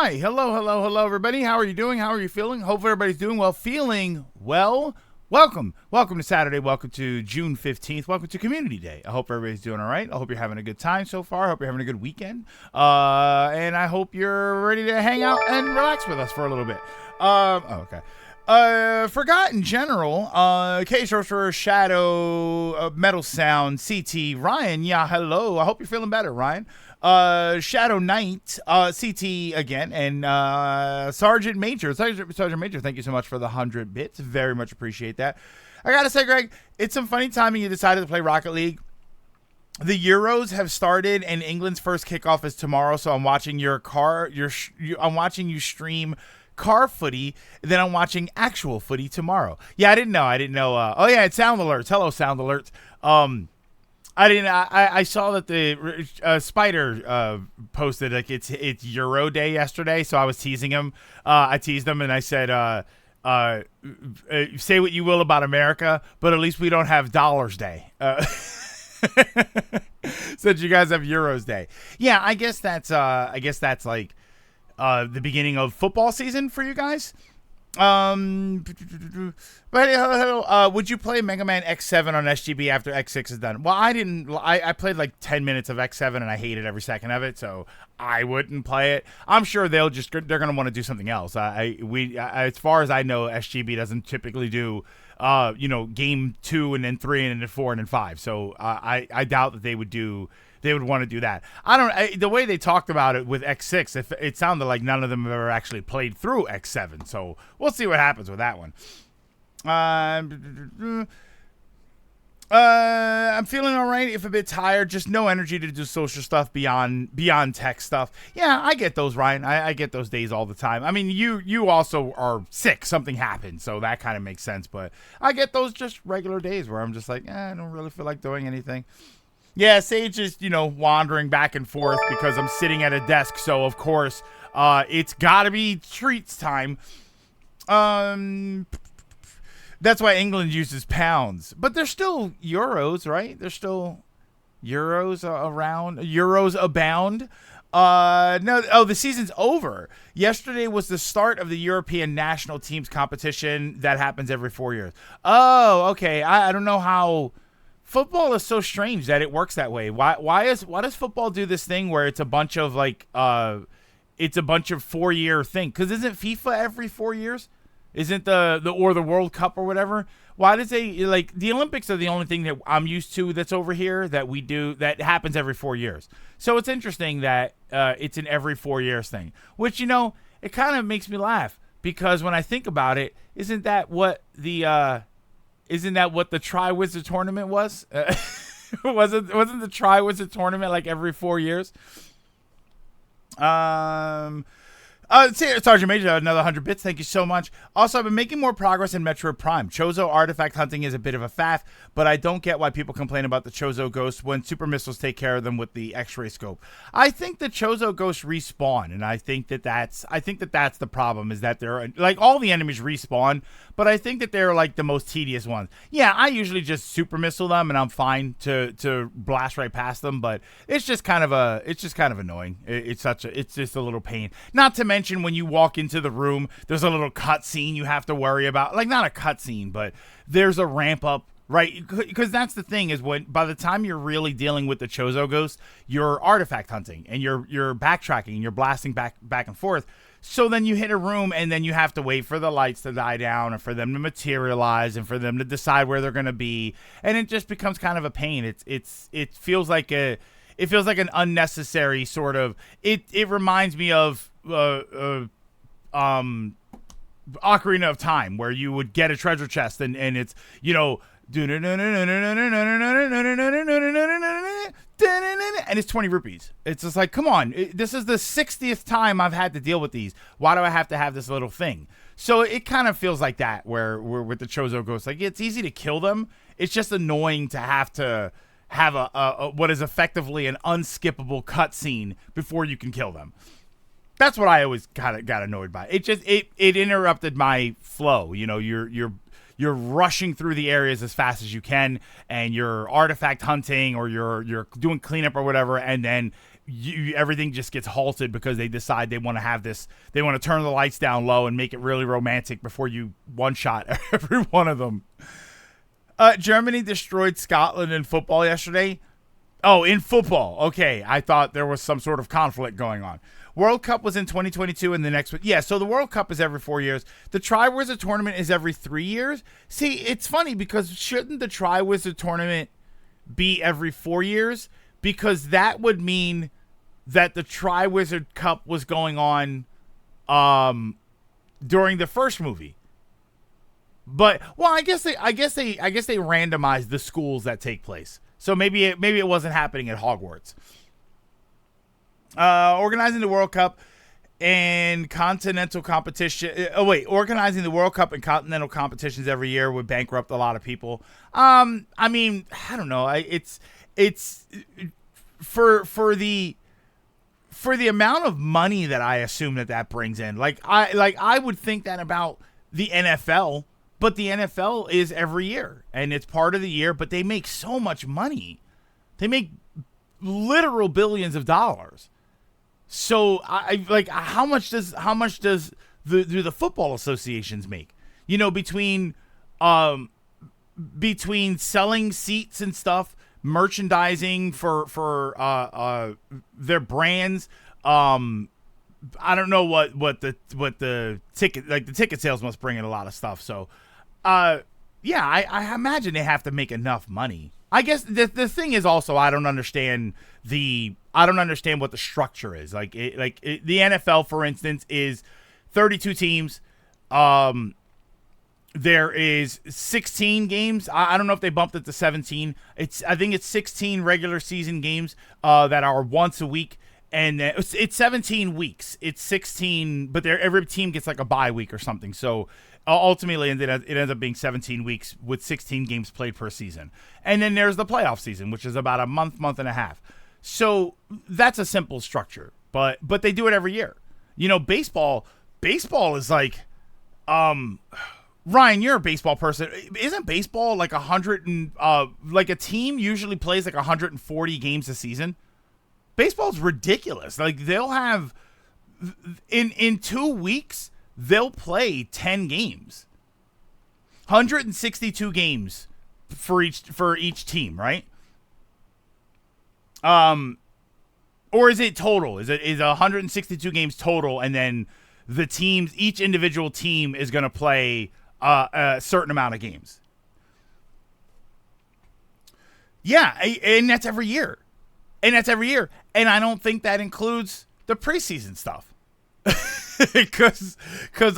Hi, hello, everybody. How are you doing? How are you feeling? Hope everybody's doing well. Feeling well. Welcome to Saturday. Welcome to June 15th. Welcome to Community Day. I hope everybody's doing all right. I hope you're having a good time so far. I hope you're having a good weekend. And I hope you're ready to hang out and relax with us for a little bit. Okay. Forgotten General, K Sorcerer, Shadow, Metal Sound, CT, Ryan, yeah, hello. I hope you're feeling better, Ryan. Shadow Knight, CT again, and Sergeant Major, thank you so much for the 100 bits. Very much appreciate that. I gotta say, Greg, it's some funny timing you decided to play Rocket League. The Euros have started, and England's first kickoff is tomorrow. So I'm watching I'm watching you stream car footy, then I'm watching actual footy tomorrow. Yeah, I didn't know. Oh yeah, it's Sound Alerts. Hello, Sound Alerts. I saw that the Spider posted like it's Euro Day yesterday, so I was teasing him. I teased him and I said, say what you will about America, but at least we don't have Dollars Day. Since you guys have Euros Day. Yeah, I guess that's like the beginning of football season for you guys. But would you play Mega Man X7 on SGB after X6 is done? Well, I didn't. I played like 10 minutes of X7 and I hated every second of it, so I wouldn't play it. I'm sure they're gonna want to do something else. As far as I know, SGB doesn't typically do game 2 and then 3 and then 4 and then 5. So I doubt that they would want to do that. The way they talked about it with X6, if it sounded like none of them have ever actually played through X7. So we'll see what happens with that one. I'm feeling all right, if a bit tired, just no energy to do social stuff beyond tech stuff. Yeah, I get those, Ryan. I get those days all the time. I mean, you also are sick. Something happened, so that kind of makes sense. But I get those just regular days where I'm just like, I don't really feel like doing anything. Yeah, Sage is, wandering back and forth because I'm sitting at a desk. So, of course, it's got to be treats time. That's why England uses pounds. But there's still euros, right? There's still euros around. Euros abound. The season's over. Yesterday was the start of the European national teams competition that happens every 4 years. Oh, okay. I don't know how... Football is so strange that it works that way. Why does football do this thing where it's a bunch of 4-year thing? Because isn't FIFA every 4 years? Isn't the World Cup or whatever? Why does the Olympics are the only thing that I'm used to that's over here that we do that happens every 4 years. So it's interesting that it's an every 4 years thing, which it kind of makes me laugh because when I think about it, isn't that what the Tri-Wizard tournament was? Wasn't the Tri-Wizard tournament like every 4 years? Sergeant Major, another 100 bits. Thank you so much. Also, I've been making more progress in Metroid Prime. Chozo artifact hunting is a bit of a faff, but I don't get why people complain about the Chozo ghosts when super missiles take care of them with the X-ray scope. I think the Chozo ghosts respawn, and I think that that's the problem, is that they're like all the enemies respawn, but I think that they're like the most tedious ones. Yeah, I usually just super missile them, and I'm fine to blast right past them, but it's just kind of annoying. It's just a little pain. Not to mention when you walk into the room, there's a little cutscene you have to worry about. Like, not a cutscene, but there's a ramp up, right? Because that's the thing, is when by the time you're really dealing with the Chozo ghost, you're artifact hunting and you're backtracking and you're blasting back and forth. So then you hit a room and then you have to wait for the lights to die down and for them to materialize and for them to decide where they're going to be, and it just becomes kind of a pain. It feels like an unnecessary sort of. It reminds me of Ocarina of Time, where you would get a treasure chest and it's and it's 20 rupees. It's just like, come on, this is the 60th time I've had to deal with these. Why do I have to have this little thing? So it kind of feels like that, where we're with the Chozo ghosts. Like, it's easy to kill them. It's just annoying to have a what is effectively an unskippable cutscene before you can kill them. That's what I always kind of got annoyed by. It interrupted my flow. You're rushing through the areas as fast as you can, and you're artifact hunting or you're doing cleanup or whatever, and then everything just gets halted because they decide they want to have this. They want to turn the lights down low and make it really romantic before you one-shot every one of them. Germany destroyed Scotland in football yesterday. Oh, in football. Okay, I thought there was some sort of conflict going on. World Cup was in 2022 and the next one. Yeah, so the World Cup is every 4 years. The Tri-Wizard Tournament is every 3 years. See, it's funny because shouldn't the Tri-Wizard Tournament be every 4 years? Because that would mean that the Tri-Wizard Cup was going on during the first movie. But I guess they randomized the schools that take place. So maybe it wasn't happening at Hogwarts. Organizing the World Cup and continental competition. Organizing the World Cup and continental competitions every year would bankrupt a lot of people. I mean, I don't know. It's for the amount of money that I assume that brings in. I would think that about the NFL. But the NFL is every year, and it's part of the year, but they make so much money. They make literal billions of dollars. So how much do the football associations make? You know, between selling seats and stuff, merchandising for their brands, I don't know what the ticket sales must bring in a lot of stuff. So, I imagine they have to make enough money. I guess the thing is also I don't understand what the structure is. The NFL, for instance, is 32 teams. There is 16 games. I don't know if they bumped it to 17. I think it's 16 regular season games that are once a week. And it's 17 weeks. It's 16, but every team gets like a bye week or something. So ultimately, it ends up being 17 weeks with 16 games played per season. And then there's the playoff season, which is about a month and a half. So that's a simple structure. But they do it every year. You know, baseball is like, Ryan, you're a baseball person. Isn't baseball like 100 and like a team usually plays like 140 games a season? Baseball's ridiculous. Like they'll have in 2 weeks they'll play 10 games. 162 games for each team, right? Or is it total? Is 162 games total and then each individual team is going to play a certain amount of games? Yeah, and that's every year. And I don't think that includes the preseason stuff. Because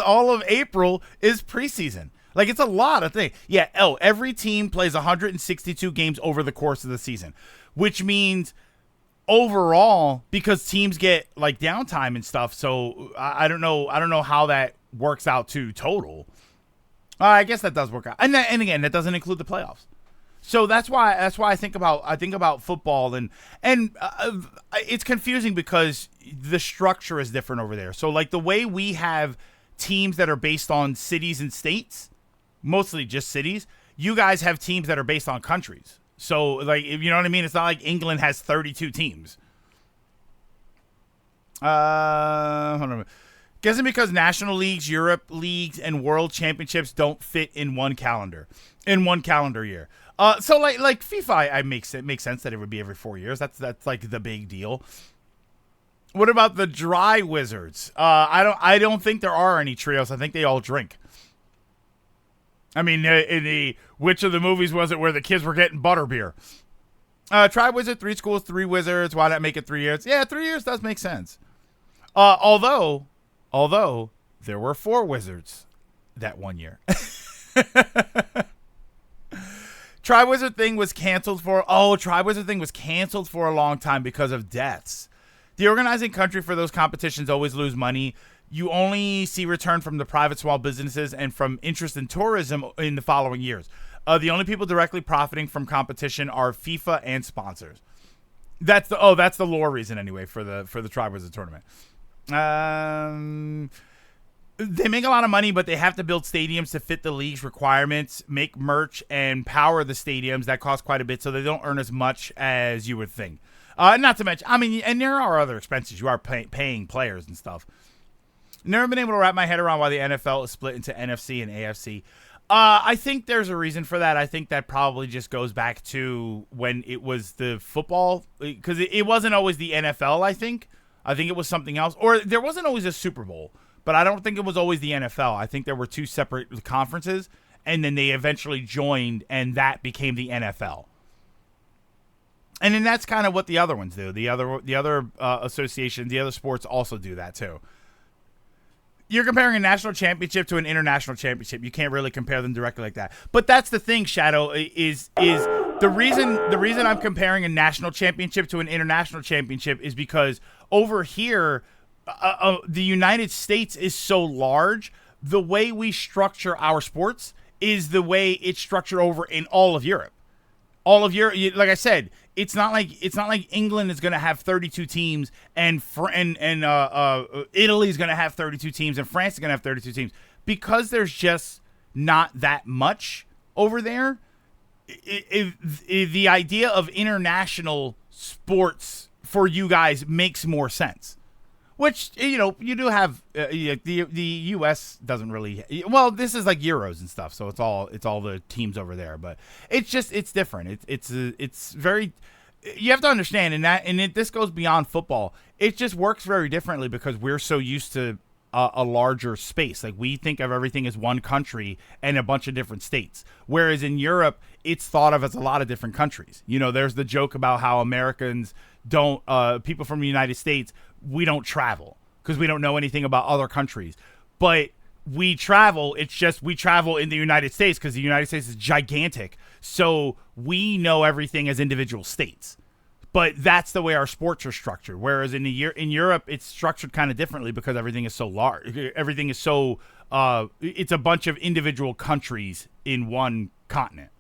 all of April is preseason. Like, it's a lot of things. Yeah, every team plays 162 games over the course of the season. Which means overall, because teams get, like, downtime and stuff, so I don't know how that works out to total. I guess that does work out. And again, that doesn't include the playoffs. So that's why I think about football and it's confusing because the structure is different over there. So like the way we have teams that are based on cities and states, mostly just cities, you guys have teams that are based on countries. So like, you know what I mean? It's not like England has 32 teams. Hold on. Guessing because national leagues, Europe leagues, and world championships don't fit in one calendar year. So like FIFA, it makes sense that it would be every 4 years. That's like the big deal. What about the dry wizards? I don't think there are any trios. I think they all drink. I mean, which of the movies was it where the kids were getting butterbeer? Tri-Wizard, 3 schools, 3 wizards. Why not make it 3 years? Yeah, 3 years does make sense. Although there were 4 wizards that 1 year. Tri-Wizard thing was canceled for a long time because of deaths. The organizing country for those competitions always lose money. You only see return from the private small businesses and from interest in tourism in the following years. The only people directly profiting from competition are FIFA and sponsors. That's the lore reason anyway for the Tri-Wizard tournament. They make a lot of money, but they have to build stadiums to fit the league's requirements, make merch, and power the stadiums. That costs quite a bit, so they don't earn as much as you would think. Not to mention, I mean, and there are other expenses. You are paying players and stuff. Never been able to wrap my head around why the NFL is split into NFC and AFC. I think there's a reason for that. I think that probably just goes back to when it was the football, because it wasn't always the NFL, I think. I think it was something else. Or there wasn't always a Super Bowl, but I don't think it was always the NFL. I think there were two separate conferences, and then they eventually joined, and that became the NFL. And then that's kind of what the other ones do. The other associations, the other sports also do that too. You're comparing a national championship to an international championship. You can't really compare them directly like that. But that's the thing, Shadow, is the reason I'm comparing a national championship to an international championship is because over here, the United States is so large. The way we structure our sports is the way it's structured over in all of Europe. All of Europe, like I said, it's not like England is going to have 32 teams and Italy is going to have 32 teams and France is going to have 32 teams, because there's just not that much over there. The idea of international sports for you guys makes more sense. Which, you do have the U.S. doesn't really. Well, this is like Euros and stuff, so it's all the teams over there. But it's different. It's very. You have to understand, this goes beyond football. It just works very differently because we're so used to a larger space. Like, we think of everything as one country and a bunch of different states, whereas in Europe, it's thought of as a lot of different countries. There's the joke about how Americans don't. People from the United States. We don't travel because we don't know anything about other countries, but we travel. It's just we travel in the United States because the United States is gigantic. So we know everything as individual states, but that's the way our sports are structured. Whereas in Europe, it's structured kind of differently because everything is so large. Everything is so, it's a bunch of individual countries in one continent.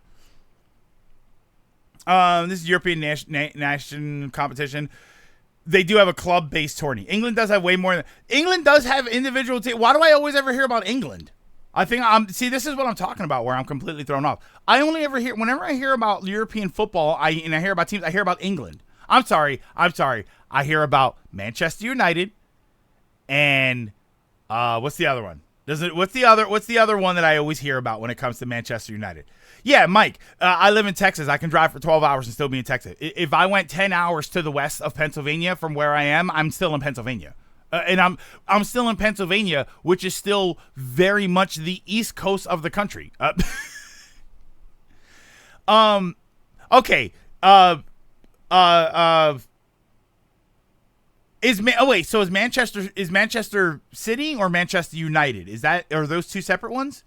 This is European national competition. They do have a club-based tourney. England does have way more. England does have individual teams. Why do I always ever hear about England? I think this is what I'm talking about, where I'm completely thrown off. I only ever hear, whenever I hear about European football, I hear about teams, I hear about England. I'm sorry. I hear about Manchester United and what's the other one? What's the other one that I always hear about when it comes to Manchester United? Yeah, Mike, I live in Texas. I can drive for 12 hours and still be in Texas. If I went 10 hours to the west of Pennsylvania from where I am, I'm still in Pennsylvania. And I'm still in Pennsylvania, which is still very much the east coast of the country. Okay. Is Manchester City or Manchester United? Are those two separate ones?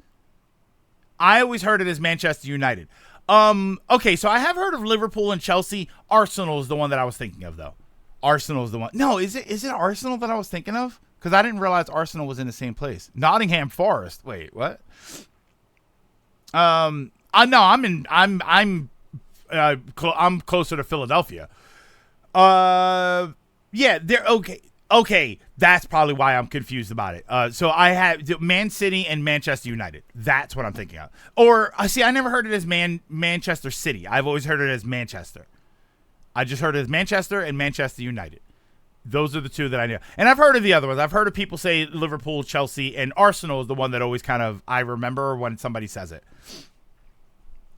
I always heard it as Manchester United. Okay, so I have heard of Liverpool and Chelsea. Arsenal is the one that I was thinking of, though. Arsenal is the one. No, is it Arsenal that I was thinking of? Because I didn't realize Arsenal was in the same place. Nottingham Forest. Wait, what? No, I'm closer to Philadelphia. Yeah, they're okay. Okay, that's probably why I'm confused about it. So I have Man City and Manchester United. That's what I'm thinking of. Or, see, I never heard it as Manchester City. I've always heard it as Manchester. I just heard it as Manchester and Manchester United. Those are the two that I know. And I've heard of the other ones. I've heard of people say Liverpool, Chelsea, and Arsenal is the one that always kind of I remember when somebody says it.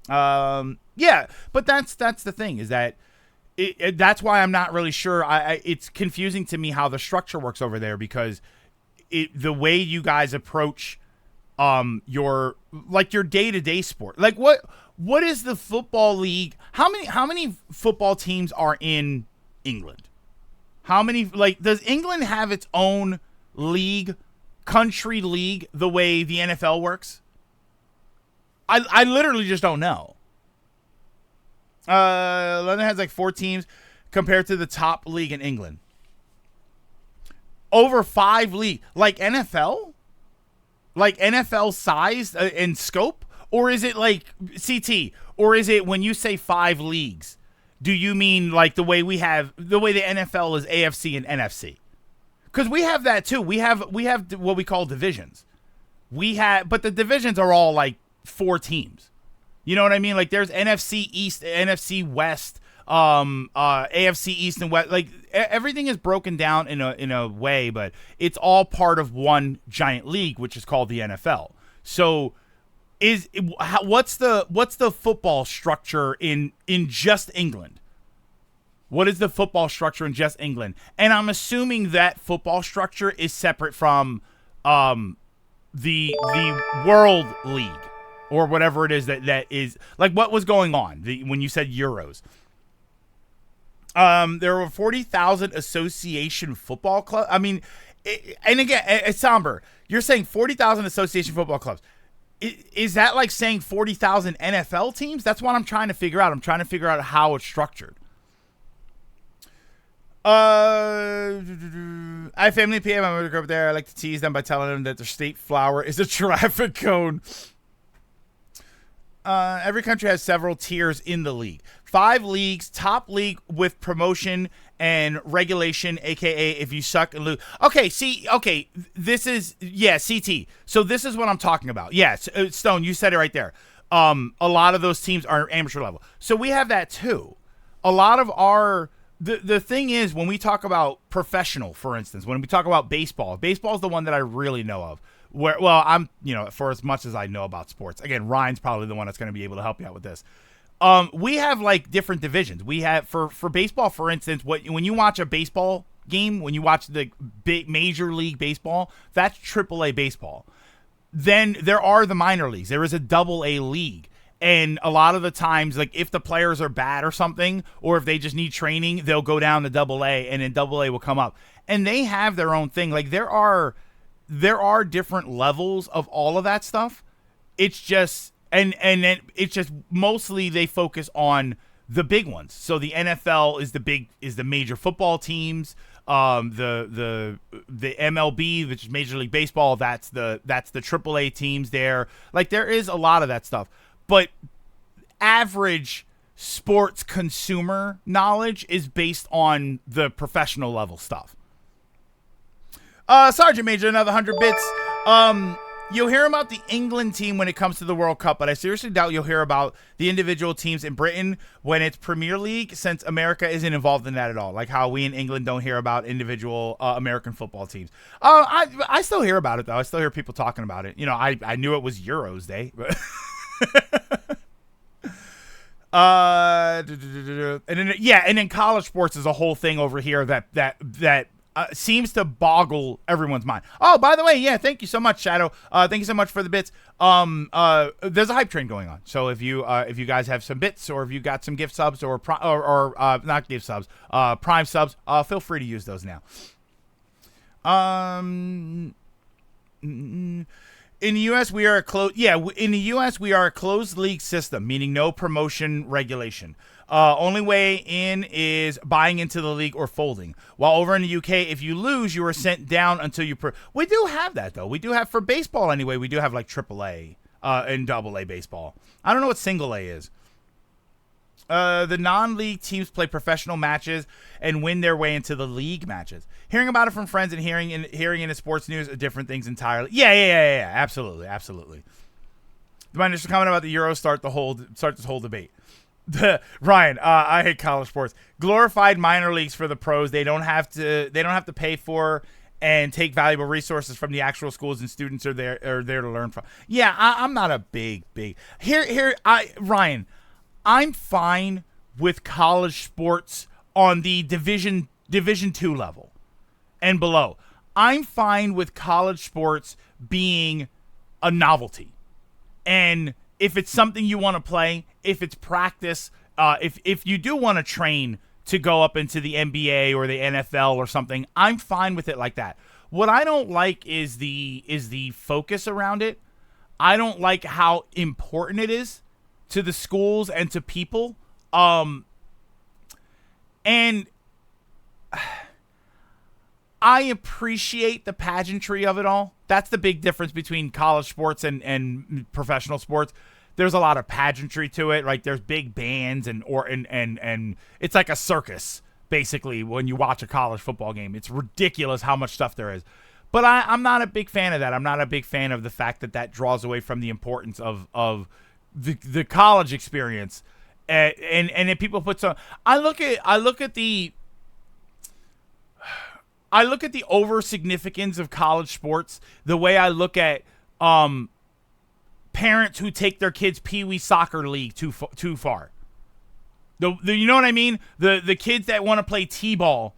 Yeah, but that's the thing is that that's why I'm not really sure. It's confusing to me how the structure works over there because the way you guys approach your day-to-day sport. Like what is the football league? How many football teams are in England? How many, does England have its own league, country league, the way the NFL works? I literally just don't know. London has 4 teams compared to the top league in England. Over 5 league, like NFL? Like NFL size and scope? Or is it like CT? Or is it when you say 5 leagues, do you mean like the way the NFL is AFC and NFC? Because we have that too. We have what we call divisions. But the divisions are all like 4 teams. You know what I mean? Like there's NFC East, NFC West, AFC East and West. Like everything is broken down in a way, but it's all part of one giant league, which is called the NFL. So what's the football structure in just England? What is the football structure in just England? And I'm assuming that football structure is separate from the World League or whatever it is that is like what was going on when you said Euros. There were 40,000 association football clubs. I mean, and again, it's somber. You're saying 40,000 association football clubs. Is that like saying 40,000 NFL teams? That's what I'm trying to figure out. I'm trying to figure out how it's structured. I have family in PM. I'm going to go up there. I like to tease them by telling them that their state flower is a traffic cone. Every country has several tiers in the league. 5 leagues, top league with promotion and regulation, aka if you suck and lose. Okay, this is CT. So this is what I'm talking about. Yes, Stone, you said it right there. A lot of those teams are amateur level. So we have that too. A lot of our the thing is when we talk about professional, for instance, when we talk about baseball is the one that I really know of. I'm for as much as I know about sports. Again, Ryan's probably the one that's going to be able to help you out with this. We have like different divisions. We have for baseball, for instance, when you watch a baseball game, when you watch the big Major League Baseball, that's AAA baseball. Then there are the minor leagues. There is a AA league. And a lot of the times, like if the players are bad or something, or if they just need training, they'll go down to AA, and then AA will come up. And they have their own thing. Like there are different levels of all of that stuff. It's just and then it's just mostly they focus on the big ones. So the NFL is the major football teams. The MLB, which is Major League Baseball, that's the AAA teams there. Like there is a lot of that stuff. But average sports consumer knowledge is based on the professional level stuff. Sergeant Major, another 100 bits. You'll hear about the England team when it comes to the World Cup, but I seriously doubt you'll hear about the individual teams in Britain when it's Premier League, since America isn't involved in that at all. Like how we in England don't hear about individual American football teams. I still hear about it, though. I still hear people talking about it. I knew it was Euros Day, but... and then college sports is a whole thing over here that seems to boggle everyone's mind. Oh, by the way, yeah, thank you so much, Shadow. Thank you so much for the bits. There's a hype train going on. So if you guys have some bits, or if you got some gift subs or not gift subs, Prime subs, feel free to use those now. In the U.S., we are a closed league system, meaning no promotion regulation. Only way in is buying into the league or folding. While over in the UK, if you lose, you are sent down until you... We do have that, though. We do have, for baseball anyway, we do have like AAA and AA baseball. I don't know what single A is. The non-league teams play professional matches and win their way into the league matches. Hearing about it from friends and hearing in the sports news are different things entirely. Yeah. Absolutely. My initial comment about the Euros start this whole debate. Ryan, I hate college sports. Glorified minor leagues for the pros. They don't have to pay for and take valuable resources from the actual schools, and students are there to learn from. Yeah, I'm not a big Ryan. I'm fine with college sports on the Division 2 level and below. I'm fine with college sports being a novelty. And if it's something you want to play, if it's practice, if you do want to train to go up into the NBA or the NFL or something, I'm fine with it like that. What I don't like is the focus around it. I don't like how important it is to the schools and to people. And I appreciate the pageantry of it all. That's the big difference between college sports and professional sports. There's a lot of pageantry to it. Like there's big bands and it's like a circus, basically, when you watch a college football game. It's ridiculous how much stuff there is. But I'm not a big fan of that. I'm not a big fan of the fact that draws away from the importance of the college experience And then people put some. I look at the over significance of college sports the way I look at parents who take their kids' pee-wee soccer league too far. The you know what I mean? The kids that want to play t-ball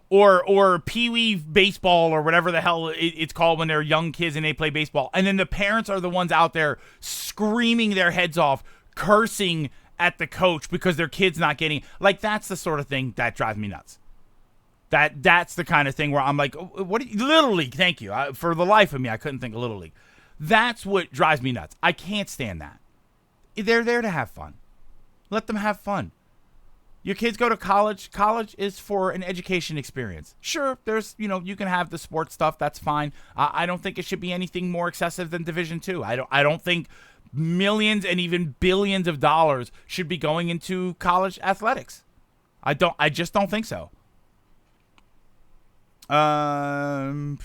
or pee-wee baseball or whatever the hell it's called when they're young kids and they play baseball, and then the parents are the ones out there screaming their heads off, cursing at the coach because their kid's not getting, like, that's the sort of thing that drives me nuts. That's the kind of thing where I'm like, what? Little League, thank you. For the life of me, I couldn't think of Little League. That's what drives me nuts. I can't stand that. They're there to have fun. Let them have fun. Your kids go to college. College is for an education experience. Sure, there's, you can have the sports stuff. That's fine. I don't think it should be anything more excessive than Division II. I don't think millions and even billions of dollars should be going into college athletics. I just don't think so. The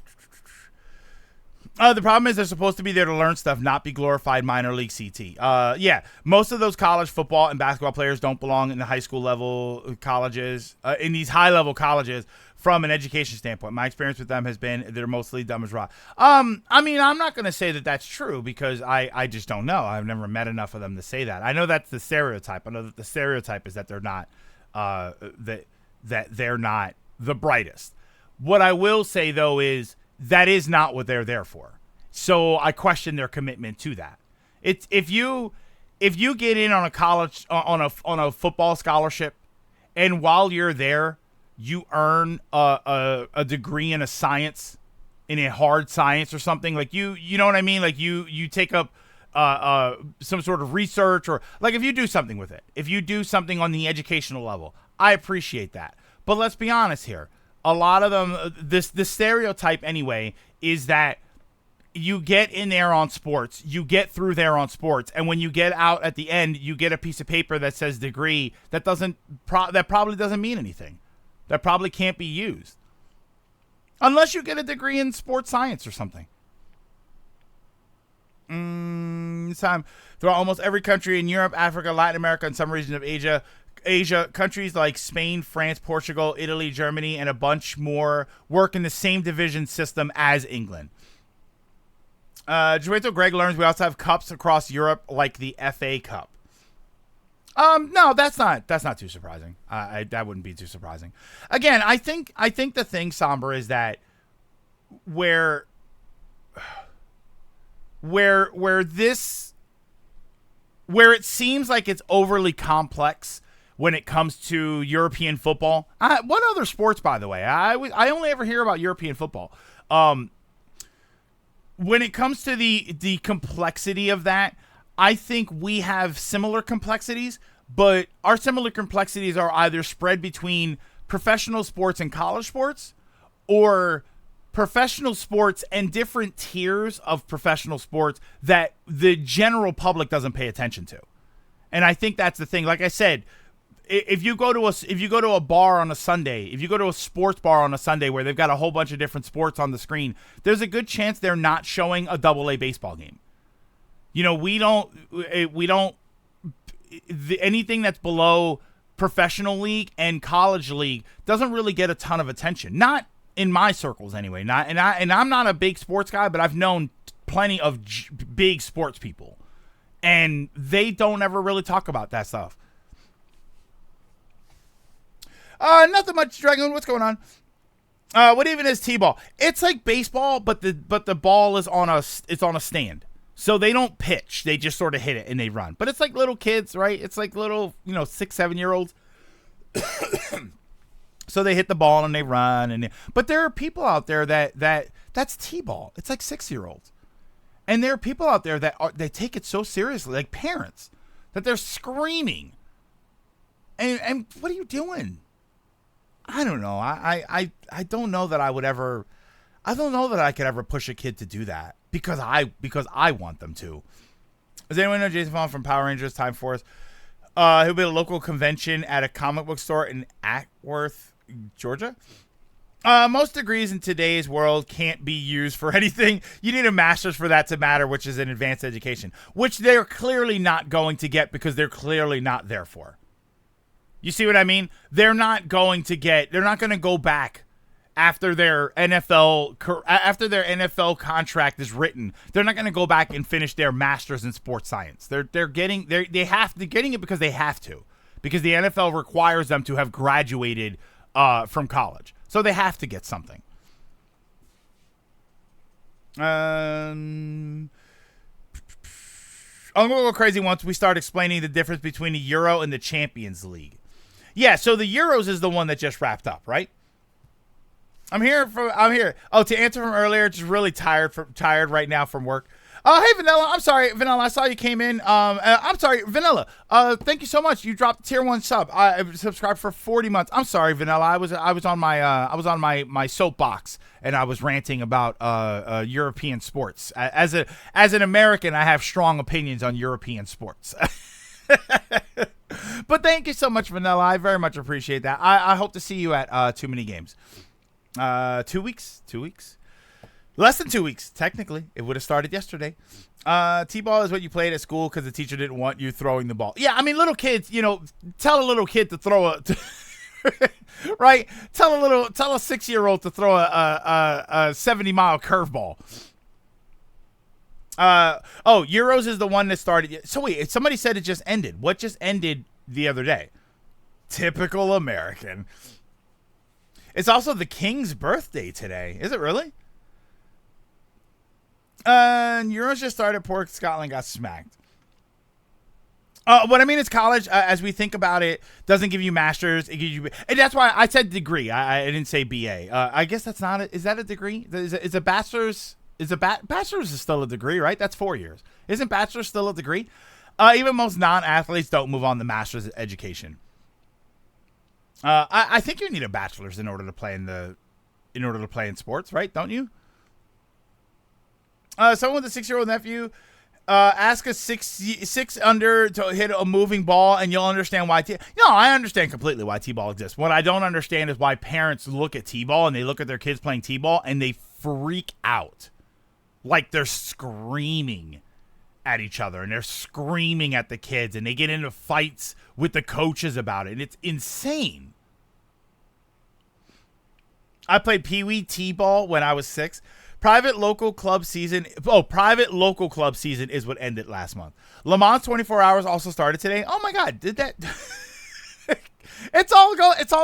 problem is they're supposed to be there to learn stuff, not be glorified minor league CT. Yeah, most of those college football and basketball players don't belong in the high school level colleges, in these high level colleges from an education standpoint. My experience with them has been they're mostly dumb as rock. I mean, I'm not going to say that that's true because I just don't know. I've never met enough of them to say that. I know that's the stereotype. I know that the stereotype is that they're not, that they're not the brightest. What I will say, though, is that is not what they're there for. So I question their commitment to that. It's if you get in on a college on a football scholarship, and while you're there, you earn a degree in a science, in a hard science or something, like you know what I mean? Like you take up some sort of research, or like if you do something with it, if you do something on the educational level, I appreciate that. But let's be honest here. A lot of them, the stereotype anyway, is that you get in there on sports, you get through there on sports, and when you get out at the end, you get a piece of paper that says degree that probably doesn't mean anything. That probably can't be used. Unless you get a degree in sports science or something. Time throughout almost every country in Europe, Africa, Latin America, and some regions of Asia, countries like Spain, France, Portugal, Italy, Germany, and a bunch more work in the same division system as England. Juanito Greg learns we also have cups across Europe, like the FA Cup. No, that's not too surprising. That wouldn't be too surprising. Again, I think the thing, Somber, is that where it seems like it's overly complex when it comes to European football. What other sports, by the way? I only ever hear about European football. When it comes to the complexity of that, I think we have similar complexities, but our similar complexities are either spread between professional sports and college sports, or professional sports and different tiers of professional sports that the general public doesn't pay attention to. And I think that's the thing. Like I said, if you go to a bar on a Sunday, if you go to a sports bar on a Sunday where they've got a whole bunch of different sports on the screen, there's a good chance they're not showing a AA baseball game. We don't anything that's below professional league and college league doesn't really get a ton of attention. Not in my circles anyway. And I'm not a big sports guy, but I've known plenty of big sports people, and they don't ever really talk about that stuff. Nothing much, Dragon. What's going on? What even is T-ball? It's like baseball, but the ball is on a stand. So they don't pitch. They just sort of hit it and they run. But it's like little kids, right? It's like little, 6-7-year-olds. So they hit the ball and they run, but there are people out there that's T-ball. It's like 6-year-olds. And there are people out there that they take it so seriously, like parents, that they're screaming. And what are you doing? I don't know. I don't know that I would ever. I don't know that I could ever push a kid to do that because I want them to. Does anyone know Jason Fallon from Power Rangers Time Force? He'll be at a local convention at a comic book store in Acworth, Georgia. Most degrees in today's world can't be used for anything. You need a master's for that to matter, which is an advanced education, which they're clearly not going to get because they're clearly not there for. You see what I mean? They're not going to go back after their NFL contract is written. They're not going to go back and finish their master's in sports science. They're getting it because they have to, because the NFL requires them to have graduated from college. So they have to get something. I'm going to go crazy once we start explaining the difference between the Euro and the Champions League. Yeah, so the Euros is the one that just wrapped up, right? I'm here. Oh, to answer from earlier, just really tired right now from work. Oh, hey, Vanilla. I'm sorry, Vanilla. I saw you came in. I'm sorry, Vanilla. Thank you so much. You dropped tier 1 sub. I subscribed for 40 months. I'm sorry, Vanilla. I was on my soapbox and I was ranting about European sports. As an American, I have strong opinions on European sports. But thank you so much, Vanilla. I very much appreciate that. I hope to see you at Too Many Games. 2 weeks. Less than 2 weeks, technically. It would have started yesterday. T-ball is what you played at school because the teacher didn't want you throwing the ball. Yeah, I mean, little kids, tell a little kid to throw right? Tell a 6-year-old to throw a 70-mile curveball. Euros is the one that started. So wait, somebody said it just ended. What just ended the other day? Typical American. It's also the King's birthday today. Is it really? Euros just started. Poor Scotland got smacked. What I mean is college, as we think about it, doesn't give you masters. It gives you, and that's why I said degree. I didn't say BA. I guess that's not it. Is that a degree? Is a bachelor's? Bachelor's is still a degree, right? That's 4 years. Isn't bachelor's still a degree? Even most non-athletes don't move on to master's education. I think you need a bachelor's in order to play in sports, right? Don't you? Someone with a 6-year-old nephew, ask a six under to hit a moving ball, and you'll understand why. No, I understand completely why T-ball exists. What I don't understand is why parents look at T-ball and they look at their kids playing T-ball and they freak out, like they're screaming at each other and they're screaming at the kids and they get into fights with the coaches about it. It's insane. I played Pee Wee T-ball when I was 6. Private local club season is what ended last month. Le Mans 24 Hours also started today. Oh my God, did that? It's all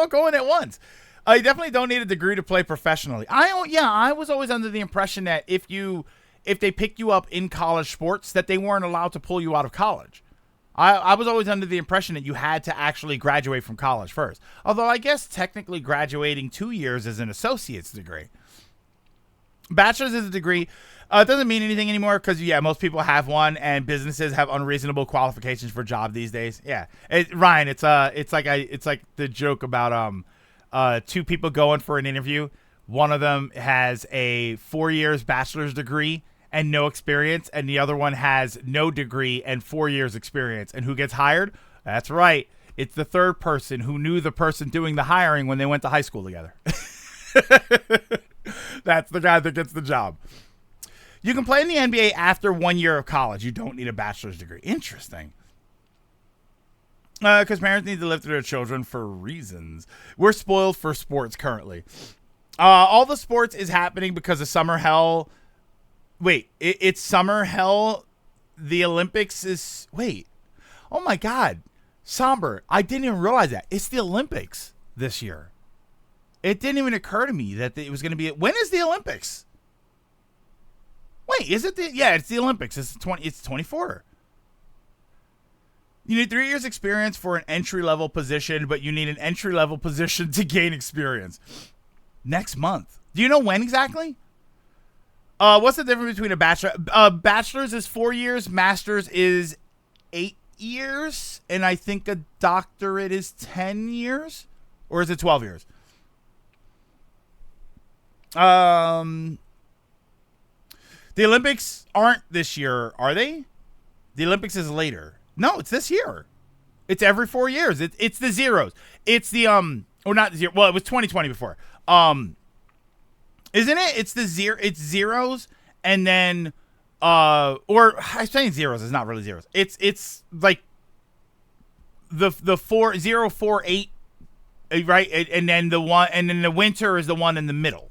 going at once. You definitely don't need a degree to play professionally. I was always under the impression that if they picked you up in college sports, that they weren't allowed to pull you out of college. I was always under the impression that you had to actually graduate from college first. Although I guess technically graduating 2 years is an associate's degree. Bachelor's is a degree. It doesn't mean anything anymore because, most people have one and businesses have unreasonable qualifications for job these days. Yeah. Ryan, it's like the joke about 2 people going for an interview. One of them has a 4 years bachelor's degree and no experience, and the other one has no degree and 4 years experience. And who gets hired? That's right. It's the third person who knew the person doing the hiring when they went to high school together. That's the guy that gets the job. You can play in the NBA after 1 year of college. You don't need a bachelor's degree. Interesting. Because parents need to live through their children for reasons. We're spoiled for sports currently. All the sports is happening because of summer hell. Wait, it's summer hell. The Olympics is... Wait. Oh my God. Somber. I didn't even realize that. It's the Olympics this year. It didn't even occur to me that it was going to be... When is the Olympics? Wait, is it the... Yeah, it's the Olympics. It's 24. You need 3 years experience for an entry-level position, but you need an entry-level position to gain experience. Next month. Do you know when exactly? What's the difference between a bachelor? Bachelor's is 4 years. Master's is 8 years. And I think a doctorate is 10 years. Or is it 12 years? The Olympics aren't this year, are they? The Olympics is later. No, it's this year. It's every 4 years. It's the zeros. It's the or not zero. Well, it was 2020 before. Isn't it? It's the zero. It's zeros, and then, or I'm saying zeros. It's not really zeros. It's like the 4048, right? And then the one, and then the winter is the one in the middle.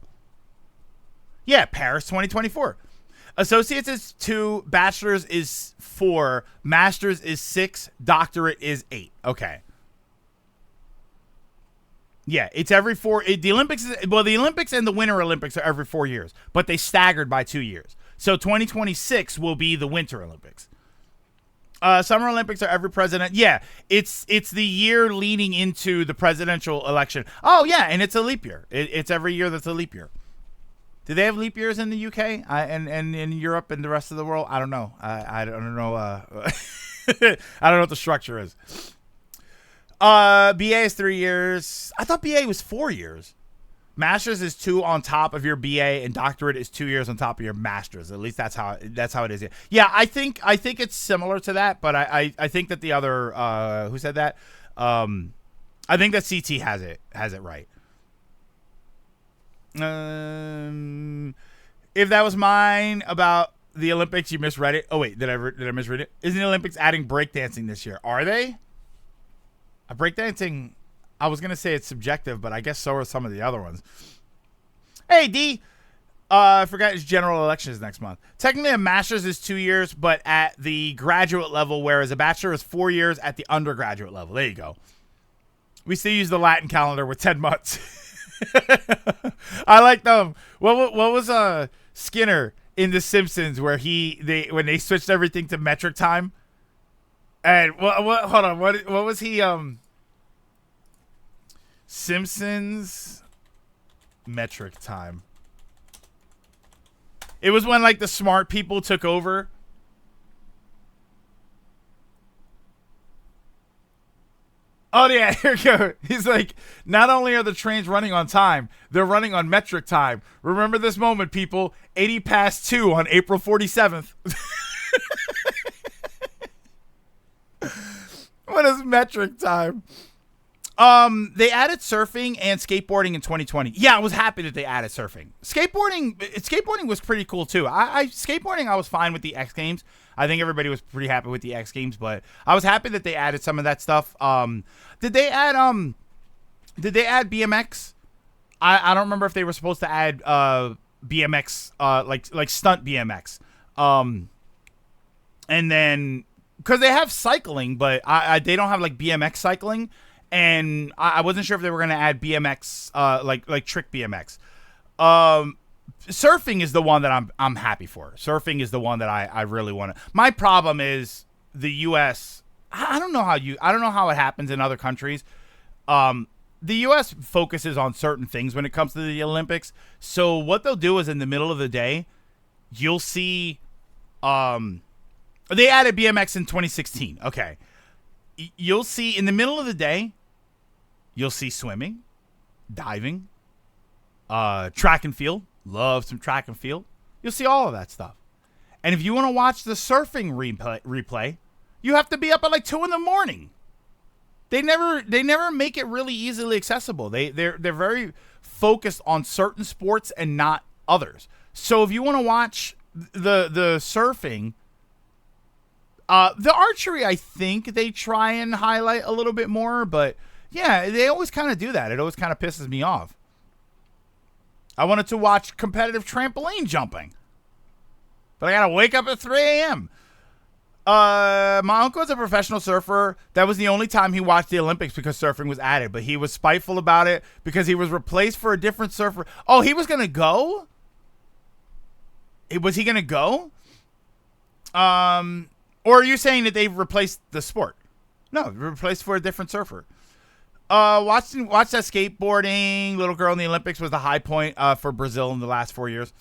Yeah, Paris 2024. Associates is 2, bachelor's is 4, master's is 6, doctorate is 8. Okay. Yeah, it's every 4. The Olympics the Olympics and the Winter Olympics are every 4 years, but they staggered by 2 years. So 2026 will be the Winter Olympics. Summer Olympics are every president. Yeah, it's the year leading into the presidential election. Oh yeah, and it's a leap year. It's every year that's a leap year. Do they have leap years in the UK and in Europe and the rest of the world? I don't know. I don't know. I don't know what the structure is. BA is 3 years. I thought BA was 4 years. Master's is 2 on top of your BA, and doctorate is 2 years on top of your master's. At least that's how it is. Yeah, I think it's similar to that, but I think that the other who said that? I think that CT has it right. If that was mine about the Olympics, you misread it. Oh wait, did I misread it? Isn't the Olympics adding breakdancing this year? Are they? Breakdancing, I was gonna say it's subjective, but I guess so are some of the other ones. Hey D, I forgot his general election is next month. Technically, a master's is 2 years, but at the graduate level, whereas a bachelor is 4 years at the undergraduate level. There you go. We still use the Latin calendar with 10 months. I like them. What was Skinner in The Simpsons where when they switched everything to metric time? And what hold on, what was he Simpsons metric time. It was when like the smart people took over. Oh, yeah, here we go. He's like, not only are the trains running on time, they're running on metric time. Remember this moment, people. 80 past 2 on April 47th. What is metric time? They added surfing and skateboarding in 2020. Yeah, I was happy that they added surfing. Skateboarding was pretty cool, too. Skateboarding, I was fine with the X Games. I think everybody was pretty happy with the X Games, but I was happy that they added some of that stuff. Did they add BMX? I don't remember if they were supposed to add BMX, like stunt BMX. And then because they have cycling, but they don't have like BMX cycling, and I wasn't sure if they were going to add BMX, like trick BMX. Surfing is the one that I'm happy for. Surfing is the one that I really want to. My problem is the U.S. I don't know how it happens in other countries. The U.S. focuses on certain things when it comes to the Olympics. So what they'll do is in the middle of the day, you'll see. They added BMX in 2016. Okay, you'll see in the middle of the day, you'll see swimming, diving, track and field. Love some track and field. You'll see all of that stuff. And if you want to watch the surfing replay, you have to be up at like 2 a.m. They never make it really easily accessible. They're very focused on certain sports and not others. So if you want to watch the surfing, the archery, I think they try and highlight a little bit more, but yeah, they always kind of do that. It always kind of pisses me off. I wanted to watch competitive trampoline jumping, but I gotta wake up at 3 a.m. My uncle is a professional surfer. That was the only time he watched the Olympics because surfing was added, but he was spiteful about it because he was replaced for a different surfer. Oh, he was gonna go? Was he gonna go? Or are you saying that they've replaced the sport? No, replaced for a different surfer. Watch that skateboarding. Little girl in the Olympics was the high point for Brazil in the last 4 years.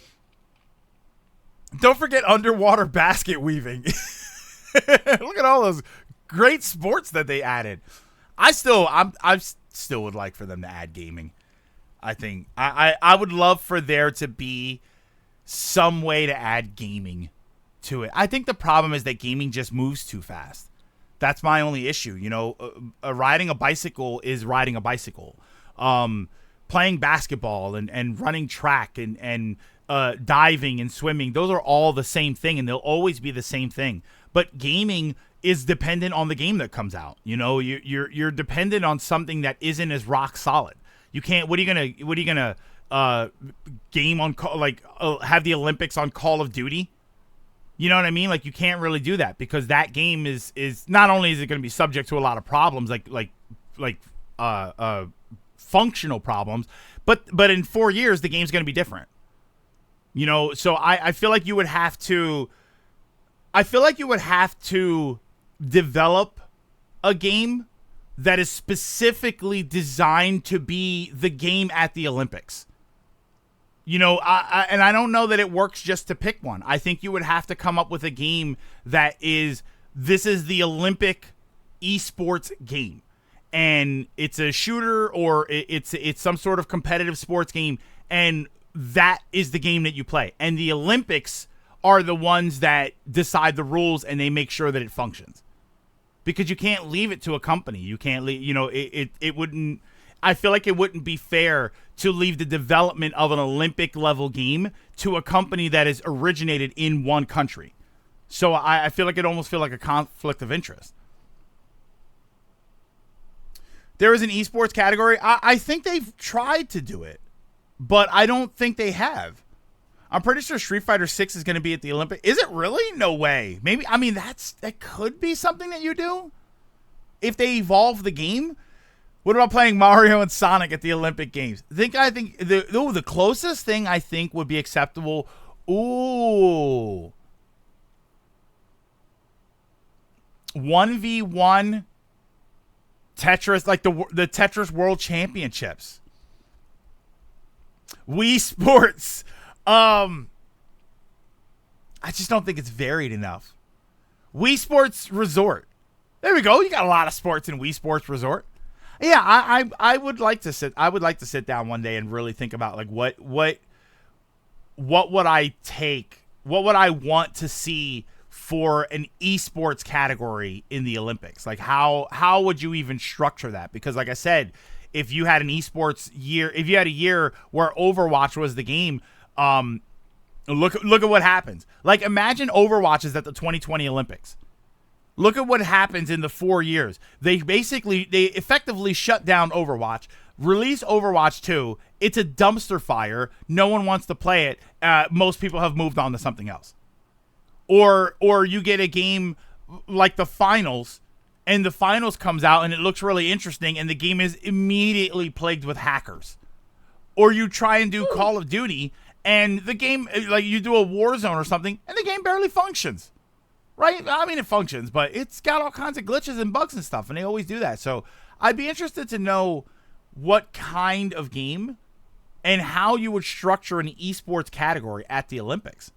Don't forget underwater basket weaving. Look at all those great sports that they added. I still would like for them to add gaming. I think I would love for there to be some way to add gaming to it. I think the problem is that gaming just moves too fast. That's my only issue. You know, riding a bicycle is riding a bicycle. playing basketball and running track and diving and swimming, those are all the same thing, and they'll always be the same thing. But gaming is dependent on the game that comes out. You know, you're dependent on something that isn't as rock solid. You can't. What are you gonna game on have the Olympics on Call of Duty? You know what I mean? Like, you can't really do that, because that game is not only is it going to be subject to a lot of problems, like functional problems, but in 4 years the game's going to be different. You know, so I feel like you would have to. I feel like you would have to develop a game that is specifically designed to be the game at the Olympics. You know, and I don't know that it works just to pick one. I think you would have to come up with a game that this is the Olympic esports game. And it's a shooter, or it's some sort of competitive sports game, and that is the game that you play. And the Olympics are the ones that decide the rules, and they make sure that it functions. Because you can't leave it to a company. You can't leave, you know, it wouldn't, I feel like it wouldn't be fair to leave the development of an Olympic level game to a company that is originated in one country. So I feel like it almost feels like a conflict of interest. There is an esports category. I think they've tried to do it, but I don't think they have. I'm pretty sure Street Fighter 6 is going to be at the Olympics. Is it really? No way. Maybe. I mean, that could be something that you do if they evolve the game. What about playing Mario and Sonic at the Olympic Games? I think the closest thing I think would be acceptable. Ooh, 1v1 Tetris, like the Tetris World Championships. Wii Sports. I just don't think it's varied enough. Wii Sports Resort. There we go. You got a lot of sports in Wii Sports Resort. Yeah, I would like to sit down one day and really think about, like, what would I take? What would I want to see for an esports category in the Olympics? Like, how would you even structure that? Because, like I said, if you had an esports year, if you had a year where Overwatch was the game, look at what happens. Like, imagine Overwatch is at the 2020 Olympics. Look at what happens in the 4 years. They effectively shut down Overwatch, release Overwatch 2. It's a dumpster fire. No one wants to play it. Most people have moved on to something else. Or you get a game like the finals, and the finals comes out and it looks really interesting, and the game is immediately plagued with hackers. Or you try and do Call of Duty, and the game, like, you do a Warzone or something, and the game barely functions. Right? I mean, it functions, but it's got all kinds of glitches and bugs and stuff, and they always do that. So I'd be interested to know what kind of game and how you would structure an esports category at the Olympics.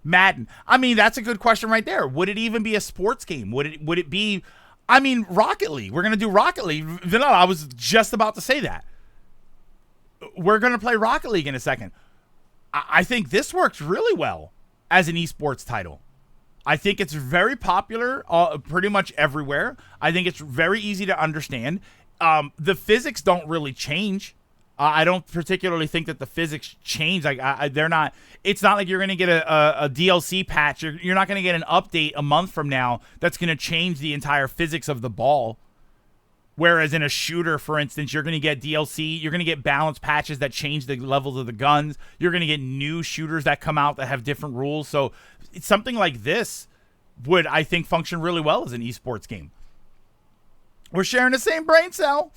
Madden. I mean, that's a good question right there. Would it even be a sports game? Would it be, I mean, Rocket League. We're going to do Rocket League. Vanilla, I was just about to say that. We're going to play Rocket League in a second. I think this works really well as an esports title. I think it's very popular pretty much everywhere. I think it's very easy to understand. The physics don't really change. I don't particularly think that the physics change. Like, they're not. It's not like you're going to get a DLC patch. You're not going to get an update a month from now that's going to change the entire physics of the ball. Whereas in a shooter, for instance, you're going to get DLC. You're going to get balance patches that change the levels of the guns. You're going to get new shooters that come out that have different rules. So it's something like this would, I think, function really well as an esports game. We're sharing the same brain cell.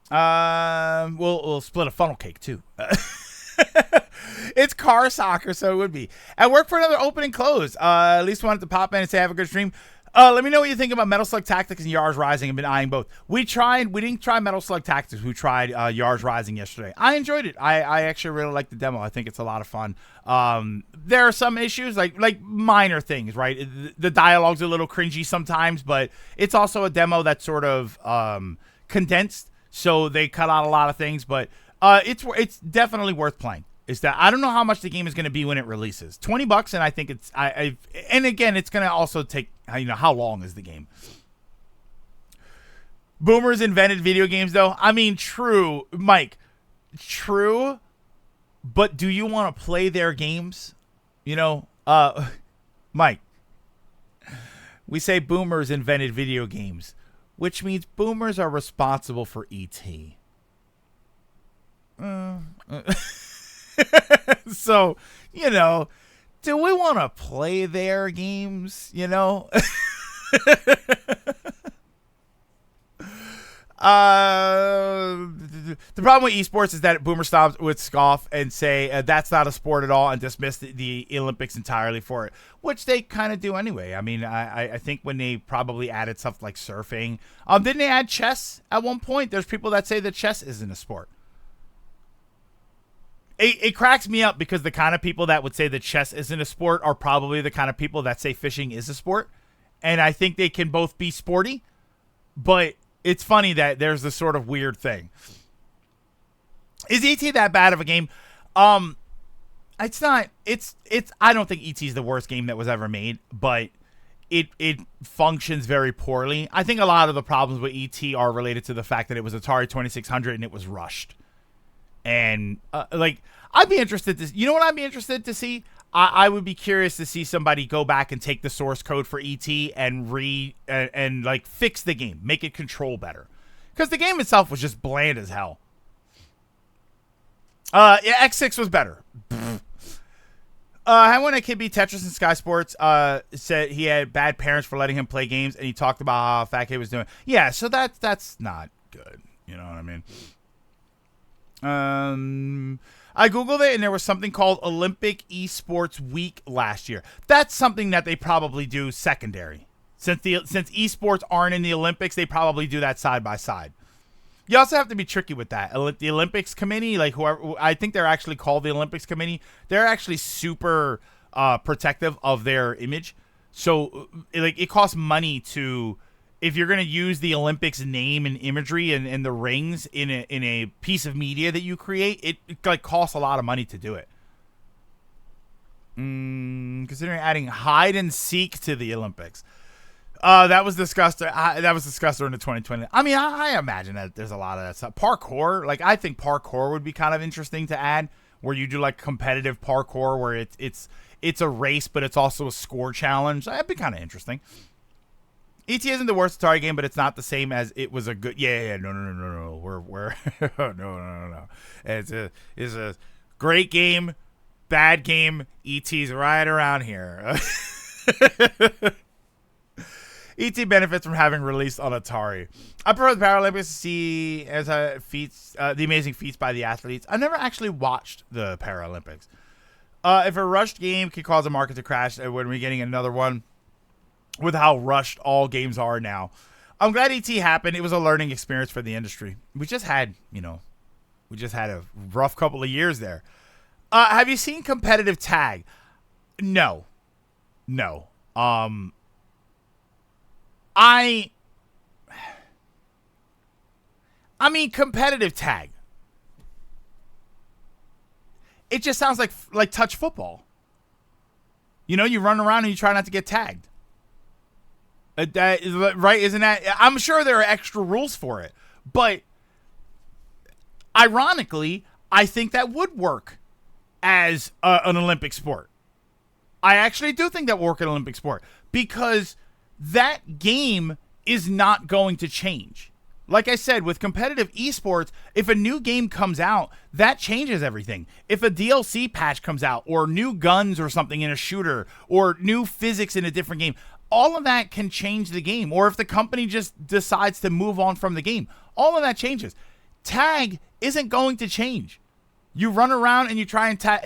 We'll split a funnel cake too. It's car soccer, so it would be. At work for another open and close. At least wanted to pop in and say have a good stream. Let me know what you think about Metal Slug Tactics and Yars Rising. I've been eyeing both. We didn't try Metal Slug Tactics. We tried Yars Rising yesterday. I enjoyed it. I actually really liked the demo. I think it's a lot of fun. There are some issues, like minor things, right? The dialogue's a little cringy sometimes, but it's also a demo that's sort of condensed, so they cut out a lot of things. But it's definitely worth playing. Is that I don't know how much the game is going to be when it releases. $20, and I think it's and again, it's going to also take, how long is the game? Boomers invented video games, though. I mean, true, Mike. True, but do you want to play their games? Mike, we say boomers invented video games, which means boomers are responsible for E.T. So, do we want to play their games, The problem with esports is that boomer snobs would scoff and say that's not a sport at all and dismiss the Olympics entirely for it, which they kind of do anyway. I mean, I think when they probably added stuff like surfing, didn't they add chess at one point? There's people that say that chess isn't a sport. It cracks me up because the kind of people that would say that chess isn't a sport are probably the kind of people that say fishing is a sport. And I think they can both be sporty, but it's funny that there's this sort of weird thing. Is E.T. that bad of a game? It's not. It's. I don't think E.T. is the worst game that was ever made, but it functions very poorly. I think a lot of the problems with E.T. are related to the fact that it was Atari 2600 and it was rushed. And I'd be interested to. You know what I'd be interested to see? I would be curious to see somebody go back and take the source code for ET and fix the game, make it control better, because the game itself was just bland as hell. X6 was better. I went to Kid beat Tetris in Sky Sports. Said he had bad parents for letting him play games, and he talked about how fat kid was doing. Yeah, so that's not good. You know what I mean? I Googled it, and there was something called Olympic Esports Week last year. That's something that they probably do secondary. Since esports aren't in the Olympics, they probably do that side by side. You also have to be tricky with that. The Olympics committee, like whoever, I think they're actually called the Olympics committee. They're actually super protective of their image. So it costs money to, if you're going to use the Olympics name and imagery and the rings in a piece of media that you create, it costs a lot of money to do it. Considering adding hide and seek to the Olympics. That was discussed. That was discussed during the 2020. I mean, I imagine that there's a lot of that stuff. Parkour, I think parkour would be kind of interesting to add, where you do competitive parkour, where it's a race, but it's also a score challenge. That'd be kind of interesting. ET isn't the worst Atari game, but it's not the same as it was a good. No. We're no. It's a great game, bad game. ET's right around here. ET benefits from having released on Atari. I prefer the Paralympics to see as the amazing feats by the athletes. I never actually watched the Paralympics. If a rushed game could cause a market to crash, when we're getting another one, with how rushed all games are now. I'm glad ET happened. It was a learning experience for the industry. We just had a rough couple of years there. Have you seen competitive tag? No. I mean, competitive tag. It just sounds like touch football. You run around and you try not to get tagged. Right? Isn't that? I'm sure there are extra rules for it, but ironically, I think that would work as an Olympic sport. I actually do think that would work as an Olympic sport because that game is not going to change. Like I said, with competitive esports, if a new game comes out, that changes everything. If a DLC patch comes out, or new guns or something in a shooter, or new physics in a different game, all of that can change the game. Or if the company just decides to move on from the game, all of that changes. Tag isn't going to change. You run around and you try and tag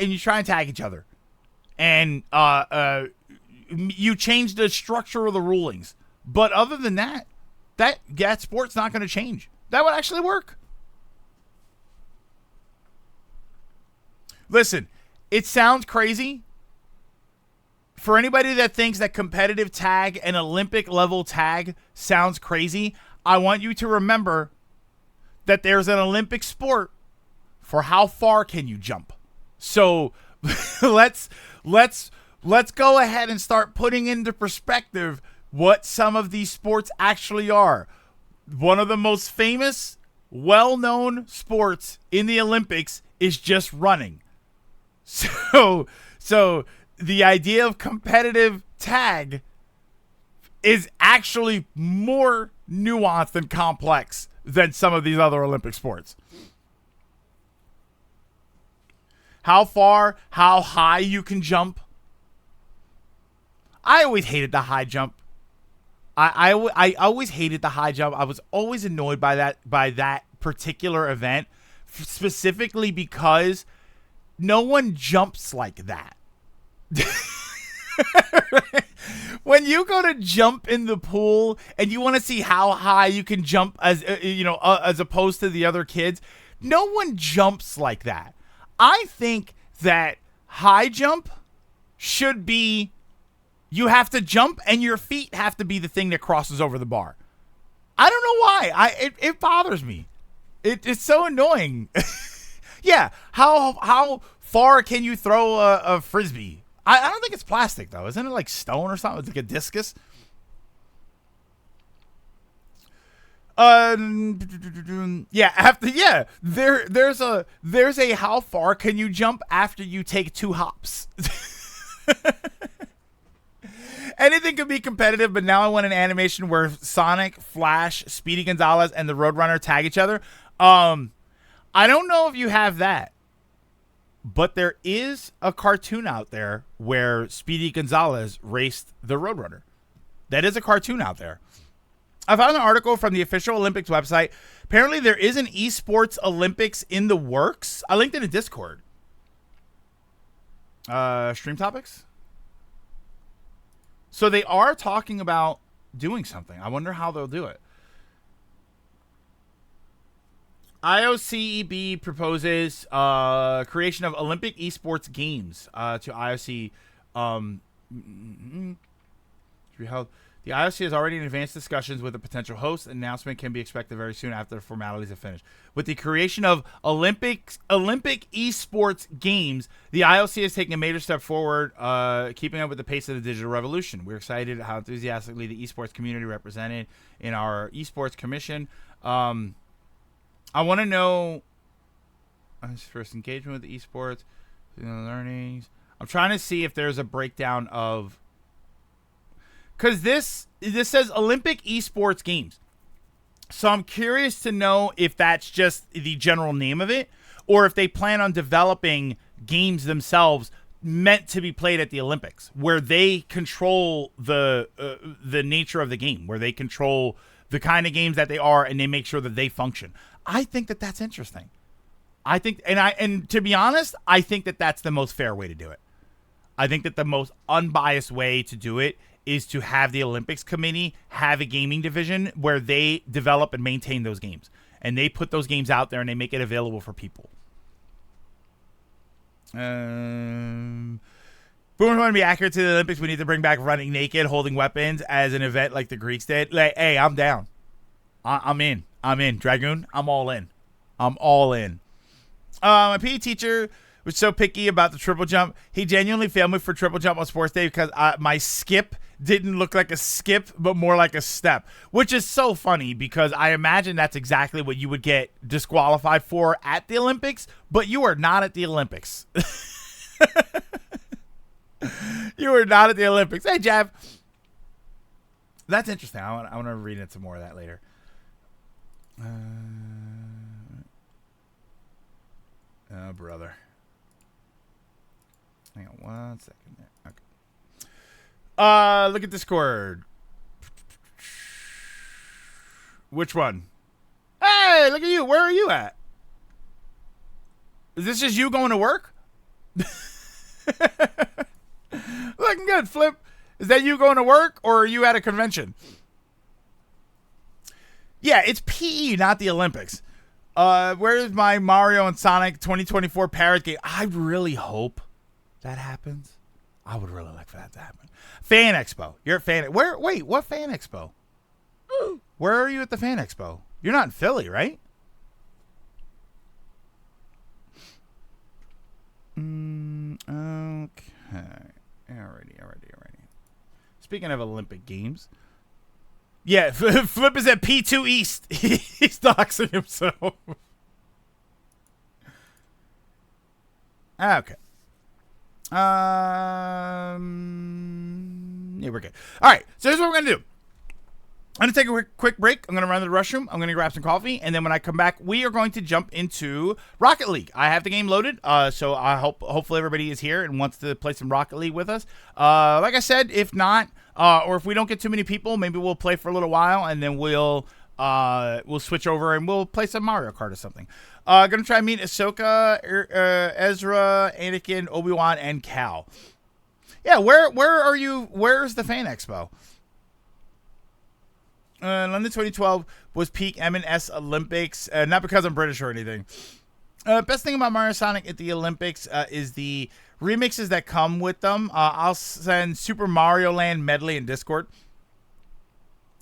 each other, and you change the structure of the rulings. But other than that, that sport's not going to change. That would actually work. Listen, it sounds crazy. For anybody that thinks that competitive tag and Olympic level tag sounds crazy, I want you to remember that there's an Olympic sport for how far can you jump. So let's go ahead and start putting into perspective what some of these sports actually are. one of the most famous, well-known sports in the Olympics is just running. So the idea of competitive tag is actually more nuanced and complex than some of these other Olympic sports. How far, how high you can jump. I always hated the high jump. I always hated the high jump. I was always annoyed by that particular event, specifically because no one jumps like that. When you go to jump in the pool and you want to see how high you can jump, as as opposed to the other kids, no one jumps like that. I think that high jump should be, you have to jump and your feet have to be the thing that crosses over the bar. I don't know why. It bothers me. It's so annoying. Yeah, how far can you throw a frisbee? I don't think it's plastic though. Isn't it like stone or something? It's like a discus. There's a how far can you jump after you take 2 hops? Anything could be competitive, but now I want an animation where Sonic, Flash, Speedy Gonzalez, and the Roadrunner tag each other. I don't know if you have that, but there is a cartoon out there where Speedy Gonzalez raced the Roadrunner. That is a cartoon out there. I found an article from the official Olympics website. Apparently, there is an esports Olympics in the works. I linked it in Discord. Stream topics. So they are talking about doing something. I wonder how they'll do it. IOCEB proposes creation of Olympic esports games to IOC. To be held. The IOC is already in advanced discussions with a potential host. An announcement can be expected very soon after the formalities are finished. With the creation of Olympic esports games, the IOC is taking a major step forward, keeping up with the pace of the digital revolution. We're excited how enthusiastically the esports community represented in our esports commission. I want to know first engagement with the esports, learnings. I'm trying to see if there's a breakdown of, because this says Olympic esports games. So I'm curious to know if that's just the general name of it, or if they plan on developing games themselves meant to be played at the Olympics, where they control the nature of the game, where they control the kind of games that they are, and they make sure that they function. I think that that's interesting. I think, and to be honest, I think that that's the most fair way to do it. I think that the most unbiased way to do it is to have the Olympics committee have a gaming division where they develop and maintain those games. And they put those games out there and they make it available for people. If we want to be accurate to the Olympics, we need to bring back running naked, holding weapons as an event like the Greeks did. Like, hey, I'm down. I'm in. Dragoon, I'm all in. My PE teacher was so picky about the triple jump. He genuinely failed me for triple jump on sports day because my skip didn't look like a skip, but more like a step, which is so funny because I imagine that's exactly what you would get disqualified for at the Olympics, but you are not at the Olympics. You are not at the Olympics. Hey, Jav. That's interesting. I want to read into more of that later. Oh, brother. Hang on 1 second there. Okay. Look at Discord. Which one? Hey, look at you. Where are you at? Is this just you going to work? Looking good, Flip. Is that you going to work, or are you at a convention? Yeah, it's PE, not the Olympics. Where's my Mario and Sonic 2024 Paris game? I really hope that happens. I would really like for that to happen. Fan Expo. You're at Fan. Where? Wait, what Fan Expo? Where are you at the Fan Expo? You're not in Philly, right? Okay. Alrighty. Speaking of Olympic Games, Yeah, Flip is at P2 East. He's doxing himself. Okay. Yeah, we're good. All right, so here's what we're gonna do. I'm going to take a quick break. I'm going to run to the restroom. I'm going to grab some coffee. And then when I come back, we are going to jump into Rocket League. I have the game loaded. So I hopefully everybody is here and wants to play some Rocket League with us. Like I said, if not, or if we don't get too many people, maybe we'll play for a little while and then we'll switch over and we'll play some Mario Kart or something. Going to try and meet Ahsoka, Ezra, Anakin, Obi-Wan, and Cal. Yeah, where are you? Where's the Fan Expo? London 2012 was peak M&S Olympics. Not because I'm British or anything. Best thing about Mario Sonic at the Olympics is the remixes that come with them. I'll send Super Mario Land medley in Discord.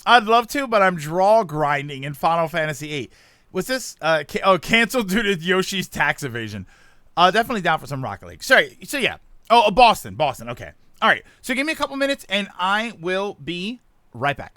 I'd love to, but I'm draw grinding in Final Fantasy VIII. Was this canceled due to Yoshi's tax evasion? Definitely down for some Rocket League. Sorry. So yeah. Oh, Boston. Okay. All right. So give me a couple minutes, and I will be right back.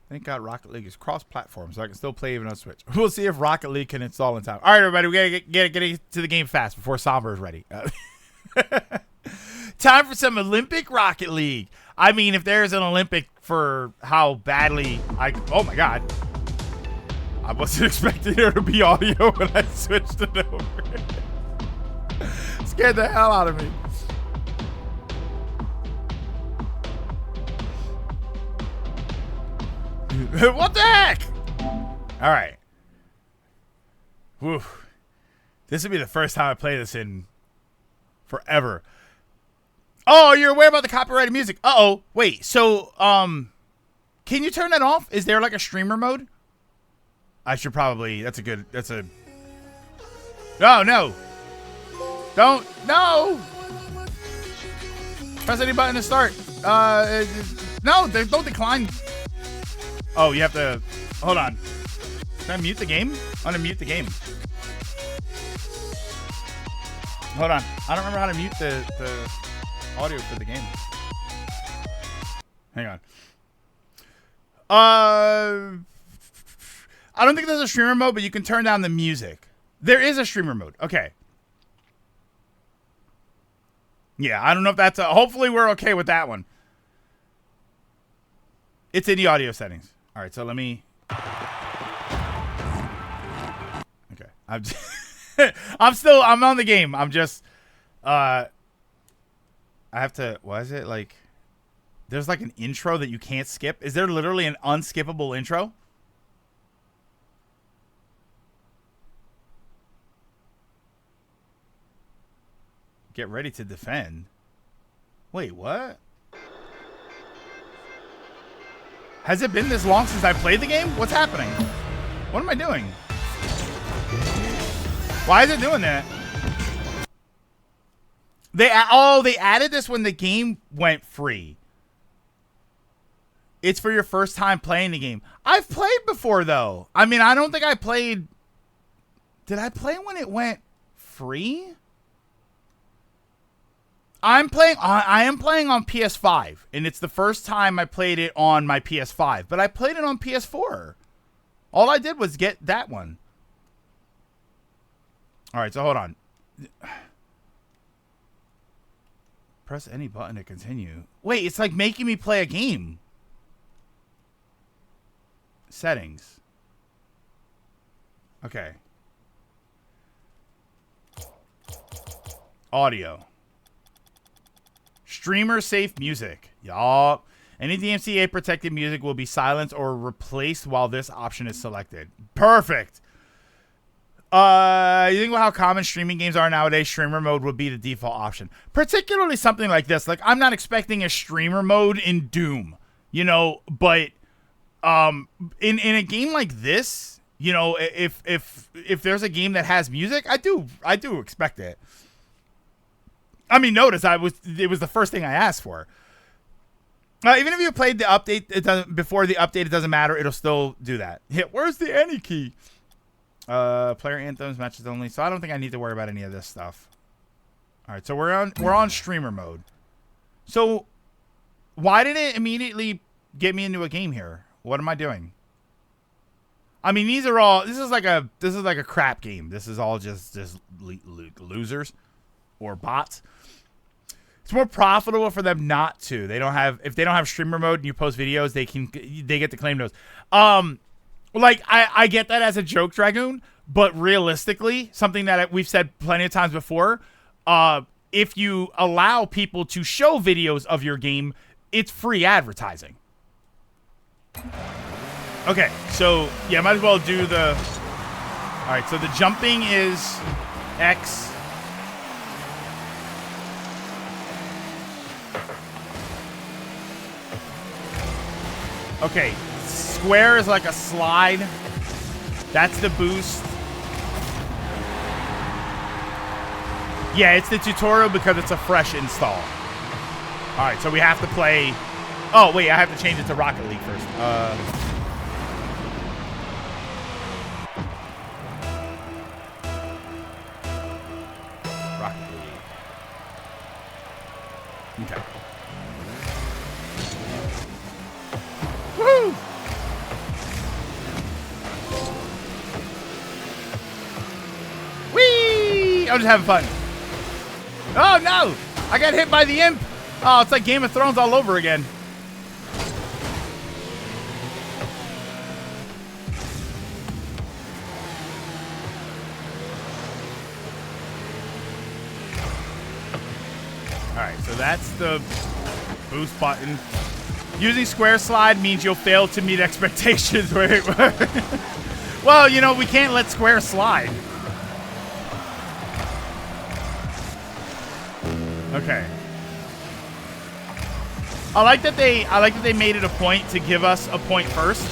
Thank God Rocket League is cross-platform, so I can still play even on Switch. We'll see if Rocket League can install in time. All right, everybody, we gotta get to the game fast before Somber is ready. Time for some Olympic Rocket League. I mean, if there's an Olympic for how badly oh my God, I wasn't expecting there to be audio when I switched it over. Scared the hell out of me. What the heck? All right. Woo. This would be the first time I play this in forever. Oh, you're aware about the copyrighted music. Uh-oh. Wait, so, can you turn that off? Is there like a streamer mode? I should probably, that's a... No, no. No. Press any button to start. No, don't decline. Oh, you have to... Hold on. Can I mute the game? I want to mute the game. Hold on. I don't remember how to mute the audio for the game. Hang on. I don't think there's a streamer mode, but you can turn down the music. There is a streamer mode. Okay. Yeah, I don't know if that's hopefully we're okay with that one. It's in the audio settings. All right, so let me... Okay. I'm on the game. I'm just... I have to... What is it? Like... There's like an intro that you can't skip. Is there literally an unskippable intro? Get ready to defend. Wait, what? Has it been this long since I played the game? What's happening? What am I doing? Why is it doing that? They added this when the game went free. It's for your first time playing the game. I've played before, though. I mean, I don't think I played... Did I play when it went free? I am playing on PS5, and it's the first time I played it on my PS5, but I played it on PS4. All I did was get that one. All right, so hold on. Press any button to continue. Wait, it's like making me play a game. Settings. Okay. Audio. Streamer safe music. Yup. Any DMCA protected music will be silenced or replaced while this option is selected. Perfect. You think about how common streaming games are nowadays, streamer mode would be the default option. Particularly something like this. Like, I'm not expecting a streamer mode in Doom, you know, but in a game like this, you know, if there's a game that has music, I do expect it. I mean, notice it was the first thing I asked for. Even if you played the update, before the update, it doesn't matter. It'll still do that. Where's the any key? Player anthems, matches only. So I don't think I need to worry about any of this stuff. All right, so we're on streamer mode. So why did it immediately get me into a game here? What am I doing? I mean, this is like a crap game. This is all just losers or bots. It's more profitable for them not to. If they don't have streamer mode and you post videos, they get to claim those. Like I get that as a joke, Dragoon, but realistically, something that we've said plenty of times before, if you allow people to show videos of your game, it's free advertising. Okay, so yeah, might as well do the. All right, so the jumping is X. Okay, square is like a slide. That's the boost. Yeah, it's the tutorial because it's a fresh install. All right, so we have to play. Oh, wait, I have to change it to Rocket League first. Rocket League. Okay. Woo! Whee! I'm just having fun. Oh, no! I got hit by the imp. Oh, it's like Game of Thrones all over again. Alright, so that's the boost button. Using square slide means you'll fail to meet expectations. Well, you know, we can't let square slide. Okay. I like that they made it a point to give us a point first.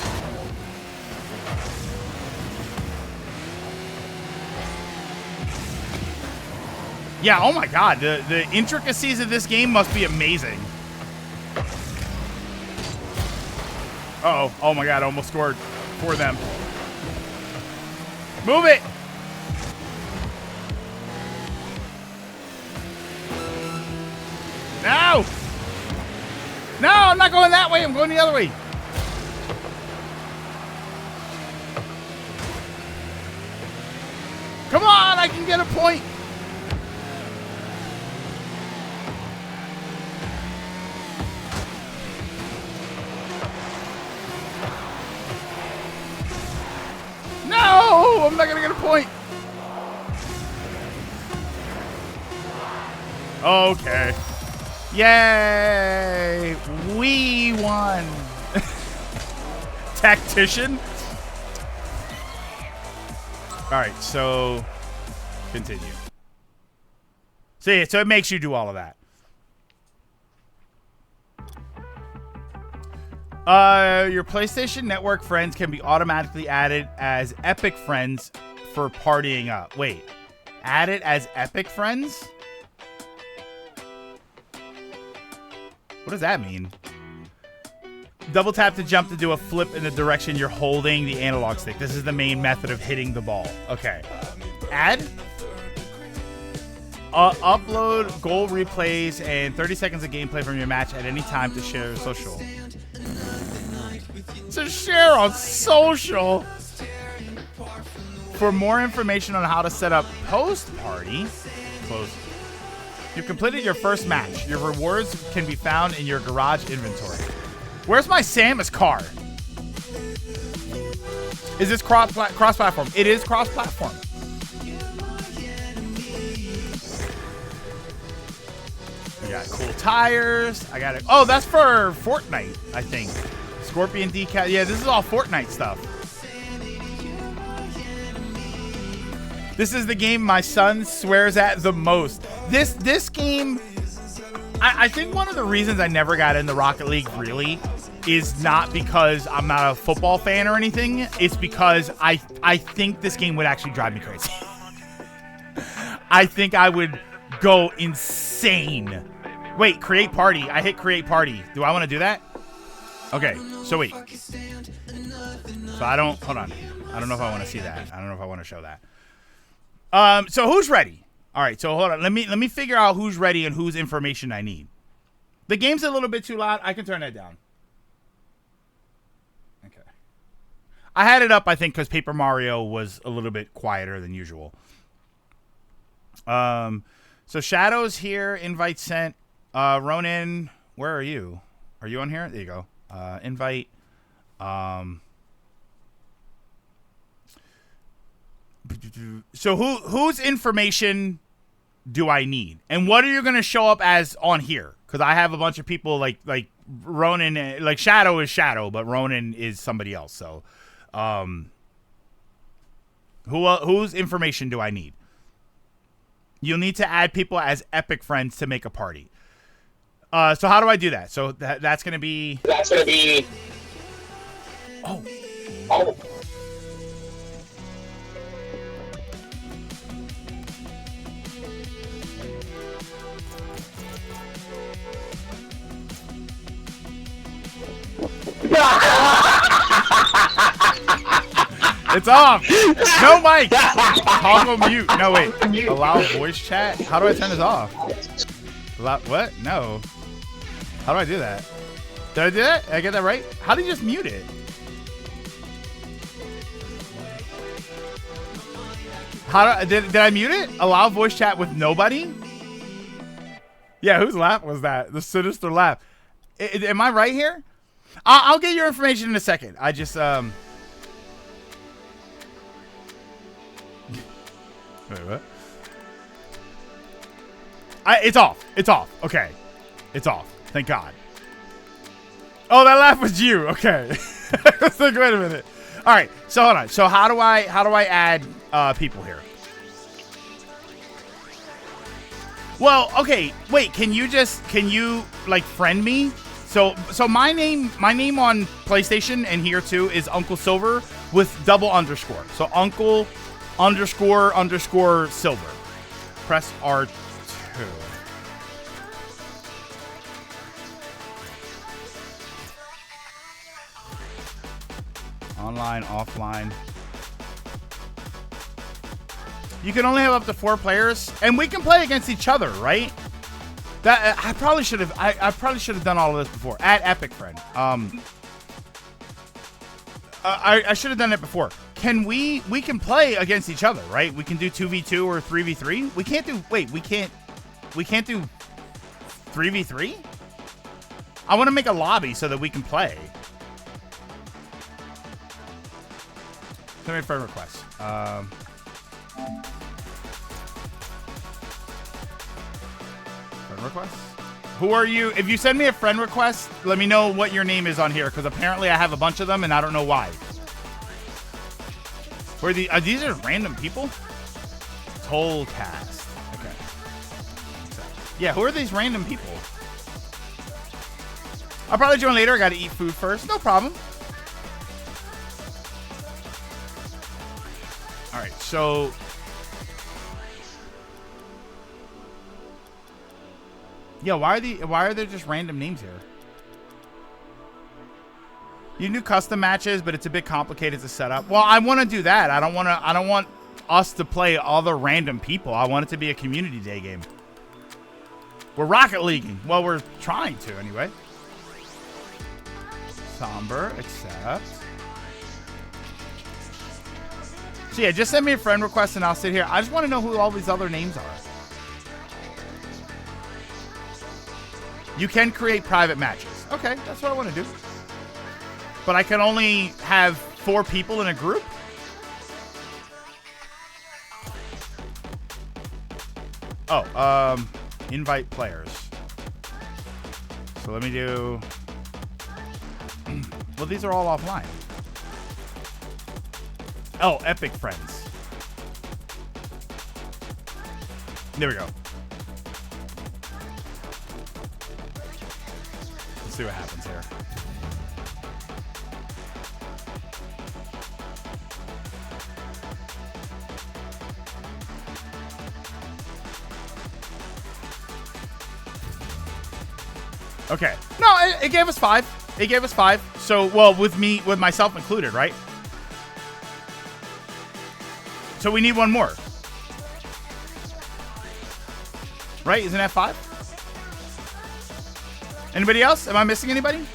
Yeah, oh my god, the intricacies of this game must be amazing. Uh-oh. Oh my god, I almost scored for them. Move it! No! No, I'm not going that way. I'm going the other way. Come on, I can get a point. No, I'm not going to get a point. Okay. Yay! We won! Tactician? Alright, so continue. So it makes you do all of that. Your PlayStation Network friends can be automatically added as Epic friends for partying up. Wait, added as Epic friends? What does that mean? Double tap to jump to do a flip in the direction you're holding the analog stick. This is the main method of hitting the ball. Okay. Add? Upload goal replays and 30 seconds of gameplay from your match at any time to share social. To share on social? For more information on how to set up post-party, close. You've completed your first match. Your rewards can be found in your garage inventory. Where's my Samus car? Is this cross-platform? It is cross-platform. We got cool tires. I got it. Oh, that's for Fortnite, I think. Scorpion decal. Yeah, this is all Fortnite stuff. This is the game my son swears at the most. This game, I think one of the reasons I never got into Rocket League really is not because I'm not a football fan or anything. It's because I think this game would actually drive me crazy. I think I would go insane. Wait, create party. I hit create party. Do I want to do that? Okay, so wait. So I don't, hold on. I don't know if I want to see that. I don't know if I want to show that. So who's ready? All right, so hold on. Let me figure out who's ready and whose information I need. The game's a little bit too loud. I can turn that down. Okay. I had it up, I think, because Paper Mario was a little bit quieter than usual. So Shadow's here. Invite sent. Ronan, where are you? Are you on here? There you go. Invite. So whose information do I need? And what are you going to show up as on here? Because I have a bunch of people like Ronan, like Shadow is Shadow, but Ronan is somebody else. So whose information do I need? You'll need to add people as Epic friends to make a party. So how do I do that? So that's going to be... Oh. It's off. No mic. Toggle mute. No, wait. Allow voice chat. How do I turn this off? What? No. How do I do that? Did I do that? Did I get that right? How do you just mute it? Did I mute it? Allow voice chat with nobody? Yeah, whose laugh was that? The sinister laugh. Am I right here? I'll get your information in a second. I just Wait, what? It's off. It's off. Okay. It's off. Thank God. Oh, that laugh was you. Okay. I was like, wait a minute. All right. So hold on. So how do I add people here? Well, okay. Wait. Can you like friend me? So my name on PlayStation and here too is Uncle Silver with double underscore. So Uncle __ Silver. Press R2. Online, offline. You can only have up to 4 players, and we can play against each other, right? That I probably should have. I probably should have done all of this before. Add Epic friend. I should have done it before. We can play against each other, right? We can do 2v2 or 3v3. We can't do. Wait, we can't do 3v3. I want to make a lobby so that we can play. Send me a friend request. Friend request? Who are you? If you send me a friend request, let me know what your name is on here, because apparently I have a bunch of them and I don't know why. Who are these are random people? Tollcast. Okay. Yeah, who are these random people? I'll probably join later. I gotta eat food first. No problem. Alright, so yeah, why are there just random names here? You do custom matches, but it's a bit complicated to set up. Well, I want to do that. I don't want us to play other random people. I want it to be a community day game. We're Rocket Leaguing. Well, we're trying to anyway. Somber, accept. So yeah, just send me a friend request and I'll sit here. I just want to know who all these other names are. You can create private matches. Okay, that's what I want to do. But I can only have 4 people in a group? Oh, invite players. So let me do... Well, these are all offline. Oh, Epic friends. There we go. Let's see what happens here. Okay. No, it gave us 5. It gave us 5. So, well, with myself included, right? So we need one more. Right? Isn't that 5? Anybody else? Am I missing anybody?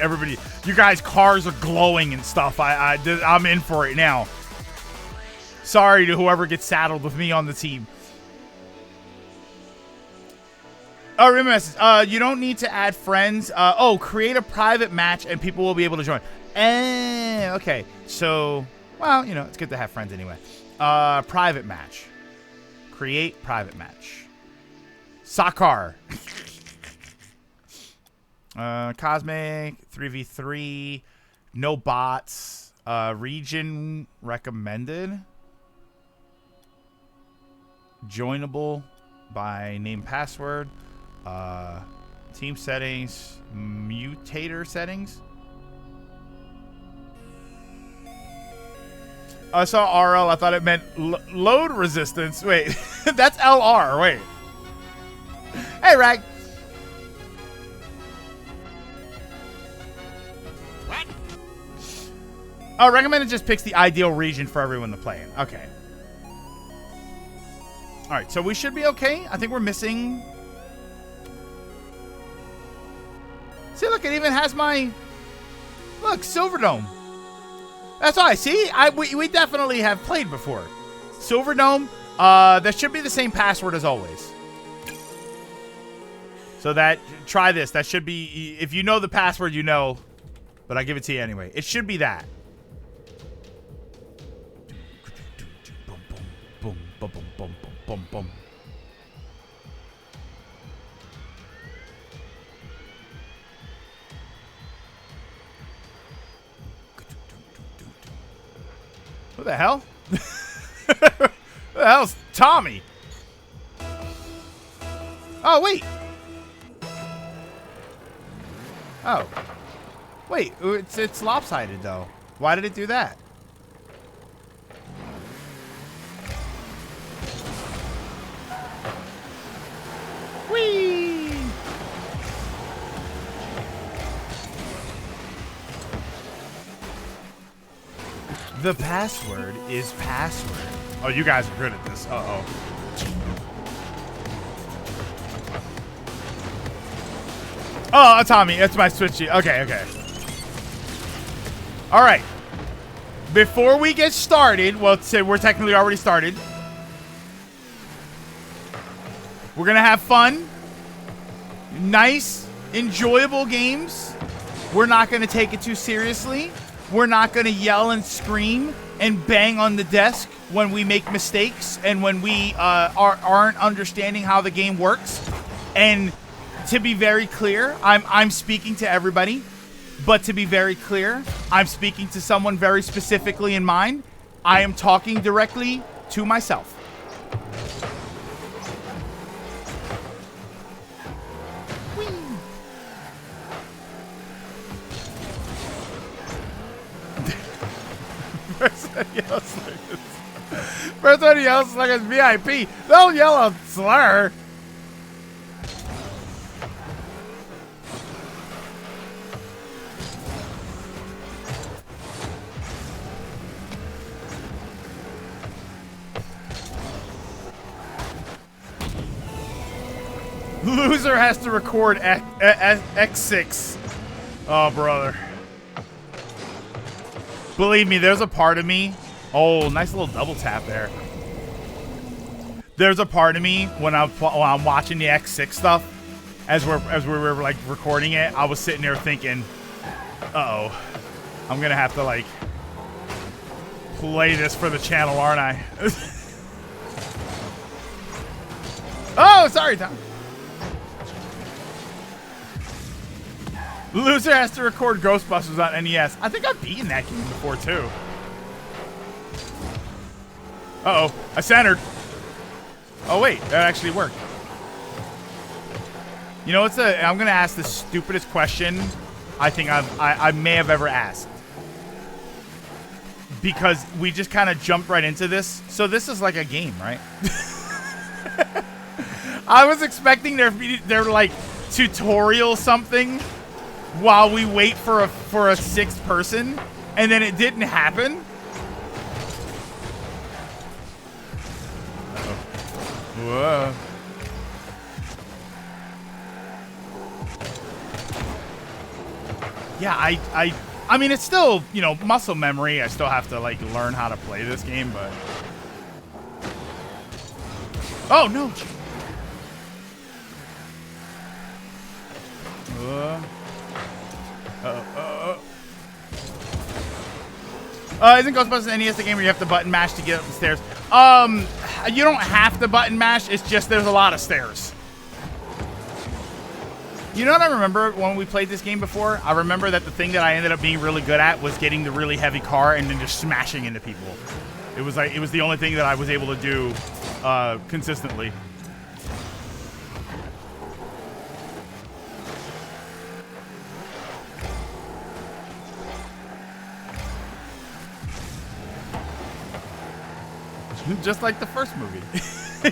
Everybody, you guys' cars are glowing and stuff. I'm in for it now. Sorry to whoever gets saddled with me on the team. Oh, remember message. You don't need to add friends. Create a private match and people will be able to join. Okay. So, well, you know, it's good to have friends anyway. Private match. Create private match. Sakar. Cosmic 3v3. No bots. Region recommended. Joinable by name password. Team settings. Mutator settings. I saw RL. I thought it meant load resistance. Wait, that's LR. Wait. Hey, Rag. What? Oh, recommended just picks the ideal region for everyone to play in. Okay. All right, so we should be okay. I think we're missing. See, look, it even has my look Silverdome. That's all I see. We definitely have played before. Silverdome. That should be the same password as always. So try this. That should be, if you know the password, you know. But I give it to you anyway. It should be that. Boom, boom, boom, boom, boom, boom, boom. Who the hell? Who the hell's Tommy? Oh, wait. Oh. Wait, it's lopsided, though. Why did it do that? Whee! The password is password. Oh, you guys are good at this. Uh-oh. Oh, Tommy, that's my switchy. Okay, okay. All right. Before we get started, well, we're technically already started. We're going to have fun. Nice, enjoyable games. We're not going to take it too seriously. We're not going to yell and scream and bang on the desk when we make mistakes and when we aren't understanding how the game works. And to be very clear, I'm speaking to everybody, but to be very clear, I'm speaking to someone very specifically in mind. I am talking directly to myself. Person yells like it's VIP. Don't yell a slur. Loser has to record X6. Oh, brother. Believe me, there's a part of me. Oh, nice little double tap there. There's a part of me when I'm watching the X6 stuff, as we were like recording it, I was sitting there thinking, uh-oh, I'm gonna have to like play this for the channel, aren't I? Oh, sorry, Tom. Loser has to record Ghostbusters on NES. I think I've beaten that game before, too. Uh-oh. I centered. Oh, wait. That actually worked. You know, I'm going to ask the stupidest question I think I may have ever asked. Because we just kind of jumped right into this. So this is like a game, right? I was expecting there like tutorial something while we wait for a sixth person, and then it didn't happen. Whoa. Yeah, I mean, it's still, you know, muscle memory. I still have to, like, learn how to play this game, but... Oh, no! Isn't Ghostbusters NES the game where you have to button mash to get up the stairs? You don't have to button mash. It's just there's a lot of stairs. You know what I remember when we played this game before? I remember that the thing that I ended up being really good at was getting the really heavy car and then just smashing into people. It was like, it was the only thing that I was able to do consistently. Just like the first movie.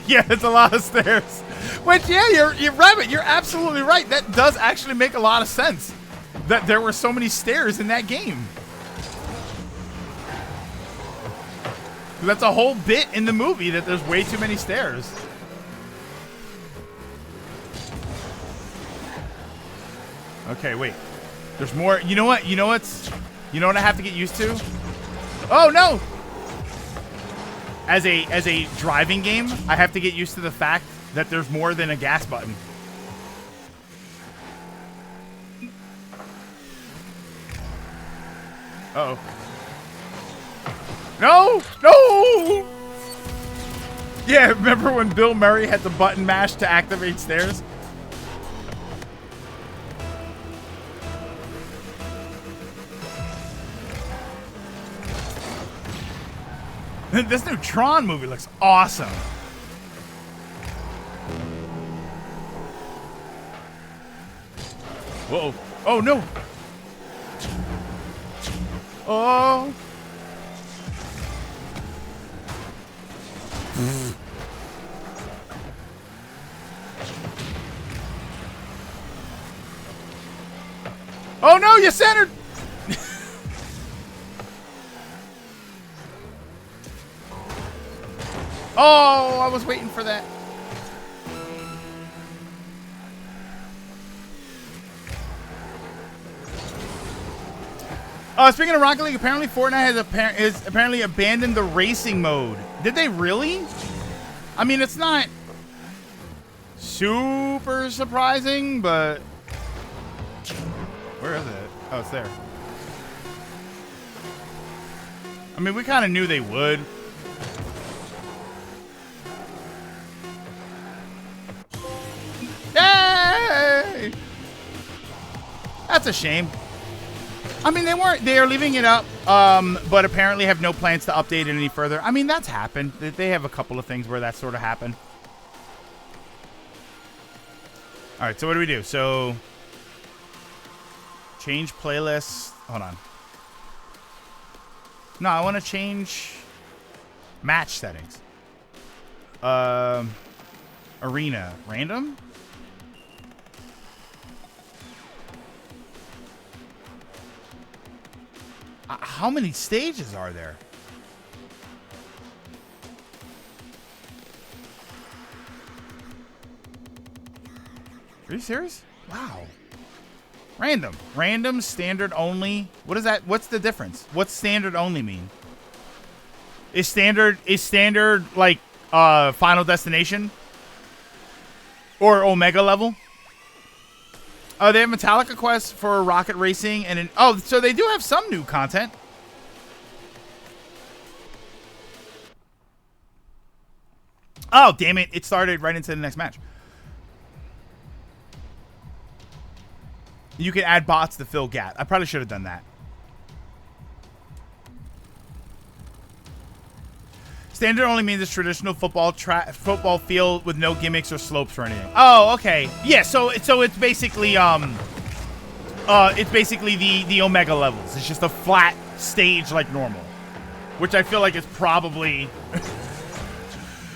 Yeah, it's a lot of stairs. Which, yeah, you're right. You're absolutely right. That does actually make a lot of sense. That there were so many stairs in that game. That's a whole bit in the movie that there's way too many stairs. Okay, wait. There's more. You know what? You know what I have to get used to? Oh no! As a driving game, I have to get used to the fact that there's more than a gas button. Uh-oh. No! No! Yeah, remember when Bill Murray had the button mash to activate stairs? This new Tron movie looks awesome. Whoa. Oh, no. Oh. Oh, no, you centered. Oh, I was waiting for that. Speaking of Rocket League, apparently Fortnite has apparently abandoned the racing mode. Did they really? I mean, it's not super surprising, but where is it? Oh, it's there. I mean, we kind of knew they would. Yay! That's a shame. I mean, they are leaving it up, but apparently have no plans to update it any further. I mean, that's happened. They have a couple of things where that sort of happened. All right, so what do we do? So, change playlist. Hold on. No, I want to change match settings. Arena. Random? How many stages are there? Are you serious? Wow. Random. Random, standard only. What is that? What's the difference? What's standard only mean? Is standard like Final Destination? Or Omega level? They have Metallica Quest for Rocket Racing and so they do have some new content. Oh, damn it. It started right into the next match. You can add bots to fill gap. I probably should have done that. Standard only means it's traditional football field with no gimmicks or slopes or anything. Oh, okay. Yeah, so it's basically the Omega levels. It's just a flat stage like normal, which I feel like is probably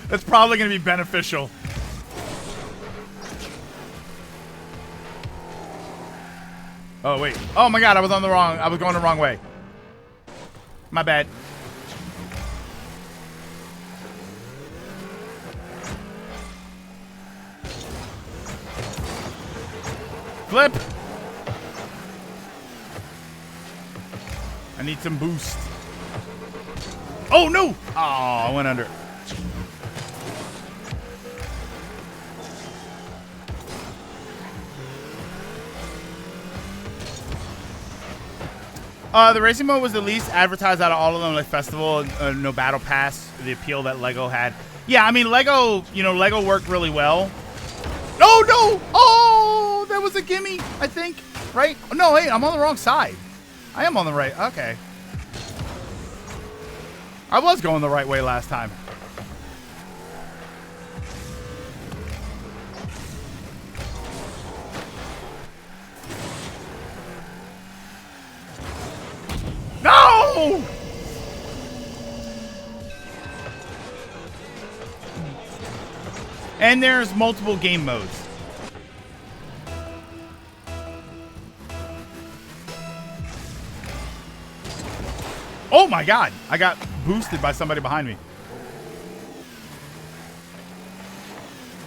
that's probably going to be beneficial. Oh wait. Oh my God, I was going the wrong way. My bad. Flip. I need some boost. Oh, no! Oh, I went under. The racing mode was the least advertised out of all of them, like Festival, no Battle Pass, the appeal that LEGO had. Yeah, I mean, LEGO, you know, LEGO worked really well. Oh, no! Oh, that was a gimme, I think, right? No, wait, I'm on the wrong side. I am on the right, okay. I was going the right way last time. No! And there's multiple game modes. Oh my god! I got boosted by somebody behind me.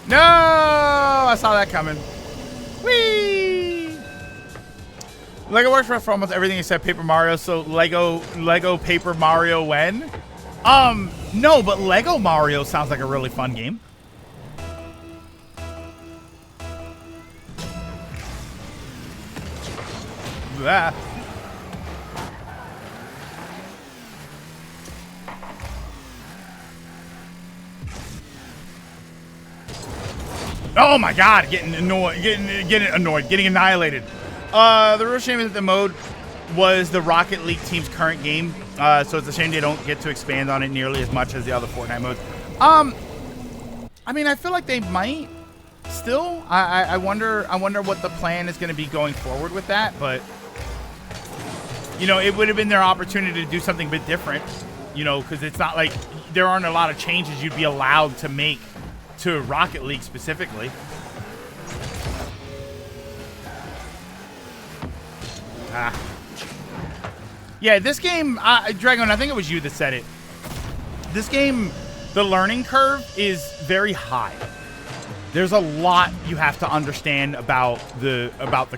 No! I saw that coming. Whee! LEGO works for almost everything except Paper Mario, so LEGO Paper Mario when? No, but LEGO Mario sounds like a really fun game. Blah. Oh my god, getting annihilated. The real shame is that the mode was the Rocket League team's current game, so it's a shame they don't get to expand on it nearly as much as the other Fortnite modes. I mean, I feel like they might still. I wonder what the plan is going to be going forward with that, but you know, it would have been their opportunity to do something a bit different, you know, because it's not like there aren't a lot of changes you'd be allowed to make to Rocket League specifically. Yeah, this game, Dragon, I think it was you that said it. This game, the learning curve is very high. There's a lot you have to understand about the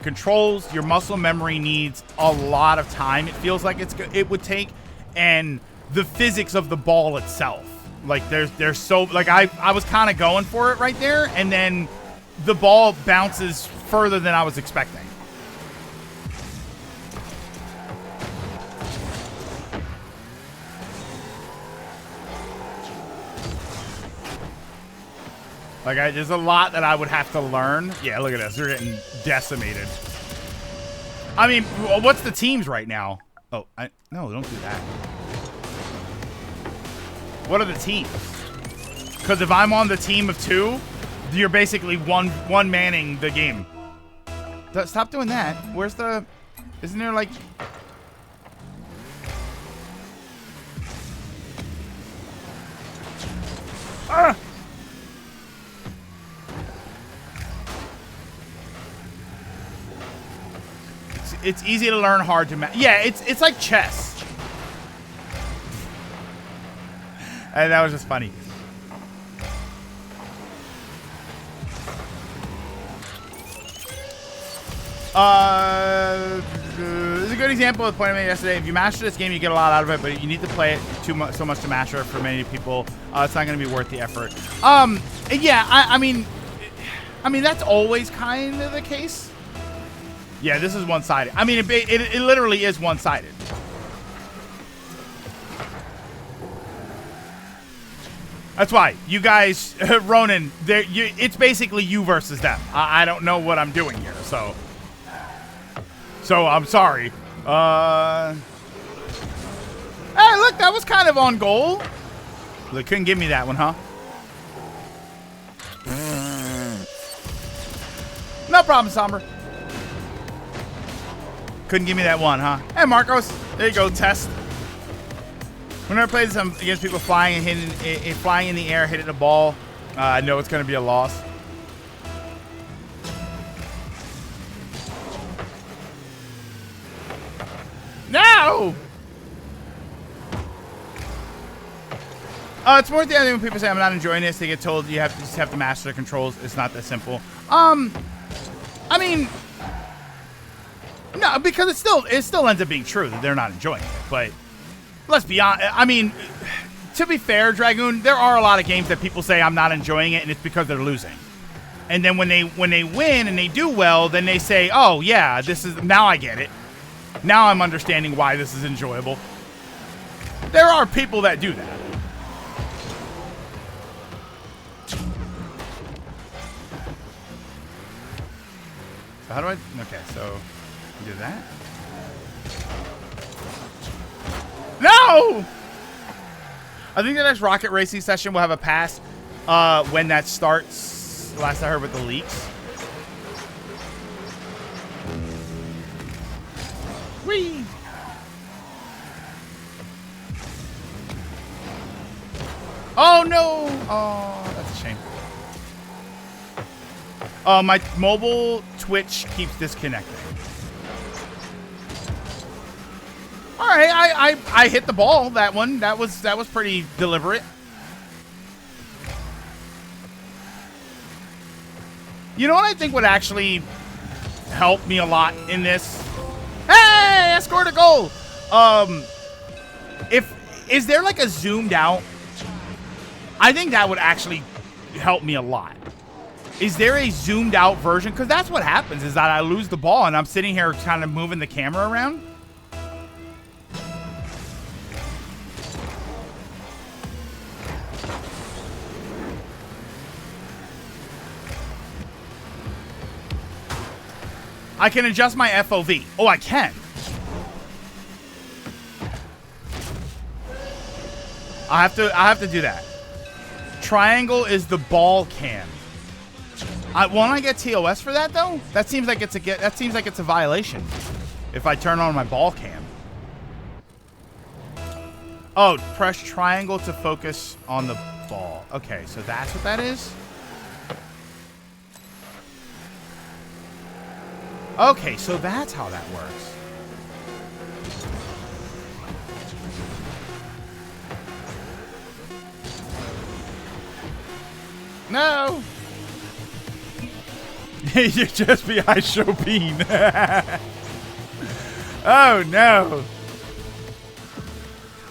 controls. Your muscle memory needs a lot of time. It feels like it would take, and the physics of the ball itself. Like there's so like I was kind of going for it right there, and then the ball bounces further than I was expecting. Like, there's a lot that I would have to learn. Yeah, look at this. They're getting decimated. I mean, what's the teams right now? Oh, no, don't do that. What are the teams? Because if I'm on the team of two, you're basically one manning the game. Stop doing that. Where's the... Isn't there, like... Ah! It's easy to learn, hard to yeah, it's like chess. And that was just funny. This is a good example of the point I made yesterday. If you master this game, you get a lot out of it, but you need to play it so much to master it. For many people, it's not going to be worth the effort. Yeah, I mean, that's always kind of the case. Yeah, this is one-sided. I mean, it literally is one-sided. That's why you guys, Ronan, it's basically you versus them. I don't know what I'm doing here, so I'm sorry. Hey, look, that was kind of on goal. They couldn't give me that one, huh? No problem, Somber. Couldn't give me that one, huh? Hey, Marcos. There you go, test. Whenever I play this against people flying and flying in the air, hitting the ball, I know it's going to be a loss. No! It's more the other when people say I'm not enjoying this. They get told you just have to master the controls. It's not that simple. I mean, No, because it still ends up being true that they're not enjoying it. But let's be honest. I mean, to be fair, Dragoon, there are a lot of games that people say I'm not enjoying it, and it's because they're losing. And then when they win and they do well, then they say, "Oh yeah, now I get it. Now I'm understanding why this is enjoyable." There are people that do that. So how do I? Okay, so do that. No! I think the next rocket racing session will have a pass when that starts. Last I heard with the leaks. Whee! Oh no! Oh, that's a shame. My mobile Twitch keeps disconnecting. All right, I hit the ball. That one. That was pretty deliberate. You know what I think would actually help me a lot in this? Hey, I scored a goal. Is there like a zoomed out? I think that would actually help me a lot. Is there a zoomed out version? Because that's what happens is that I lose the ball and I'm sitting here kind of moving the camera around. I can adjust my FOV. Oh, I can. I have to do that. Triangle is the ball cam. Won't I get TOS for that though? That seems like it's a violation. If I turn on my ball cam. Oh, press triangle to focus on the ball. Okay, so that's what that is. Okay, so that's how that works. No! You're just behind Chopin. Oh, no.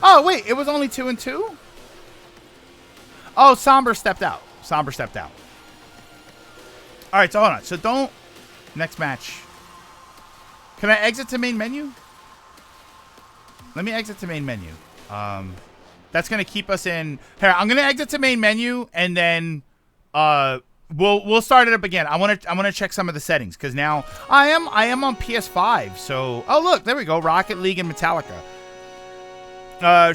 Oh, wait, it was only 2 and 2? Oh, Somber stepped out. Somber stepped out. All right, so hold on. So don't... Next match. Can I exit to main menu? Let me exit to main menu. That's going to keep us in... Here, I'm going to exit to main menu, and then... We'll start it up again. I want to check some of the settings because now I am on PS5. So look, there we go. Rocket League and Metallica.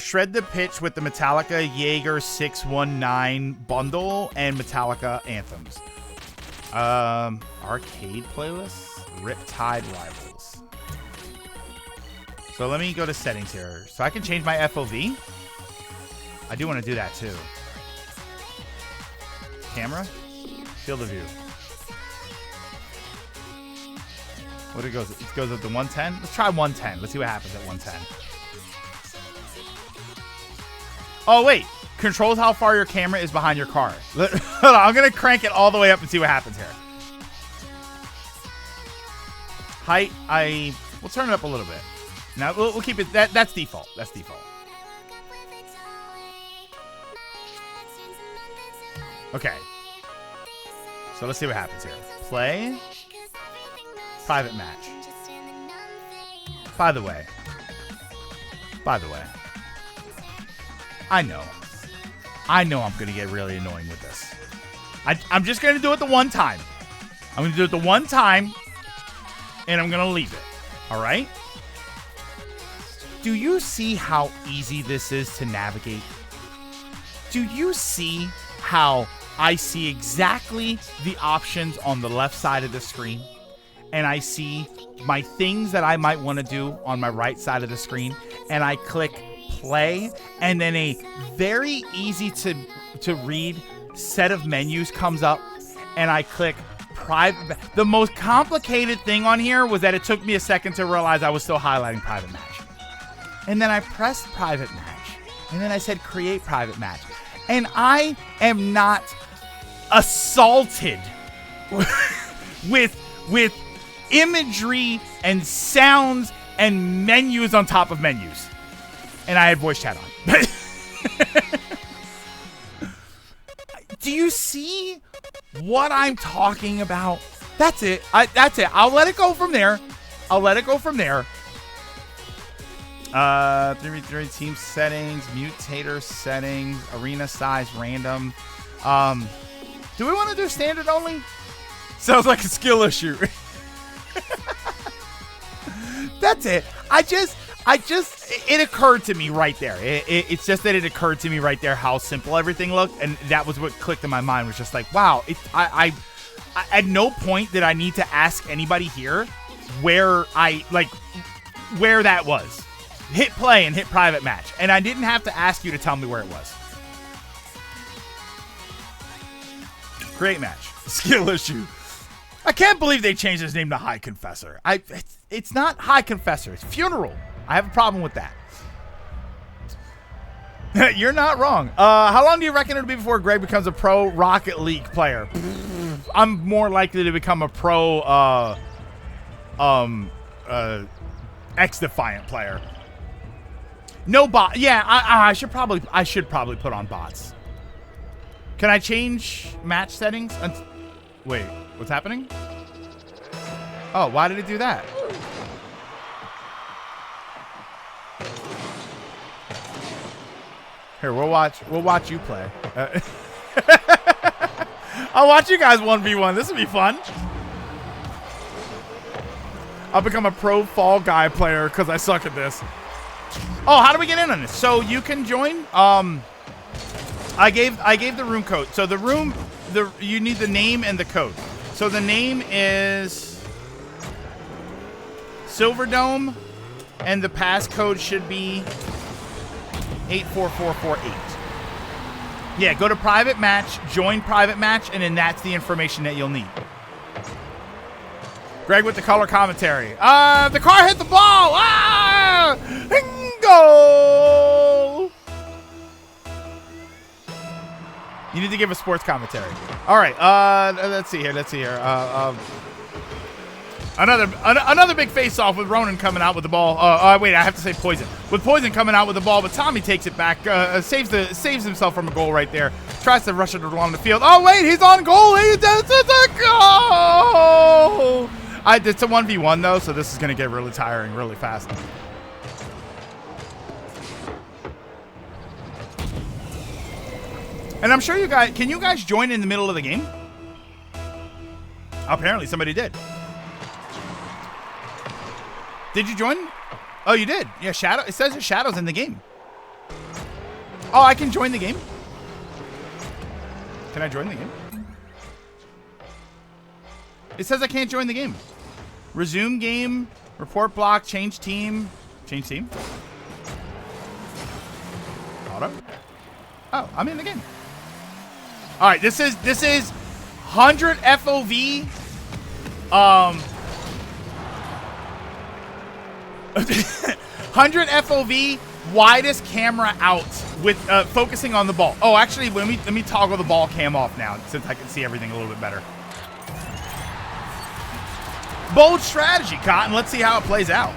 Shred the pitch with the Metallica Jaeger 619 bundle and Metallica anthems. Arcade playlist. Riptide Rivals. So let me go to settings here. So I can change my FOV. I do want to do that too. Camera. Field of view. What it goes? It goes up to 110. Let's try 110. Let's see what happens at 110. Oh wait, controls how far your camera is behind your car. Hold on, I'm gonna crank it all the way up and see what happens here. Height, we'll turn it up a little bit. Now we'll keep it. That's default. That's default. Okay. So let's see what happens here. Play. Private match. By the way. I know I'm going to get really annoying with this. I'm just going to do it the one time. I'm going to do it the one time. And I'm going to leave it. All right? Do you see how easy this is to navigate? Do you see how I see exactly the options on the left side of the screen? And I see my things that I might want to do on my right side of the screen. And I click play. And then a very easy to read set of menus comes up. And I click private. The most complicated thing on here was that it took me a second to realize I was still highlighting private match. And then I pressed private match. And then I said create private match. And I am not assaulted with imagery and sounds and menus on top of menus. And I had voice chat on. Do you see what I'm talking about? That's it. That's it. I'll let it go from there. 3v3 team settings, mutator settings, arena size random. Do we want to do standard only? Sounds like a skill issue. That's it. It occurred to me right there. It's just that it occurred to me right there how simple everything looked, and that was what clicked in my mind. Was just like, wow. I at no point did I need to ask anybody here where that was. Hit play and hit private match, and I didn't have to ask you to tell me where it was. Great match. Skill issue. I can't believe they changed his name to High Confessor. It's not High Confessor. It's Funeral. I have a problem with that. You're not wrong. How long do you reckon it'll be before Greg becomes a pro Rocket League player? I'm more likely to become a pro X-Defiant player. No bot. Yeah, I should probably put on bots. Can I change match settings? Wait, what's happening? Oh, why did it do that? Here, we'll watch you play. I'll watch you guys 1v1. This will be fun. I'll become a pro Fall Guy player because I suck at this. Oh, how do we get in on this? So you can join. I gave the room code. So you need the name and the code. So the name is Silverdome, and the passcode should be 84448. Yeah, go to private match, join private match, and then that's the information that you'll need. Greg with the color commentary. The car hit the ball. Goal. You need to give a sports commentary. All right. Let's see here. Another big face-off with Ronan coming out with the ball. Wait, I have to say Poison. With Poison coming out with the ball, but Tommy takes it back. Saves himself from a goal right there. Tries to rush it along the field. Oh wait, he's on goal. It's a goal. It's a 1v1 though, so this is gonna get really tiring really fast. And I'm sure you guys, can you guys join in the middle of the game? Apparently somebody did. Did you join? Oh, you did. Yeah, Shadow. It says there's shadows in the game. Oh, I can join the game? Can I join the game? It says I can't join the game. Resume game, report block, change team. Change team? Auto? Oh, I'm in the game. All right, this is 100 FOV. 100 FOV, widest camera out with focusing on the ball. Oh, actually, let me toggle the ball cam off now since I can see everything a little bit better. Bold strategy, Cotton. Let's see how it plays out.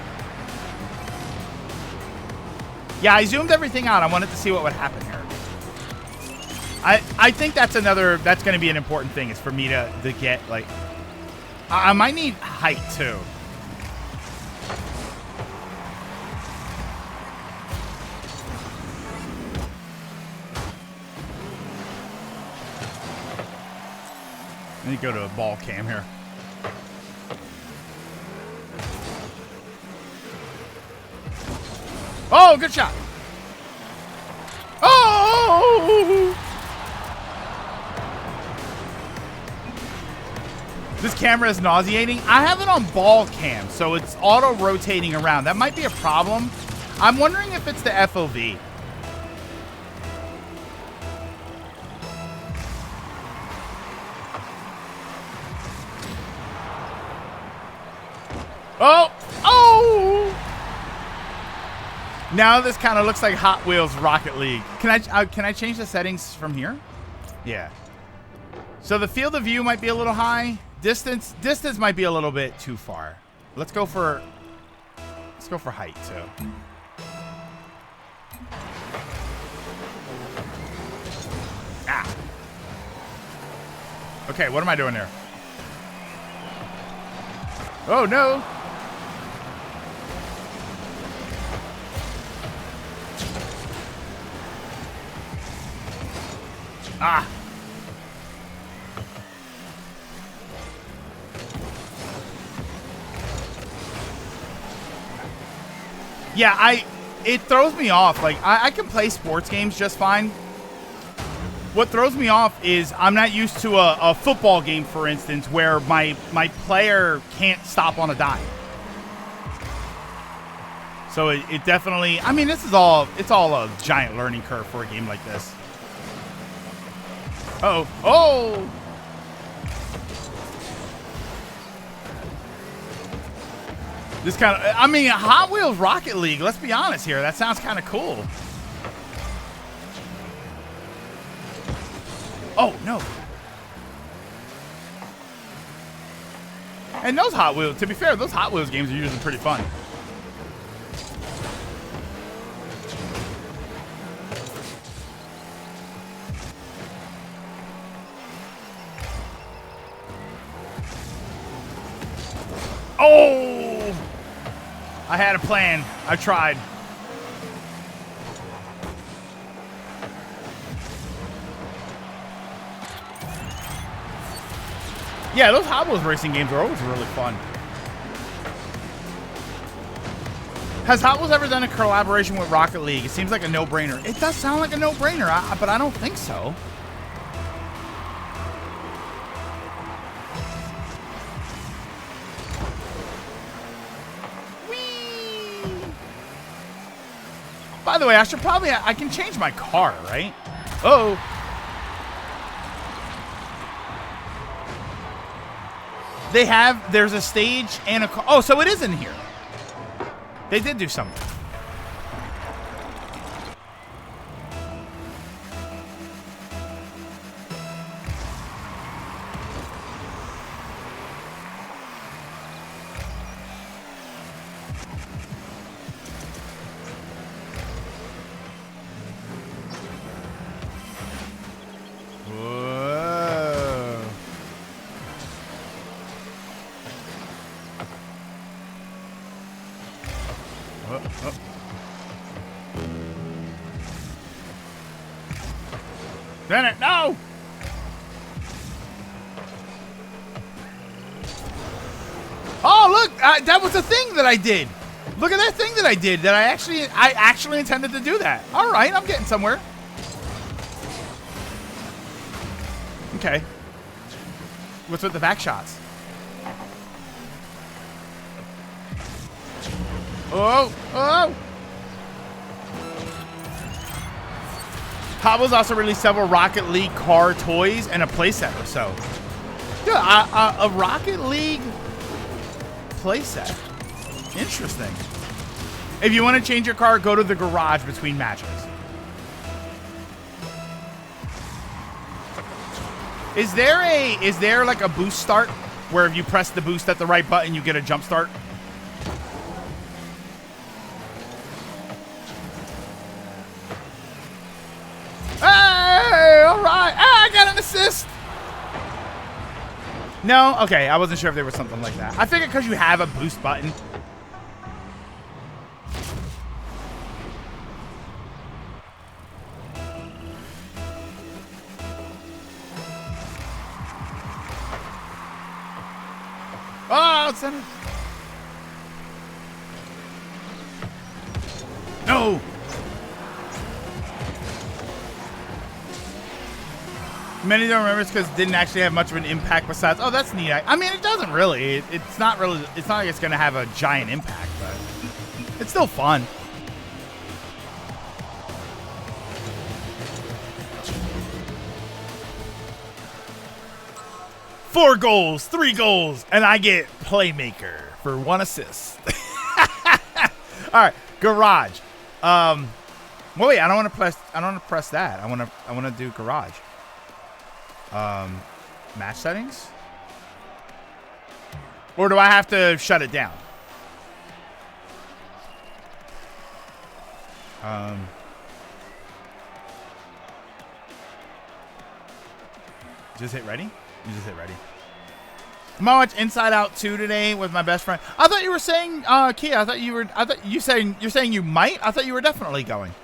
Yeah, I zoomed everything out. I wanted to see what would happen here. I think that's going to be an important thing, is for me to get, like, I might need height too. Let me go to a ball cam here. Oh, good shot. Oh! This camera is nauseating. I have it on ball cam, so it's auto-rotating around. That might be a problem. I'm wondering if it's the FOV. Oh! Oh! Now this kind of looks like Hot Wheels Rocket League. Can I change the settings from here? Yeah. So the field of view might be a little high. Distance might be a little bit too far. Let's go for height too. Ah. Okay, what am I doing there? Oh no. Ah. Yeah, it throws me off. Like, I can play sports games just fine. What throws me off is I'm not used to a football game, for instance, where my player can't stop on a dime. So it definitely, I mean, it's all a giant learning curve for a game like this. Uh-oh. Oh! This kind of, I mean, Hot Wheels Rocket League, let's be honest here. That sounds kind of cool. Oh, no. And those Hot Wheels, to be fair, those Hot Wheels games are usually pretty fun. Oh! I had a plan. I tried. Yeah, those Hot Wheels racing games are always really fun. Has Hot Wheels ever done a collaboration with Rocket League? It seems like a no-brainer. It does sound like a no-brainer, but I don't think so. By the way, I can change my car, right? Oh. There's a stage and a car. Oh, so it is in here. They did do something. Bennett, no! Oh, look! That was a thing that I did. Look at that thing that I did. I actually intended to do that. All right, I'm getting somewhere. Okay. What's with the back shots? Oh! Oh! Hot Wheels also released several Rocket League car toys and a playset or so. Yeah, a Rocket League playset. Interesting. If you want to change your car, go to the garage between matches. Is there like a boost start where if you press the boost at the right button, you get a jump start? Hey, all right. I got an assist. No? Okay, I wasn't sure if there was something like that. I figured because you have a boost button. Oh, center. No. Many don't remember it's because it didn't actually have much of an impact besides, oh, that's neat. I mean, it doesn't really. It's not like it's going to have a giant impact, but it's still fun. Four goals, 3 goals, and I get playmaker for 1 assist. All right, garage. Well, wait, I don't want to press that. I want to do garage. Match settings. Or do I have to shut it down? Just hit ready? You just hit ready. I'm gonna watch Inside Out 2 today with my best friend. I thought you were saying, Kia, I thought you're saying you might? I thought you were definitely going.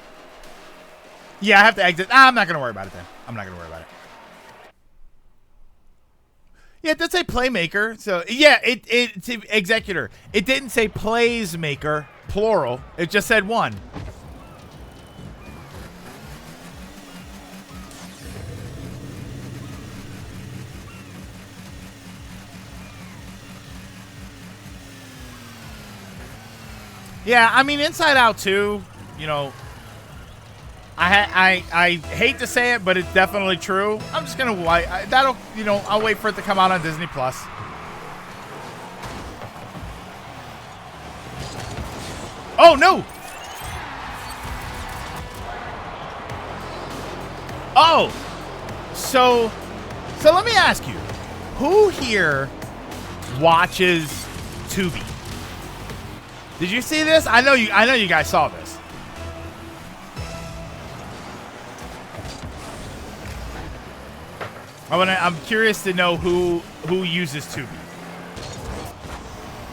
Yeah, I have to exit. I'm not gonna worry about it then. I'm not gonna worry about it. Yeah, it did say Playmaker. So yeah, it's Executor. It didn't say Playsmaker, plural. It just said one. Yeah, I mean, Inside Out 2, you know, I hate to say it, but it's definitely true. I'm just gonna I'll wait for it to come out on Disney Plus. Oh no! Oh, so let me ask you, who here watches Tubi? Did you see this? I know you guys saw this. I'm curious to know who uses Tubi.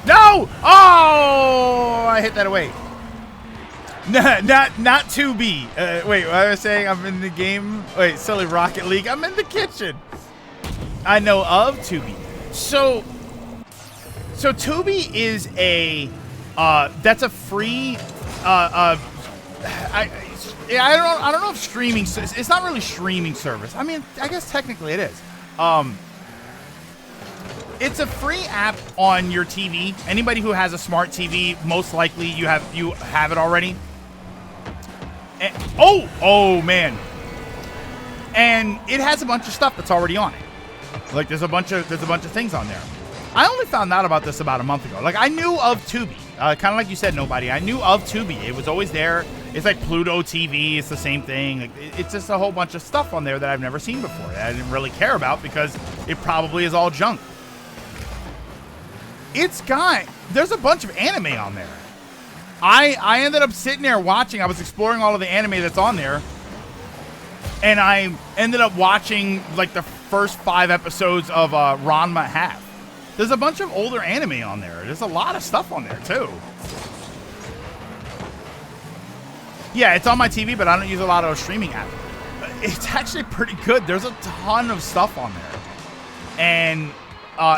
No! Oh, I hit that away. Not Tubi. Wait, what I was saying? I'm in the game. Wait, silly Rocket League. I'm in the kitchen. I know of Tubi. So Tubi is that's a free. I don't know if streaming. It's not really streaming service. I mean, I guess technically it is. It's a free app on your TV. Anybody who has a smart TV, most likely you have it already. And, oh man. And it has a bunch of stuff that's already on it. Like there's a bunch of things on there. I only found out about this about a month ago. Like I knew of Tubi. Kind of like you said, nobody. I knew of Tubi. It was always there. It's like Pluto TV. It's the same thing. Like, it's just a whole bunch of stuff on there that I've never seen before that I didn't really care about because it probably is all junk. There's a bunch of anime on there. I ended up sitting there watching. I was exploring all of the anime that's on there. And I ended up watching like the first 5 episodes of Ranma Half. There's a bunch of older anime on there. There's a lot of stuff on there too. Yeah, it's on my TV, but I don't use a lot of streaming apps. It's actually pretty good. There's a ton of stuff on there. And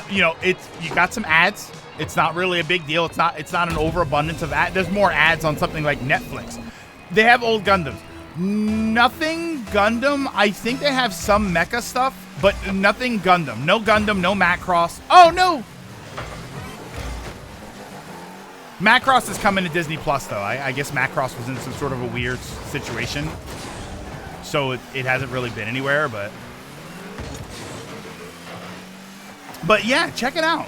you got some ads. It's not really a big deal. It's not an overabundance of ads. There's more ads on something like Netflix. They have old Gundams. Nothing Gundam. I think they have some mecha stuff, but nothing Gundam. No Gundam, no Macross. Oh no! Macross is coming to Disney Plus though. I guess Macross was in some sort of a weird situation. So it hasn't really been anywhere, but yeah, check it out.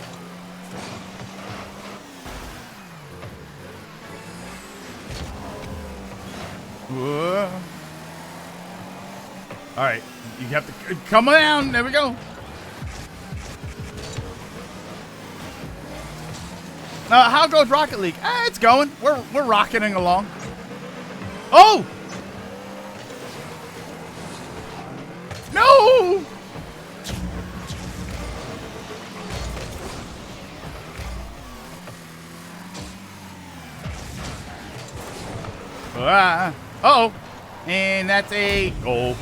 All right, you have to come down. There we go. How goes Rocket League? It's going. We're rocketing along. Oh! No! Uh-oh. And that's a goal.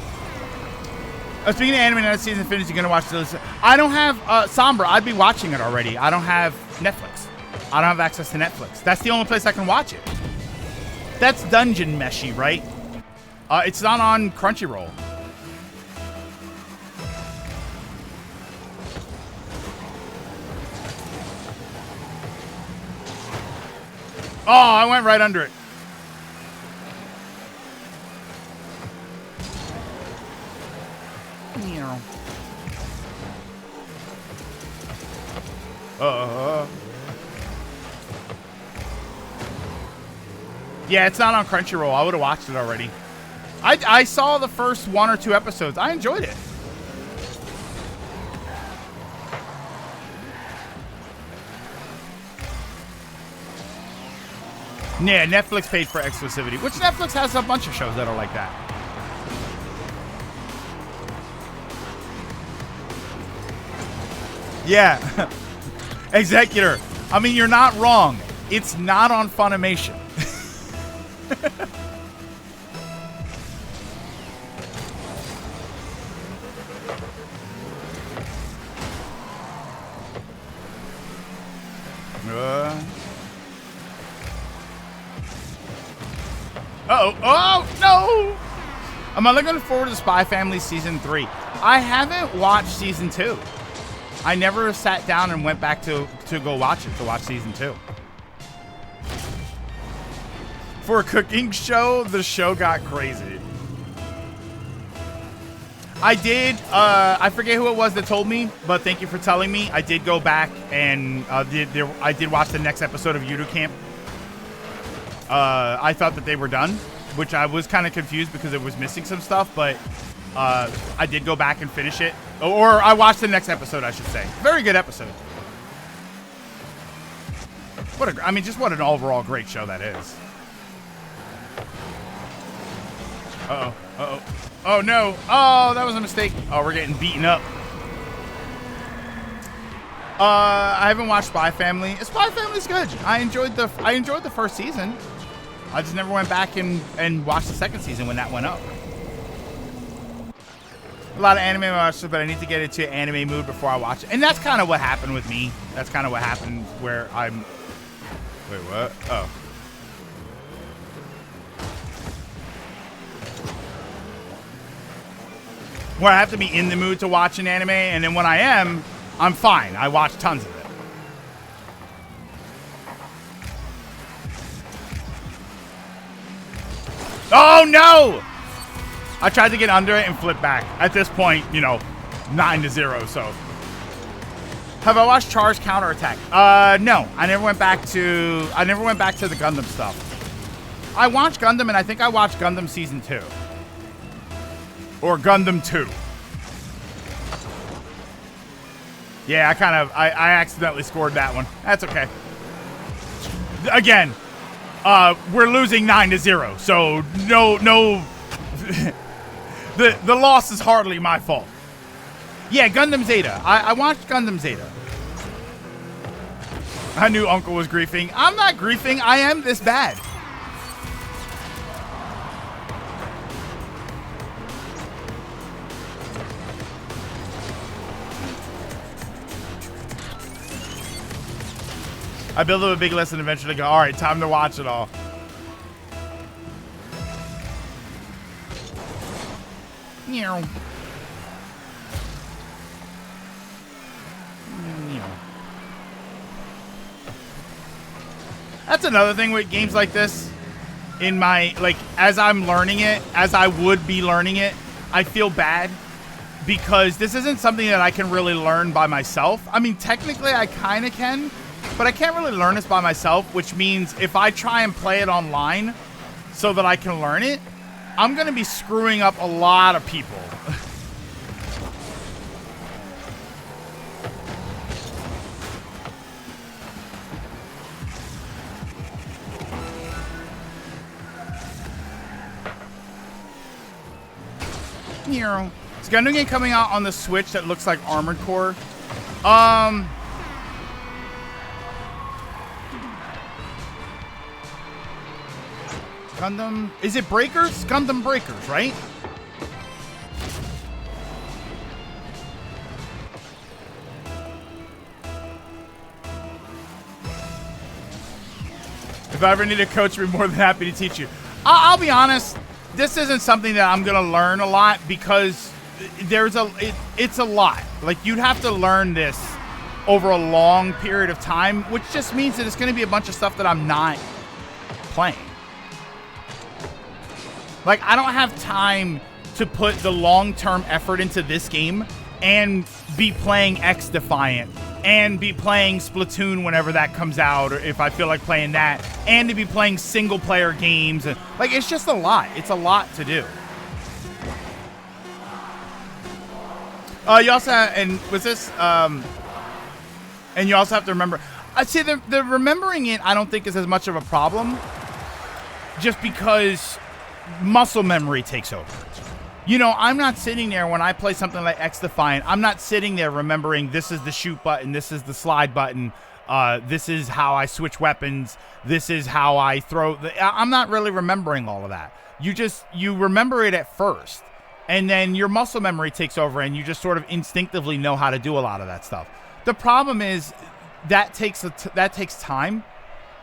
Speaking of anime, now the season finished, you're going to watch this. I don't have Sombra. I'd be watching it already. I don't have Netflix. I don't have access to Netflix. That's the only place I can watch it. That's Dungeon Meshi, right? It's not on Crunchyroll. Oh, I went right under it. Yeah, it's not on Crunchyroll. I would have watched it already. I saw the first 1 or 2 episodes. I enjoyed it. Yeah, Netflix paid for exclusivity, which Netflix has a bunch of shows that are like that. Yeah. Executor. I mean, you're not wrong. It's not on Funimation. Uh-oh. Oh, no! Am I looking forward to Spy Family Season 3? I haven't watched Season 2. I never sat down and went back to go watch it, to watch Season 2. For a cooking show, the show got crazy. I did, I forget who it was that told me, but thank you for telling me. I did go back and I did watch the next episode of Yudu Camp. I thought that they were done, which I was kind of confused because it was missing some stuff, but I did go back and finish it. Or I watched the next episode, I should say. Very good episode. I mean, just what an overall great show that is. Uh-oh. Uh-oh. Oh, no. Oh, that was a mistake. Oh, we're getting beaten up. I haven't watched Spy Family. Spy Family's good. I enjoyed the first season. I just never went back and watched the second season when that went up. A lot of anime watches, but I need to get into anime mood before I watch it. And that's kind of what happened with me. That's kind of what happened where I'm... Wait, what? Oh. Where I have to be in the mood to watch an anime, and then when I am, I'm fine. I watch tons of it. Oh, no! I tried to get under it and flip back. At this point, you know, 9-0, so. Have I watched Char's Counterattack? No. I never went back to the Gundam stuff. I watched Gundam, and I think I watched Gundam Season 2. Or Gundam 2. Yeah, I accidentally scored that one. That's okay. Again, we're losing 9-0, so no. The loss is hardly my fault. Yeah, Gundam Zeta. I watched Gundam Zeta. I knew Uncle was griefing. I'm not griefing. I am this bad. I build up a big list and eventually go, all right, time to watch it all. Meow. That's another thing with games like this. In my, like, as I'm learning it, as I would be learning it, I feel bad because this isn't something that I can really learn by myself. I mean, technically I kind of can, but I can't really learn this by myself, which means if I try and play it online so that I can learn it, I'm going to be screwing up a lot of people. Is Gundam game coming out on the Switch that looks like Armored Core? Gundam, is it Breakers? Gundam Breakers, right? If I ever need a coach, I'd be more than happy to teach you. I'll be honest, this isn't something that I'm gonna learn a lot because it's a lot. Like, you'd have to learn this over a long period of time, which just means that it's gonna be a bunch of stuff that I'm not playing. Like, I don't have time to put the long-term effort into this game and be playing X Defiant and be playing Splatoon whenever that comes out, or if I feel like playing that, and to be playing single-player games. And, like, it's just a lot. It's a lot to do. You also have, and was this, and you also have to remember, I see the remembering it, I don't think is as much of a problem. just because muscle memory takes over. You know, I'm not sitting there when I play something like X Defiant. I'm not sitting there remembering this is the shoot button, this is the slide button, this is how I switch weapons, this is how I throw. I'm not really remembering all of that. You remember it at first, and then your muscle memory takes over, and you just sort of instinctively know how to do a lot of that stuff. The problem is that takes time.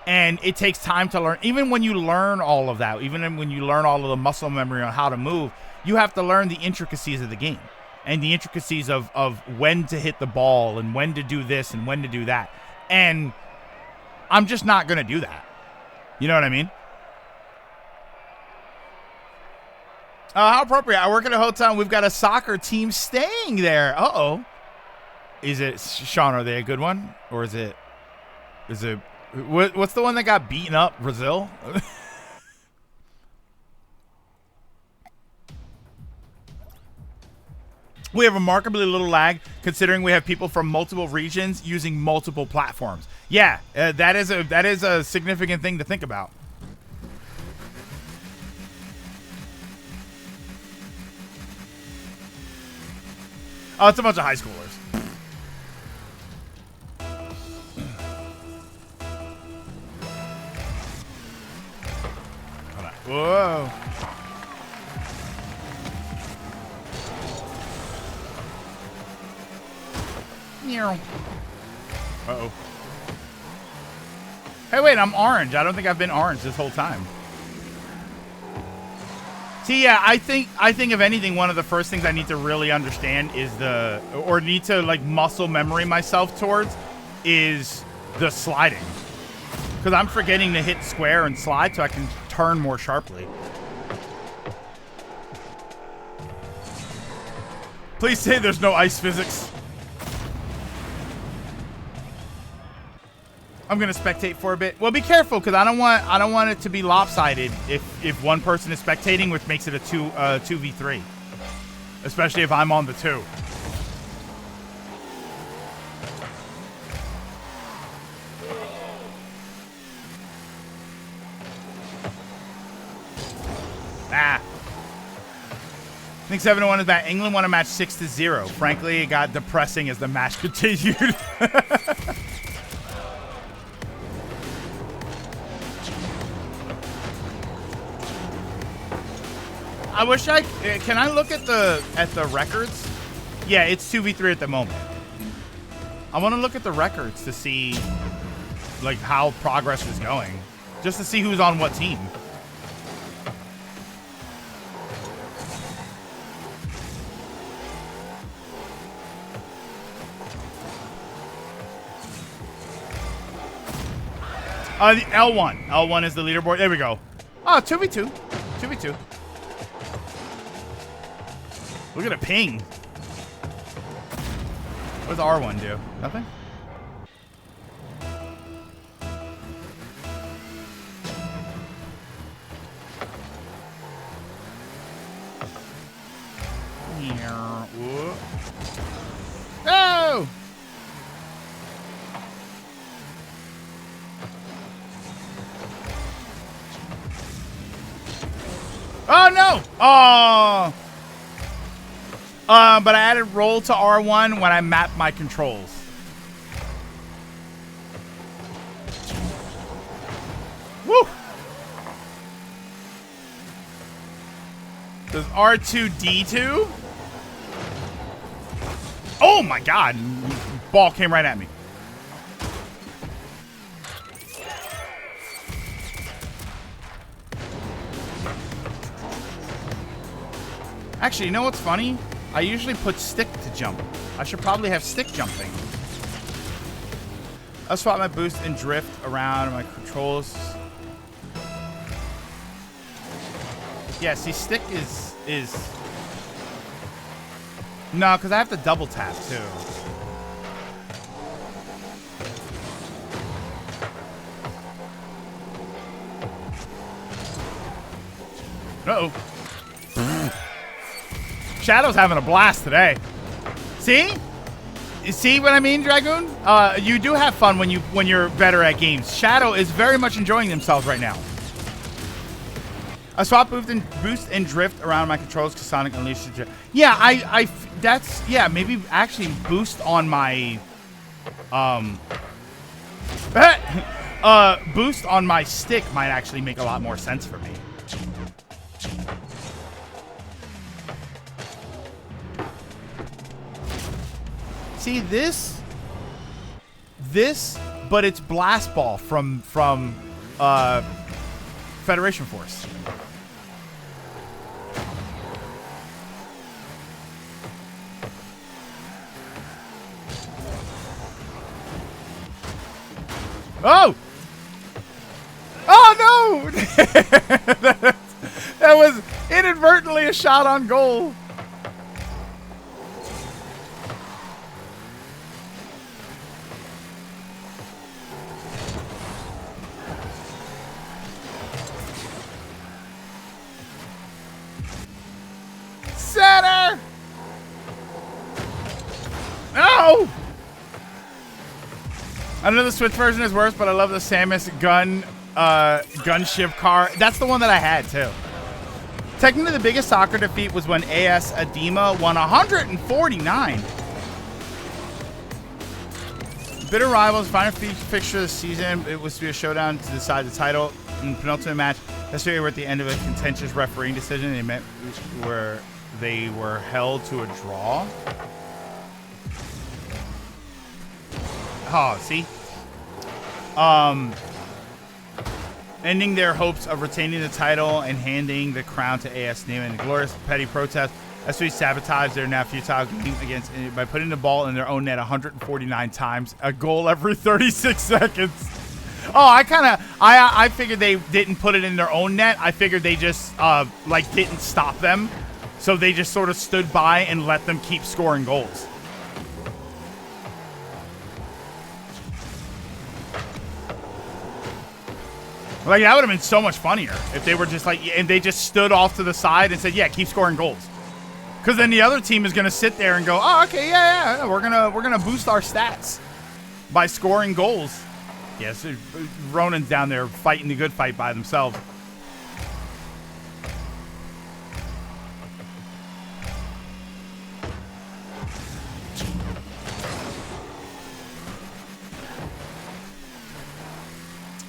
And it takes time to learn. Even when you learn all of that, even when you learn all of the muscle memory on how to move, you have to learn the intricacies of the game and the intricacies of when to hit the ball and when to do this and when to do that. And I'm just not going to do that. You know what I mean? How appropriate. I work at a hotel and we've got a soccer team staying there. Uh-oh. Is it, Sean, are they a good one? Or is it... What's the one that got beaten up? Brazil? We have remarkably little lag considering we have people from multiple regions using multiple platforms. Yeah, that is a significant thing to think about. Oh, it's a bunch of high schoolers. Whoa. Uh-oh. Hey, wait, I'm orange. I don't think I've been orange this whole time. See, yeah, I think if anything, one of the first things I need to really understand is need to like muscle memory myself towards is the sliding. Because I'm forgetting to hit square and slide so I can turn more sharply. Please say there's no ice physics. I'm gonna spectate for a bit. Well, be careful because I don't want it to be lopsided if one person is spectating, which makes it a 2v3, especially if I'm on the 2. I think 7-1 is bad. England won a match 6-0. Frankly, it got depressing as the match continued. I wish can I look at the records? Yeah, it's 2v3 at the moment. I want to look at the records to see like how progress is going, just to see who's on what team. The L1. L1 is the leaderboard. There we go. Oh, 2v2. 2v2. Look at a ping. What does R1 do? Nothing? Oh! Oh no! Oh! But I added roll to R1 when I mapped my controls. Woo! Does R2 D2? Oh my god! Ball came right at me. Actually, you know what's funny? I usually put stick to jump. I should probably have stick jumping. I'll swap my boost and drift around my controls. Yeah, see, stick is... No, because I have to double tap, too. Uh-oh. Shadow's having a blast today. See? You see what I mean, Dragoon? You do have fun when you're better at games. Shadow is very much enjoying themselves right now. I swap boost and drift around my controls because Sonic unleashes drift. Yeah, that's, yeah, maybe actually boost on my, boost on my stick might actually make a lot more sense for me. See this, but it's Blast Ball from Federation Force. Oh! Oh no! that was inadvertently a shot on goal. Center! No! I know the Switch version is worse, but I love the Samus gunship car. That's the one that I had too. Technically, the biggest soccer defeat was when AS Adema won 149. Bitter rivals, final fixture of the season. It was to be a showdown to decide the title. In the penultimate match, yesterday we're at the end of a contentious refereeing decision. They met where they were held to a draw. Oh, see? Ending their hopes of retaining the title and handing the crown to AS Neiman in a glorious petty protest. S3 sabotaged their now futile game against by putting the ball in their own net 149 times, a goal every 36 seconds. Oh, I figured they didn't put it in their own net. I figured they just like didn't stop them, so they just sort of stood by and let them keep scoring goals. Like, that would have been so much funnier if they were just like, and they just stood off to the side and said, yeah, keep scoring goals. Because then the other team is going to sit there and go, oh, okay, yeah, we're gonna boost our stats by scoring goals. Yes, Ronan's down there fighting the good fight by themselves.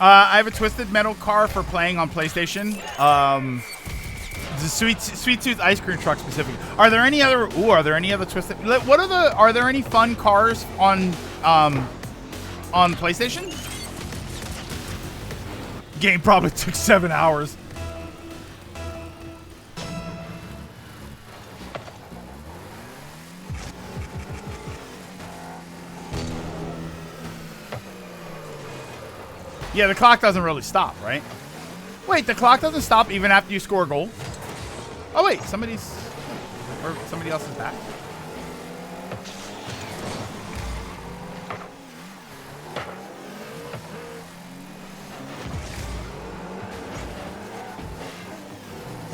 I have a Twisted Metal car for playing on PlayStation. The Sweet Tooth ice cream truck specifically. Are there any other? Ooh, are there any other Twisted? What are the? Are there any fun cars on PlayStation? Game probably took 7 hours. Yeah, the clock doesn't really stop, right? Wait, the clock doesn't stop even after you score a goal? Oh, wait, somebody else is back.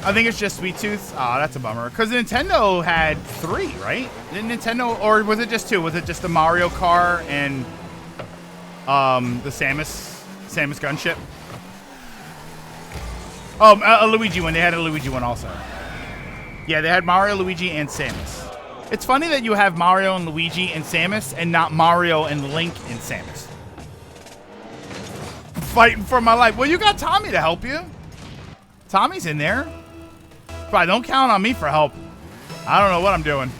I think it's just Sweet Tooth. Oh, that's a bummer. Because Nintendo had 3, right? Didn't Nintendo, or was it just 2? Was it just the Mario car and the Samus gunship? Oh, a Luigi one. They had a Luigi one also. Yeah, they had Mario, Luigi, and Samus. It's funny that you have Mario and Luigi and Samus and not Mario and Link and Samus. Fighting for my life. Well, you got Tommy to help you. Tommy's in there. But don't count on me for help. I don't know what I'm doing.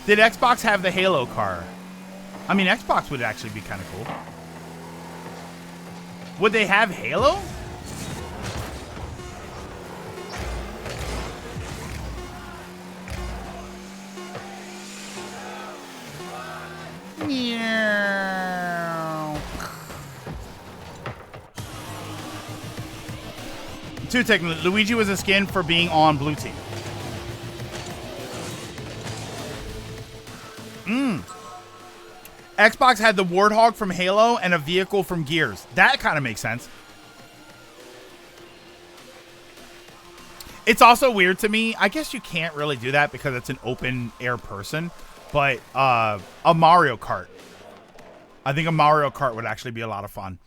Did Xbox have the Halo car? I mean, Xbox would actually be kind of cool. Would they have Halo? Meow. Two technically, Luigi was a skin for being on Blue Team. Xbox had the Warthog from Halo and a vehicle from Gears. That kind of makes sense. It's also weird to me. I guess you can't really do that because it's an open air person. But a Mario Kart. I think a Mario Kart would actually be a lot of fun.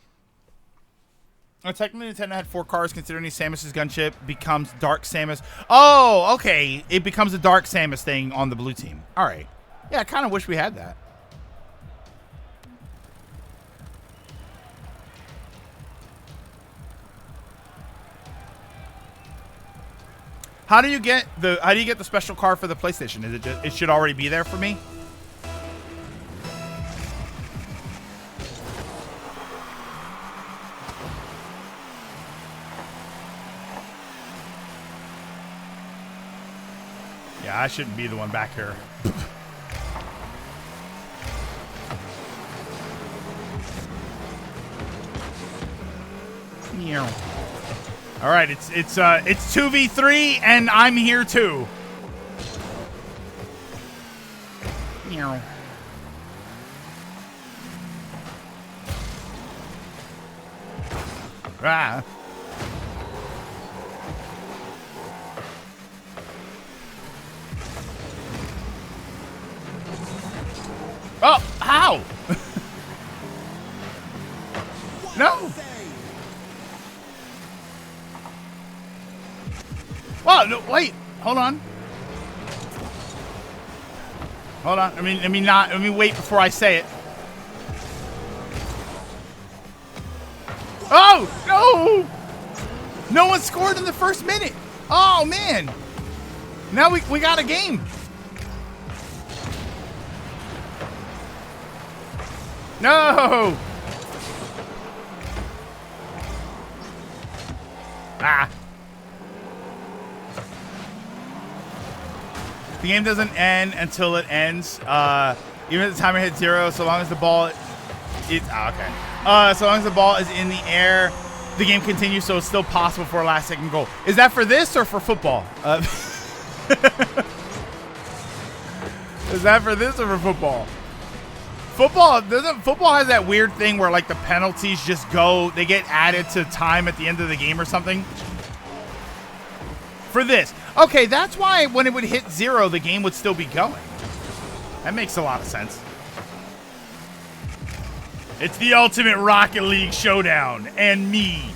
Technically, Nintendo had 4 cars, considering Samus's gunship becomes Dark Samus. Oh, okay. It becomes a Dark Samus thing on the blue team. All right. Yeah, I kind of wish we had that. How do you get the special car for the PlayStation? Is it just, it should already be there for me? Yeah, I shouldn't be the one back here. All right, it's 2v3 and I'm here too. Ah. Oh, how? No. Well, no, wait. Hold on. Hold on. Let me wait before I say it. Oh, no. No one scored in the first minute. Oh, man. Now we got a game. No. Ah. The game doesn't end until it ends. Even at the timer hits 0, so long as the ball so long as the ball is in the air, the game continues, so it's still possible for a last second goal. Is that for this or for football? Is that for this or for football? Football has that weird thing where like the penalties just they get added to time at the end of the game or something. For this. Okay, that's why when it would hit 0, the game would still be going. That makes a lot of sense. It's the ultimate Rocket League showdown, and me.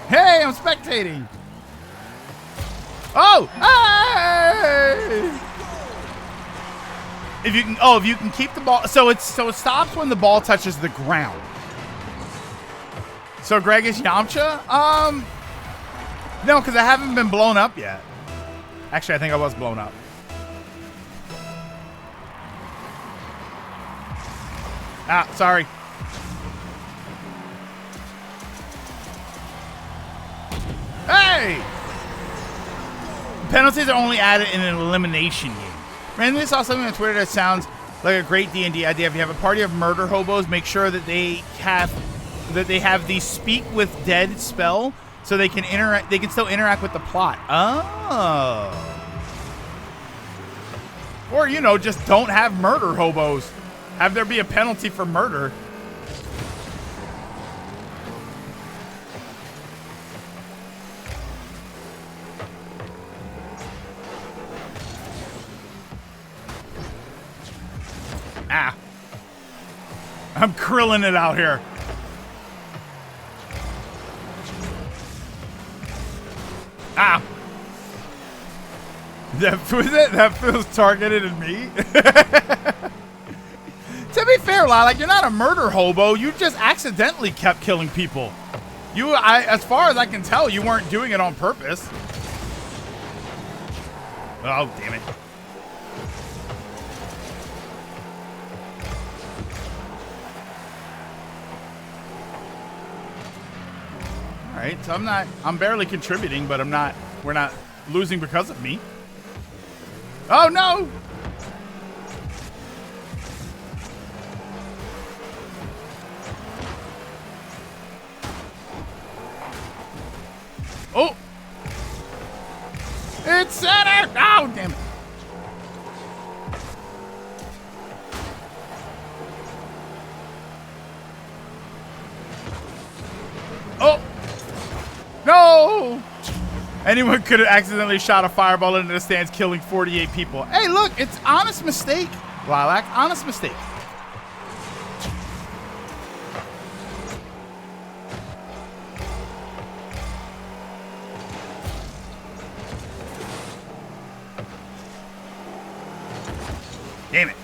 Hey, I'm spectating. Oh, hey! If you can keep the ball, so it stops when the ball touches the ground. So Greg is Yamcha? No, because I haven't been blown up yet. Actually, I think I was blown up. Ah, sorry. Hey! Penalties are only added in an elimination game. Randomly saw something on Twitter that sounds like a great D&D idea. If you have a party of murder hobos, make sure that they have the speak with dead spell, so they can interact. They can still interact with the plot. Oh. Or just don't have murder hobos. Have there be a penalty for murder. Ah. I'm krilling it out here. Ah. That feels targeted at me. To be fair, Lilac, you're not a murder hobo. You just accidentally kept killing people. As far as I can tell, you weren't doing it on purpose. Oh, damn it. All right, so I'm barely contributing, but we're not losing because of me. Oh, no. Oh. It's center. Oh, damn it. Oh. No. Anyone could have accidentally shot a fireball into the stands, killing 48 people. Hey, look, it's honest mistake, Lilac. Honest mistake. Damn it.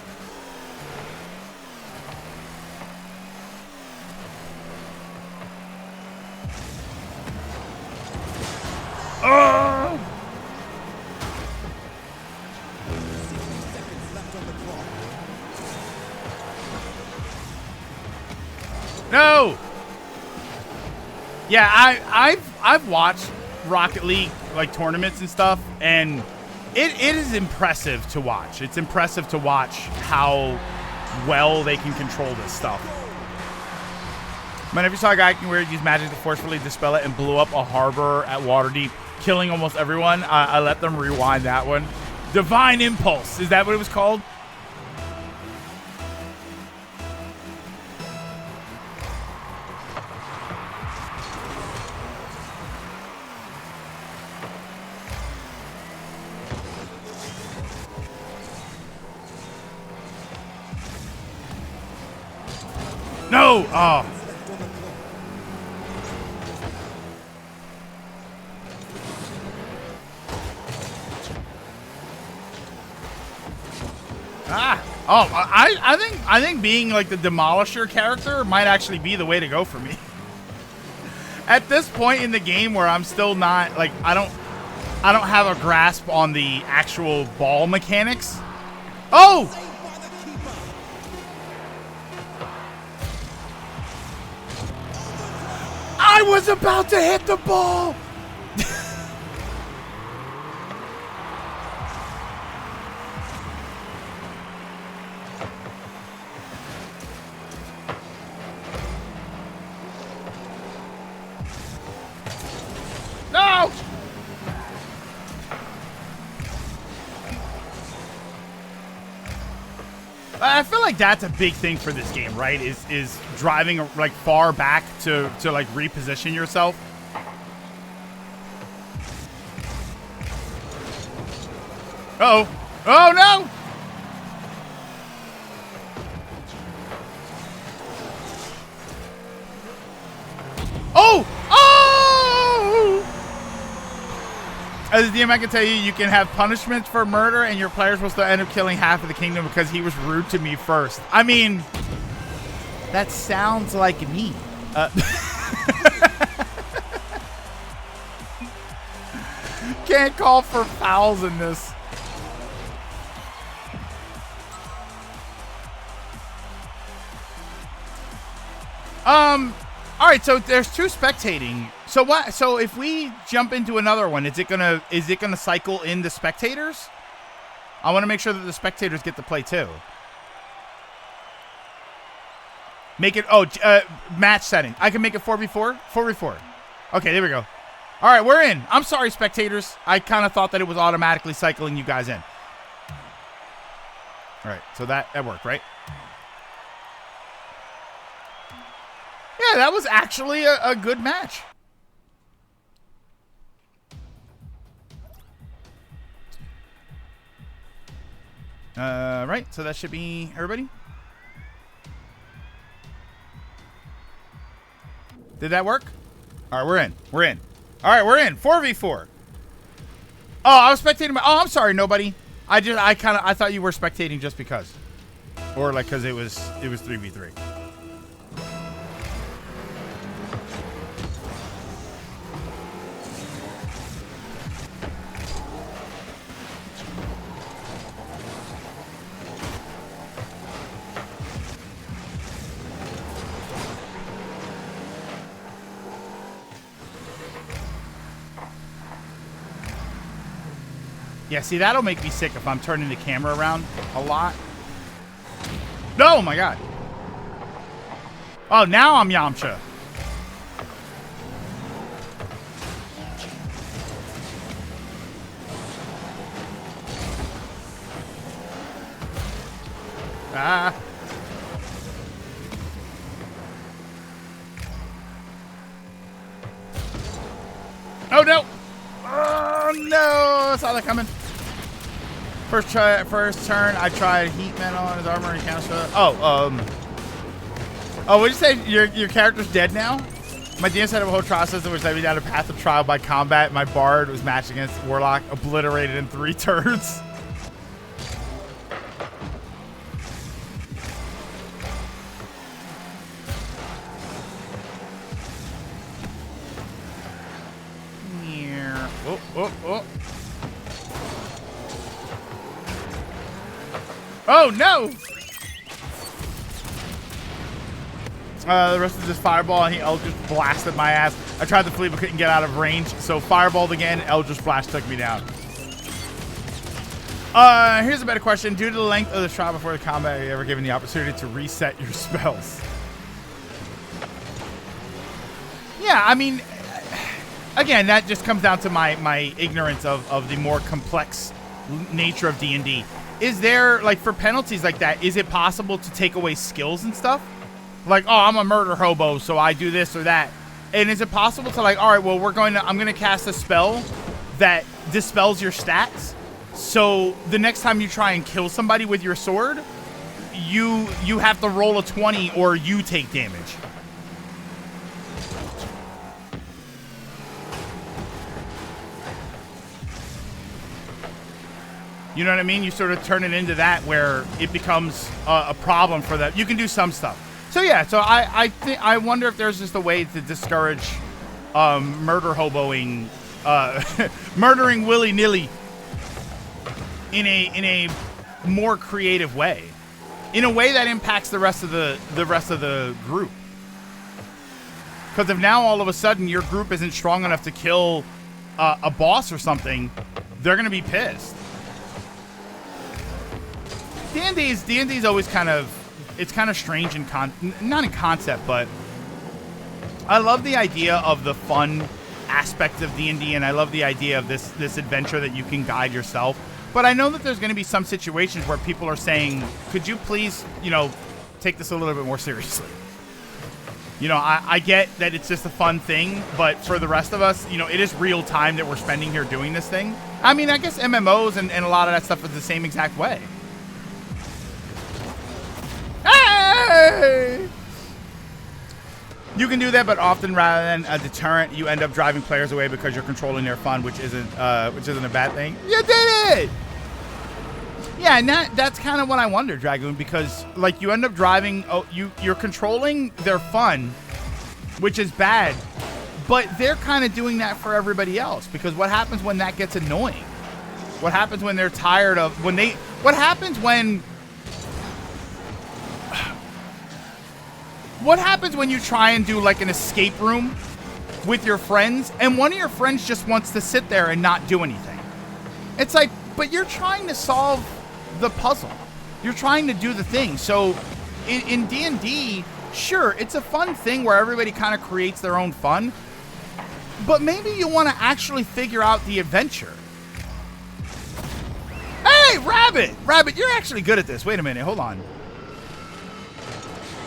Oh! No. Yeah, I've watched Rocket League like tournaments and stuff, and it is impressive to watch. It's impressive to watch how well they can control this stuff. Whenever you saw a guy where he used magic to forcefully dispel it and blew up a harbor at Waterdeep, killing almost everyone, I let them rewind that one. Divine Impulse, is that what it was called? No! Oh. Ah! Oh, I think being like the Demolisher character might actually be the way to go for me. At this point in the game where I'm still not like I don't have a grasp on the actual ball mechanics. Oh! I was about to hit the ball. No! I feel like that's a big thing for this game, right? Is driving like far back to like reposition yourself. Uh-oh. Oh no! Oh! Oh! As a DM, I can tell you, you can have punishments for murder, and your players will still end up killing half of the kingdom because he was rude to me first. I mean, that sounds like me. Can't call for fouls in this. All right, so there's two spectating. So what? So if we jump into another one, is it gonna cycle in the spectators? I want to make sure that the spectators get to play too. Make it match setting. I can make it 4v4. 4v4. Okay, there we go. All right, we're in. I'm sorry, spectators. I kind of thought that it was automatically cycling you guys in. All right, so that worked, right? Yeah, that was actually a good match. Right, so that should be everybody. Did that work? All right, we're in. We're in. All right, we're in. 4v4. Oh, I was spectating. Oh, I'm sorry, nobody. I thought you were spectating just because, or like because it was 3v3. Yeah, see, that'll make me sick if I'm turning the camera around a lot. No, oh my God. Oh, now I'm Yamcha. Ah. Oh, no. saw that coming. First turn, I tried heat metal on his armor and counter. Oh, what'd you say? Your character's dead now? My DM set up a whole trial system which led me down a path of trial by combat. My bard was matched against Warlock, obliterated in 3 turns. Oh no! The rest is just fireball, and he Eldritch blasted my ass. I tried to flee but couldn't get out of range, so fireballed again. Eldritch blast took me down. Here's a better question: due to the length of the trial before the combat, are you ever given the opportunity to reset your spells? Yeah, I mean, again, that just comes down to my ignorance of the more complex nature of D&D. Is there, like, for penalties like that, is it possible to take away skills and stuff? Like, oh, I'm a murder hobo, so I do this or that. And is it possible to, like, all right, well, I'm going to cast a spell that dispels your stats. So the next time you try and kill somebody with your sword, you have to roll a 20 or you take damage. You know what I mean? You sort of turn it into that where it becomes a problem for that. You can do some stuff. So yeah, so I wonder if there's just a way to discourage murder hoboing, murdering willy-nilly in a more creative way, in a way that impacts the rest of the group. Because if now all of a sudden your group isn't strong enough to kill a boss or something, they're gonna be pissed. D&D's always kind of, it's kind of strange in not in concept, but I love the idea of the fun aspect of D&D, and I love the idea of this adventure that you can guide yourself. But I know that there's going to be some situations where people are saying, could you please, take this a little bit more seriously? I get that it's just a fun thing, but for the rest of us, it is real time that we're spending here doing this thing. I mean, I guess MMOs and a lot of that stuff is the same exact way. Hey! You can do that, but often rather than a deterrent, you end up driving players away because you're controlling their fun, which isn't a bad thing. You did it! Yeah, and that's kind of what I wonder, Dragoon, because like you end up driving, you're controlling their fun, which is bad, but they're kind of doing that for everybody else. Because what happens when that gets annoying? What happens when they're tired of What happens when you try and do like an escape room with your friends and one of your friends just wants to sit there and not do anything? It's like, but you're trying to solve the puzzle. You're trying to do the thing. So in D&D, sure, it's a fun thing where everybody kind of creates their own fun, but maybe you want to actually figure out the adventure. Hey, Rabbit, you're actually good at this. Wait a minute, hold on.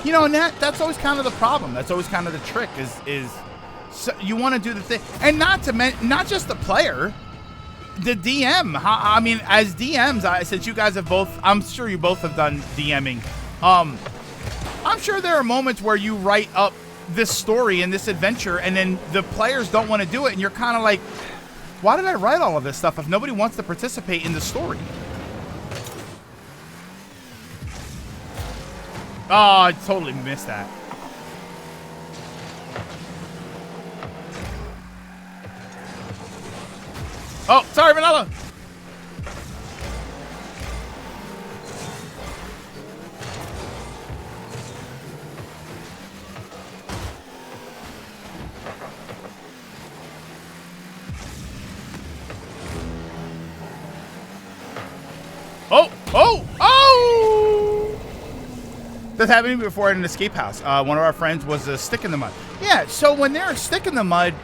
And that's always kind of the problem. That's always kind of the trick is so you want to do the thing. And not just the player, the DM. I mean, as DMs, since you guys have both, I'm sure you both have done DMing. I'm sure there are moments where you write up this story and this adventure and then the players don't want to do it. And you're kind of like, why did I write all of this stuff if nobody wants to participate in the story? Oh, I totally missed that. Oh, sorry, Vanilla. That's happened before in an escape house. One of our friends was a stick in the mud. Yeah, so when they're a stick in the mud,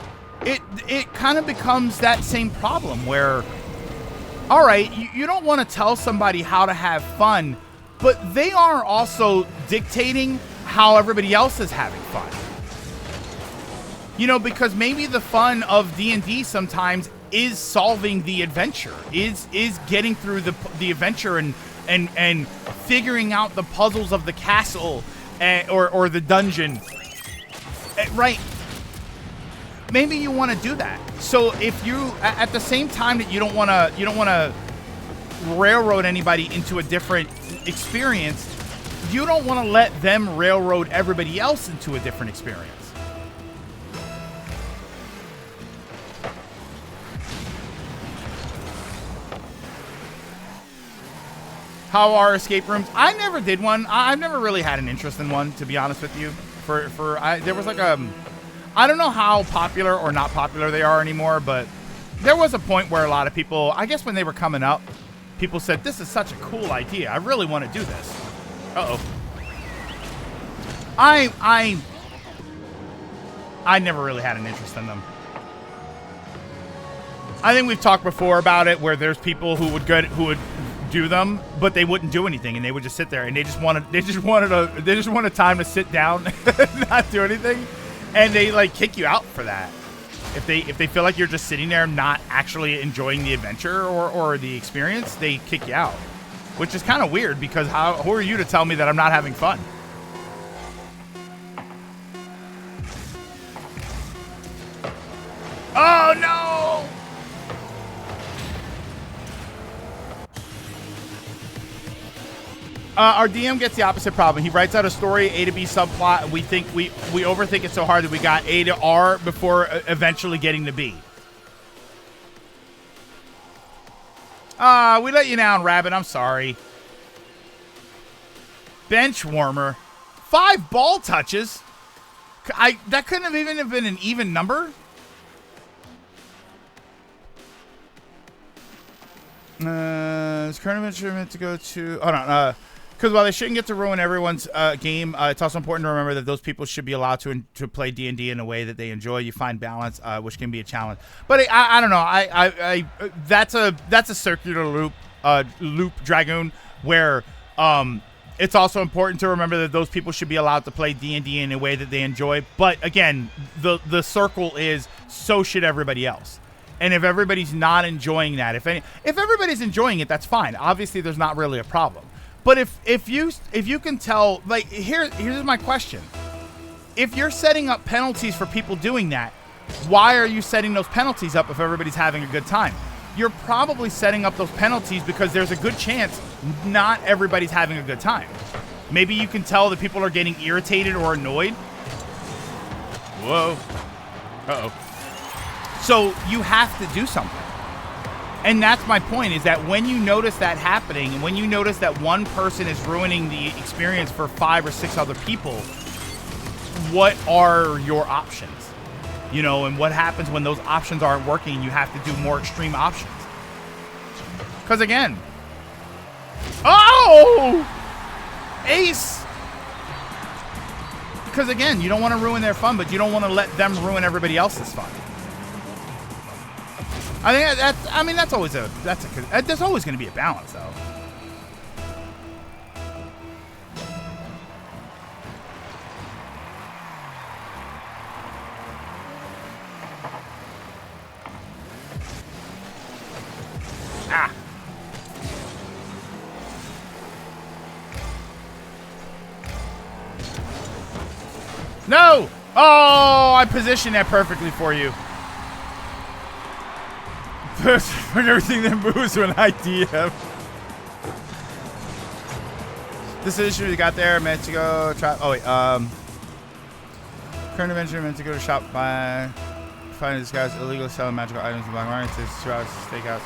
it kind of becomes that same problem where, all right, you don't want to tell somebody how to have fun, but they are also dictating how everybody else is having fun. Because maybe the fun of D&D sometimes is solving the adventure, is getting through the adventure and figuring out the puzzles of the castle or the dungeon. Right. Maybe you want to do that. So if you, at the same time that you don't want to railroad anybody into a different experience, you don't want to let them railroad everybody else into a different experience. How are escape rooms? I never did one. I've never really had an interest in one, to be honest with you. There was like I don't know how popular or not popular they are anymore, but there was a point where a lot of people, I guess when they were coming up, people said, this is such a cool idea. I really want to do this. Uh-oh. I never really had an interest in them. I think we've talked before about it, where there's people who would do them, but they wouldn't do anything, and they would just sit there, and they just wanted time to sit down and not do anything, and they like kick you out for that. If they feel like you're just sitting there not actually enjoying the adventure or the experience, they kick you out, which is kind of weird, because who are you to tell me that I'm not having fun? Oh no! Our DM gets the opposite problem. He writes out a story, A to B subplot, and we overthink it so hard that we got A to R before eventually getting to B. We let you down, Rabbit. I'm sorry. Bench warmer. 5 ball touches. That couldn't have even been an even number. Is current adventure meant to go to? Hold on. Because while they shouldn't get to ruin everyone's game, it's also important to remember that those people should be allowed to play D&D in a way that they enjoy. You find balance, which can be a challenge. But I don't know. That's a circular loop, Dragoon, where it's also important to remember that those people should be allowed to play D&D in a way that they enjoy. But again, the circle is so should everybody else. And if everybody's not enjoying that, if everybody's enjoying it, that's fine. Obviously, there's not really a problem. But if you can tell, like, here's my question. If you're setting up penalties for people doing that, why are you setting those penalties up if everybody's having a good time? You're probably setting up those penalties because there's a good chance not everybody's having a good time. Maybe you can tell that people are getting irritated or annoyed. Whoa. Uh-oh. So you have to do something. And that's my point, is that when you notice that happening, and when you notice that one person is ruining the experience for 5 or 6 other people, what are your options? You know, and what happens when those options aren't working and you have to do more extreme options? Because again, oh! Ace! Because again, you don't want to ruin their fun, but you don't want to let them ruin everybody else's fun. I think there's always going to be a balance, though. Ah. No! Oh, I positioned that perfectly for you. For everything that moves when I DM. This issue we got there meant to go try. Oh wait, current adventure meant to go to shop by finding this guy's illegally selling magical items in black market. Takes 2 hours to stakeouts.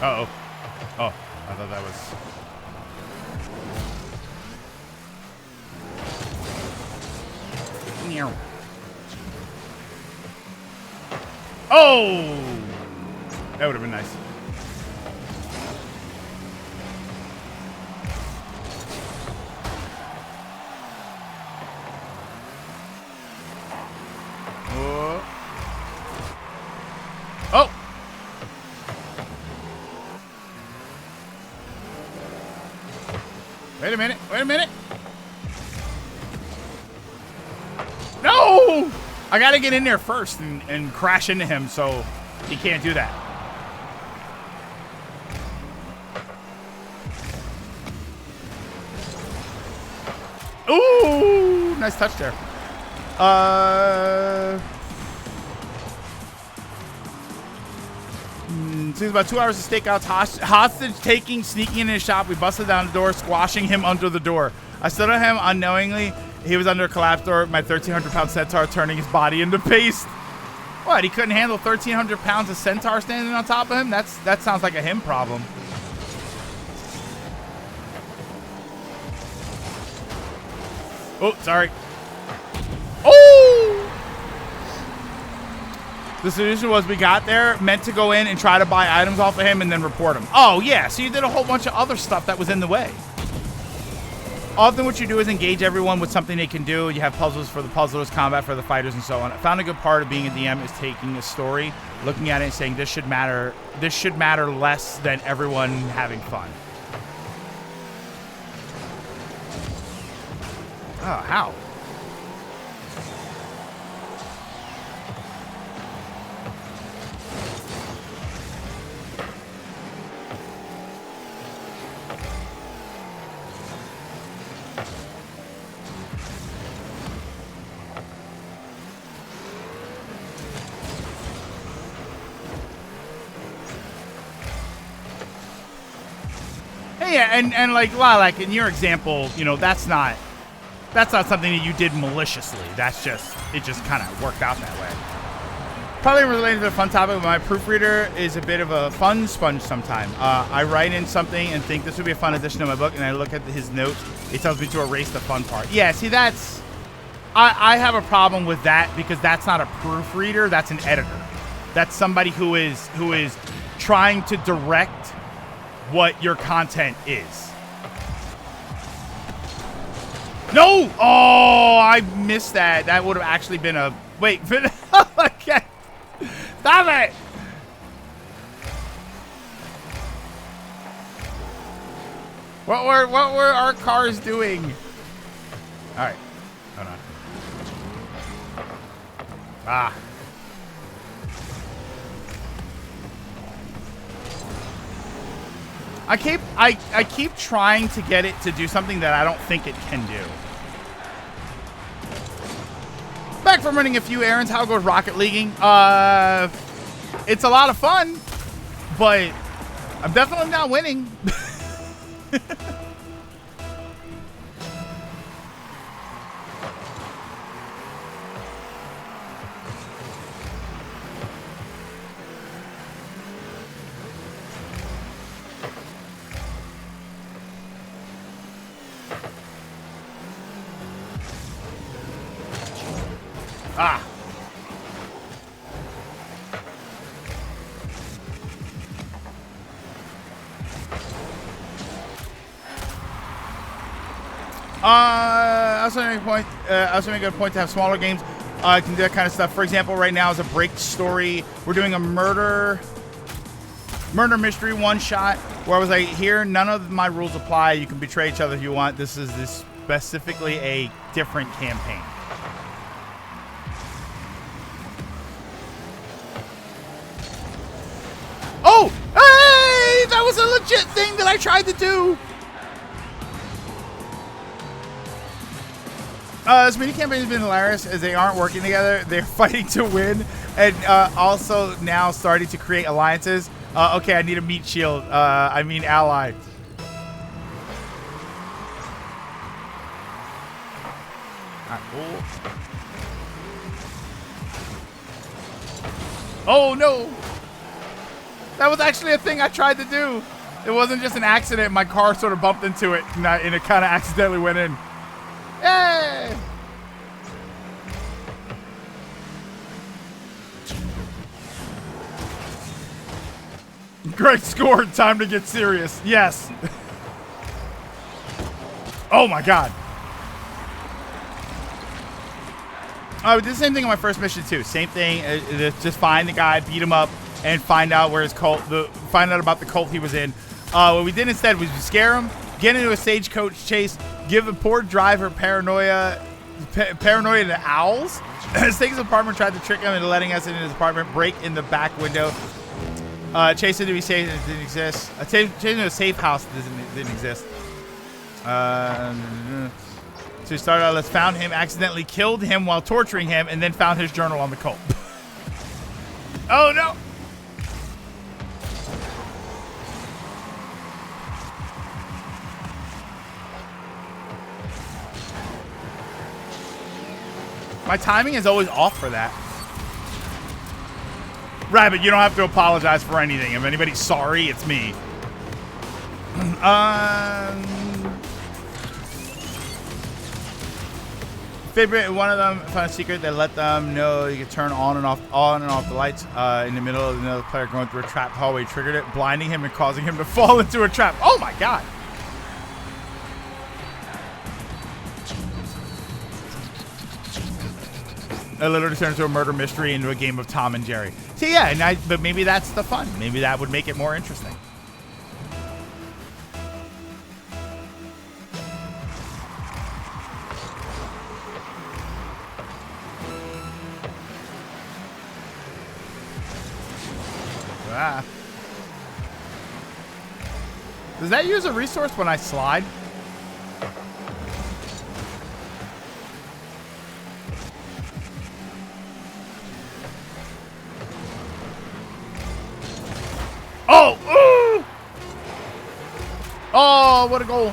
Uh oh. Oh, I thought that was. Meow. Oh! That would have been nice. Oh! Oh! Wait a minute. Wait a minute. No! I got to get in there first and crash into him so he can't do that. Ooh, nice touch there. So it's about 2 hours of stakeouts, hostage taking, sneaking in his shop. We busted down the door, squashing him under the door. I stood on him unknowingly. He was under a collapsed door. My 1,300-pound centaur turning his body into paste. What? He couldn't handle 1,300 pounds of centaur standing on top of him? That sounds like a him problem. Oh, sorry. Oh! The solution was we got there, meant to go in and try to buy items off of him and then report him. Oh, yeah. So you did a whole bunch of other stuff that was in the way. Often what you do is engage everyone with something they can do. You have puzzles for the puzzlers, combat for the fighters, and so on. I found a good part of being a DM is taking a story, looking at it and saying this should matter less than everyone having fun. Oh, how? Hey, yeah, and like Lilac, in your example, you know, that's not something that you did maliciously. It just kind of worked out that way. Probably related to the fun topic, but my proofreader is a bit of a fun sponge sometimes. I write in something and think this would be a fun addition to my book, and I look at his notes. It tells me to erase the fun part. Yeah, see, I have a problem with that because that's not a proofreader. That's an editor. That's somebody who is trying to direct what your content is. No! Oh, I missed that. That would have actually been a... Wait. Okay. Stop it! What were our cars doing? All right. Hold on. Ah. I keep trying to get it to do something that I don't think it can do. Back from running a few errands. How goes Rocket Leaguing? It's a lot of fun, but I'm definitely not winning. Ah. Also make a point to have smaller games. Can do that kind of stuff. For example, right now is a break story. We're doing a murder mystery one shot where I was like, here, none of my rules apply. You can betray each other if you want. This is specifically a different campaign. Oh, hey, that was a legit thing that I tried to do. This mini campaign has been hilarious as they aren't working together. They're fighting to win and also now starting to create alliances. Okay, I need a meat shield. I mean ally. Alright, cool. Oh, no. That was actually a thing I tried to do. It wasn't just an accident. My car sort of bumped into it, and it kind of accidentally went in. Yay! Greg scored. Time to get serious. Yes. Oh, my God. I did the same thing on my first mission, too. Same thing. Just find the guy, beat him up, and find out where his cult, find out about the cult he was in. What we did instead was we scare him, get into a stagecoach chase, give the poor driver paranoia, paranoid and owls. Stakes' apartment tried to trick him into letting us into his apartment. Break in the back window. Chase him to be safe. It didn't exist. Chase him to a safe house. Didn't exist. So we started out. Let's found him. Accidentally killed him while torturing him, and then found his journal on the cult. Oh no! My timing is always off for that. Rabbit, you don't have to apologize for anything. If anybody's sorry, it's me. Favorite, one of them found a secret that let them know you could turn on and off the lights in the middle of another player going through a trapped hallway. Triggered it, blinding him and causing him to fall into a trap. Oh my god! It literally turns into a murder mystery into a game of Tom and Jerry. See, yeah, but maybe that's the fun. Maybe that would make it more interesting. Ah. Does that use a resource when I slide? Oh! Ooh! Oh, what a goal.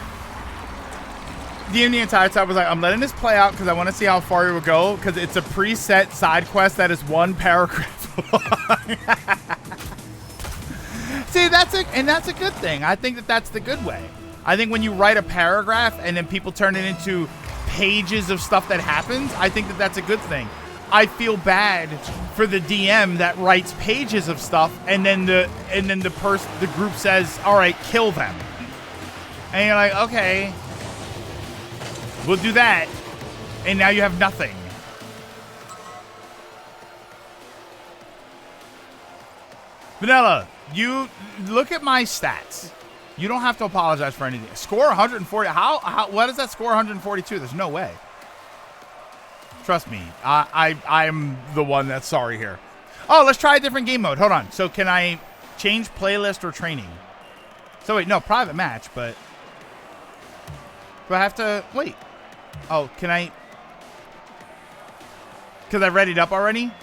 The entire time was like, I'm letting this play out because I want to see how far it will go, because it's a preset side quest that is one paragraph long. See, that's a good thing. I think that's the good way. I think when you write a paragraph and then people turn it into pages of stuff that happens, I think that's a good thing. I feel bad for the DM that writes pages of stuff and then the group says, "All right, kill them." And you're like, "Okay, we'll do that." And now you have nothing. Vanilla, you look at my stats. You don't have to apologize for anything. Score 140. How what is that score 142? There's no way. Trust me. I'm the one that's sorry here. Oh, let's try a different game mode. Hold on. So can I change playlist or training? So wait, no, private match, but do I have to wait? Oh, can I? Because I readied up already.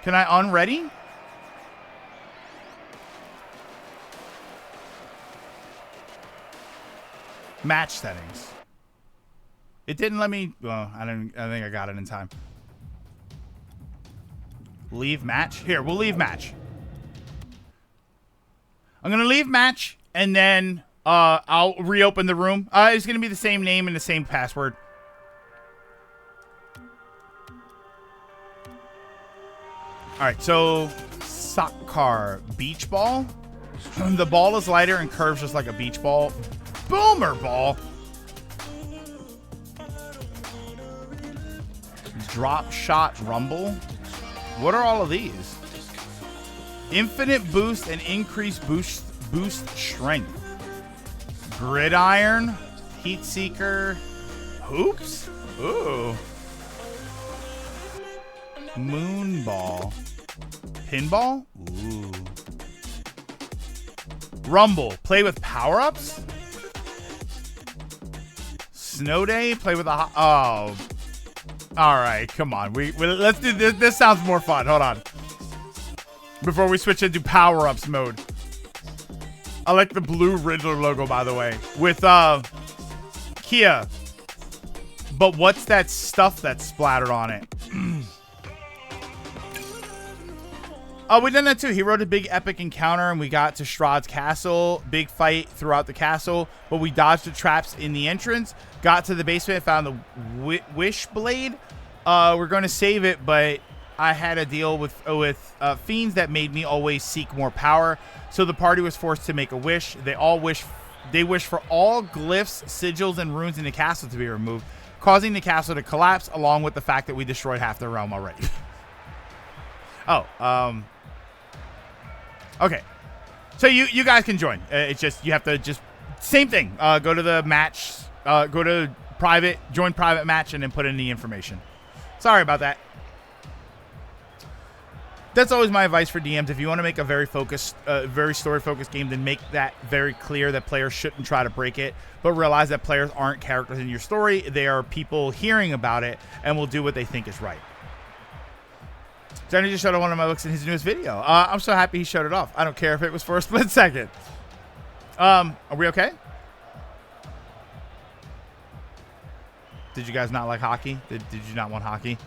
Can I unready? Match settings. It didn't let me. Well, I think I got it in time. Leave match. Here, we'll leave match. I'm gonna leave match, and then I'll reopen the room. It's gonna be the same name and the same password. All right, so soccer beach ball. The ball is lighter and curves just like a beach ball. Boomer ball. Drop shot rumble. What are all of these? Infinite boost and increased boost strength. Gridiron. Heat seeker. Hoops. Ooh. Moon ball. Pinball? Ooh. Rumble. Play with power-ups? Snow day? Play with a... Oh. Alright, come on. Let's do this. This sounds more fun. Hold on. Before we switch into power-ups mode. I like the blue Riddler logo, by the way. With, Kia. But what's that stuff that's splattered on it? Oh, we done that too. He wrote a big epic encounter and we got to Strahd's castle. Big fight throughout the castle, but we dodged the traps in the entrance. Got to the basement, found the wish blade. We're going to save it, but I had a deal with fiends that made me always seek more power. So the party was forced to make a wish. They wished for all glyphs, sigils, and runes in the castle to be removed, causing the castle to collapse, along with the fact that we destroyed half the realm already. Okay. So you guys can join. It's just you have to just Same thing. Go to the match. Go to private, join private match, and then put in the information. Sorry about that. That's always my advice for DMs. If you want to make a very focused, very story-focused game, then make that very clear that players shouldn't try to break it, but realize that players aren't characters in your story. They are people hearing about it and will do what they think is right. Johnny just showed one of my looks in his newest video. I'm so happy he showed it off. I don't care if it was for a split second. Are we okay? Did you guys not like hockey? Did you not want hockey?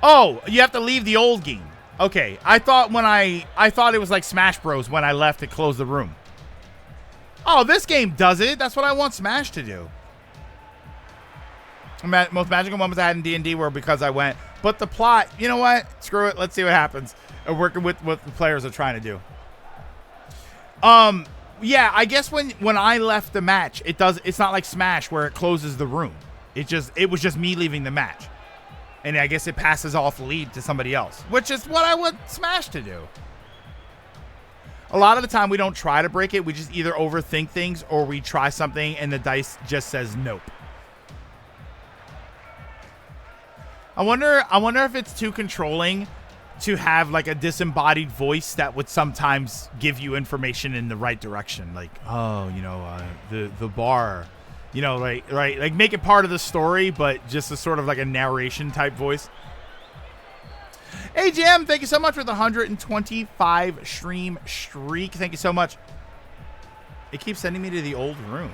Oh, you have to leave the old game. Okay, I thought it was like Smash Bros. When I left to close the room. Oh, this game does it. That's what I want Smash to do. Most magical moments I had in D&D were because I went. But the plot, you know what? Screw it. Let's see what happens. Working with what the players are trying to do. Yeah, I guess when I left the match, it's not like Smash where it closes the room. It was just me leaving the match. And I guess it passes off the lead to somebody else, which is what I want Smash to do. A lot of the time we don't try to break it. We just either overthink things or we try something and the dice just says nope. I wonder if it's too controlling to have like a disembodied voice that would sometimes give you information in the right direction. Like, oh, you know, the bar, you know, right, like make it part of the story, but just a sort of like a narration type voice. Hey, GM, thank you so much for the 125 stream streak. Thank you so much. It keeps sending me to the old room.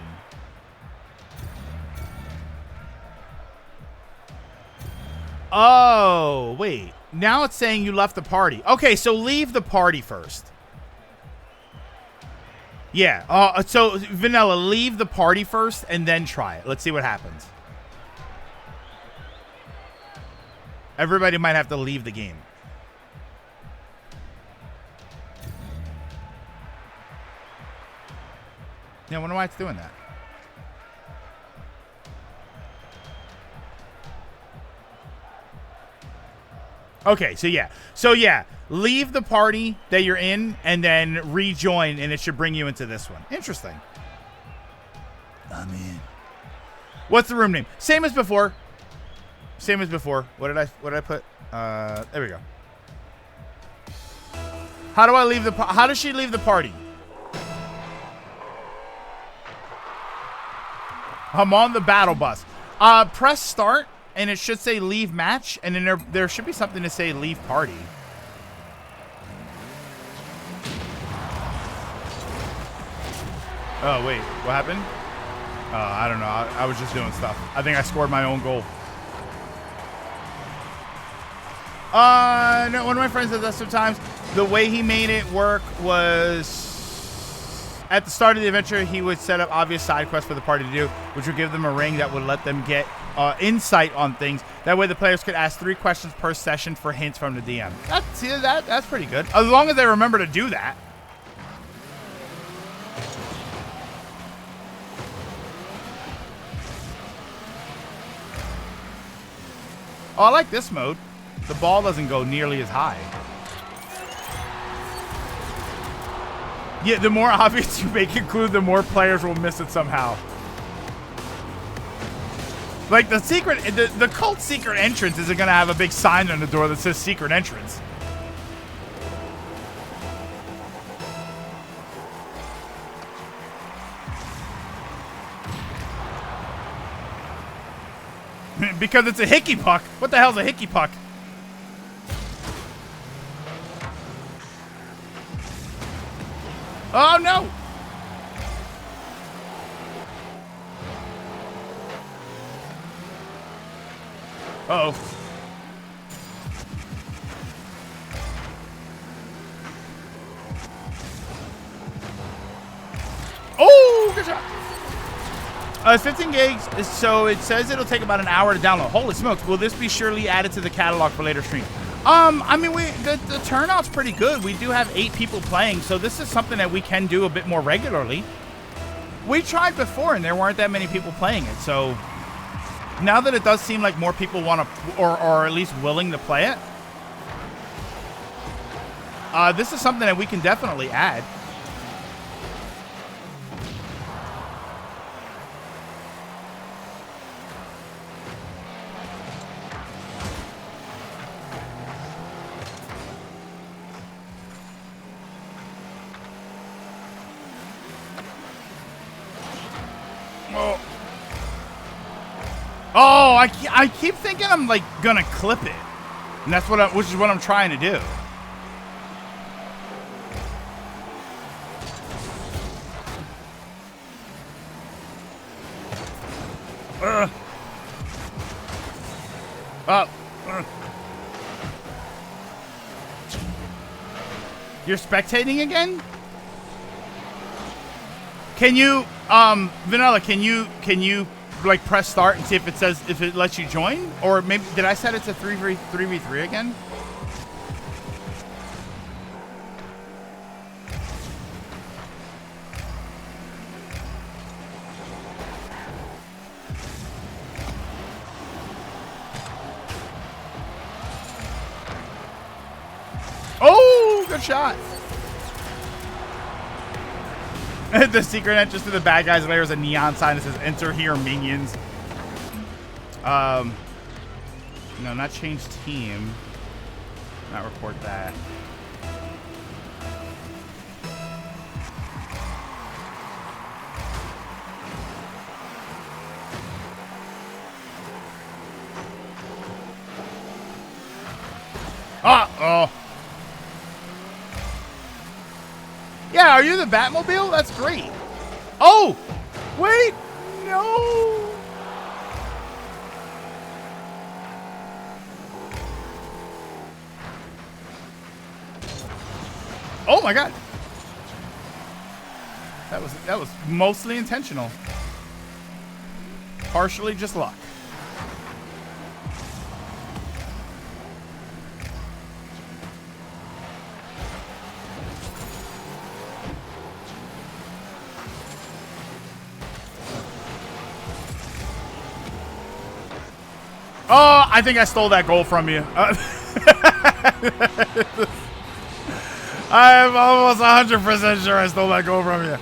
Oh, wait. Now it's saying you left the party. Okay, so leave the party first. Yeah. So, Vanilla, leave the party first and then try it. Let's see what happens. Everybody might have to leave the game. Yeah, I wonder why it's doing that. Okay, so yeah, leave the party that you're in and then rejoin, and it should bring you into this one. Interesting. I'm in. What's the room name? Same as before. Same as before. What did I put? There we go. How do I leave the? How does she leave the party? I'm on the battle bus. Press start. And it should say leave match, and then there should be something to say leave party. Oh, wait. What happened? I don't know. I was just doing stuff. I think I scored my own goal. No, one of my friends does that sometimes. The way he made it work was at the start of the adventure, he would set up obvious side quests for the party to do, which would give them a ring that would let them get insight on things. That way the players could ask 3 questions per session for hints from the DM. That's pretty good. As long as they remember to do that. Oh, I like this mode. The ball doesn't go nearly as high. Yeah, the more obvious you make it clue, the more players will miss it somehow. Like the cult secret entrance isn't gonna have a big sign on the door that says secret entrance. Because it's a hickey puck. What the hell's a hickey puck? Oh no! Uh-oh. Oh, good shot. It's 15 gigs, so it says it'll take about an hour to download. Holy smokes, will this be surely added to the catalog for later stream? I mean, the turnout's pretty good. We do have 8 people playing, so this is something that we can do a bit more regularly. We tried before, and there weren't that many people playing it, so now that it does seem like more people want to, or at least willing to play it, this is something that we can definitely add. Oh. Oh, I keep thinking I'm like gonna clip it, and that's which is what I'm trying to do. You're spectating again? Can you, Vanilla? Can you like press start and see if it lets you join, or maybe did I set it to 3v3 again? Oh, good shot. The secret entrance to the bad guys lair is a neon sign that says "Enter here, minions." No, not change team. Not report that. Oh. Yeah, are you the Batmobile? That's great. Oh, wait, no. Oh my God. That was mostly intentional. Partially just luck. Oh, I think I stole that goal from you. I'm almost 100% sure I stole that goal from you.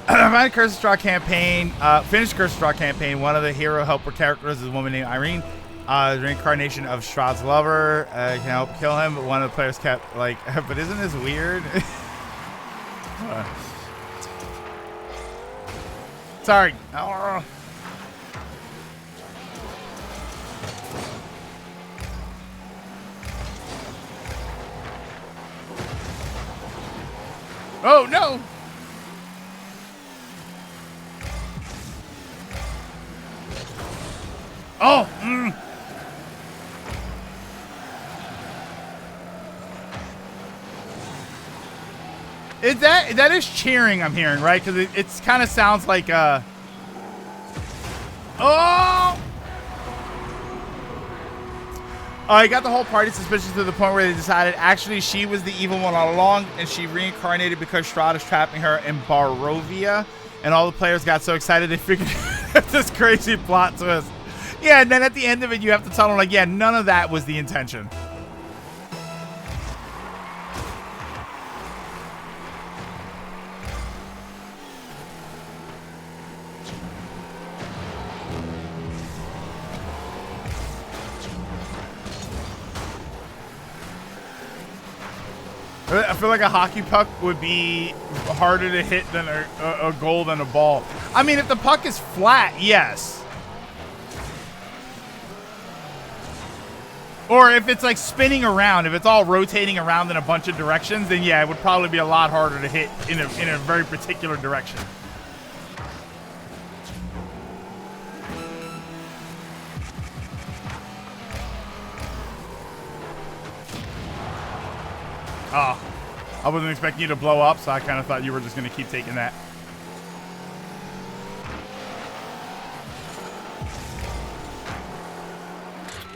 My Curse of Strahd campaign, finished Curse of Strahd campaign. One of the hero helper characters is a woman named Irene, the reincarnation of Strahd's lover. Can help kill him, but one of the players kept like, but isn't this weird? Sorry. Oh no! Oh! Is that is cheering I'm hearing, right? Because it kind of sounds like oh! I got the whole party suspicious to the point where they decided actually she was the evil one all along, and she reincarnated because Strahd is trapping her in Barovia, and all the players got so excited they figured this crazy plot twist. Yeah, and then at the end of it, you have to tell them like, yeah, none of that was the intention. I feel like a hockey puck would be harder to hit than a goal than a ball. I mean, if the puck is flat, yes. Or if it's like spinning around, if it's all rotating around in a bunch of directions, then yeah, it would probably be a lot harder to hit in a very particular direction. Oh, I wasn't expecting you to blow up, so I kind of thought you were just going to keep taking that.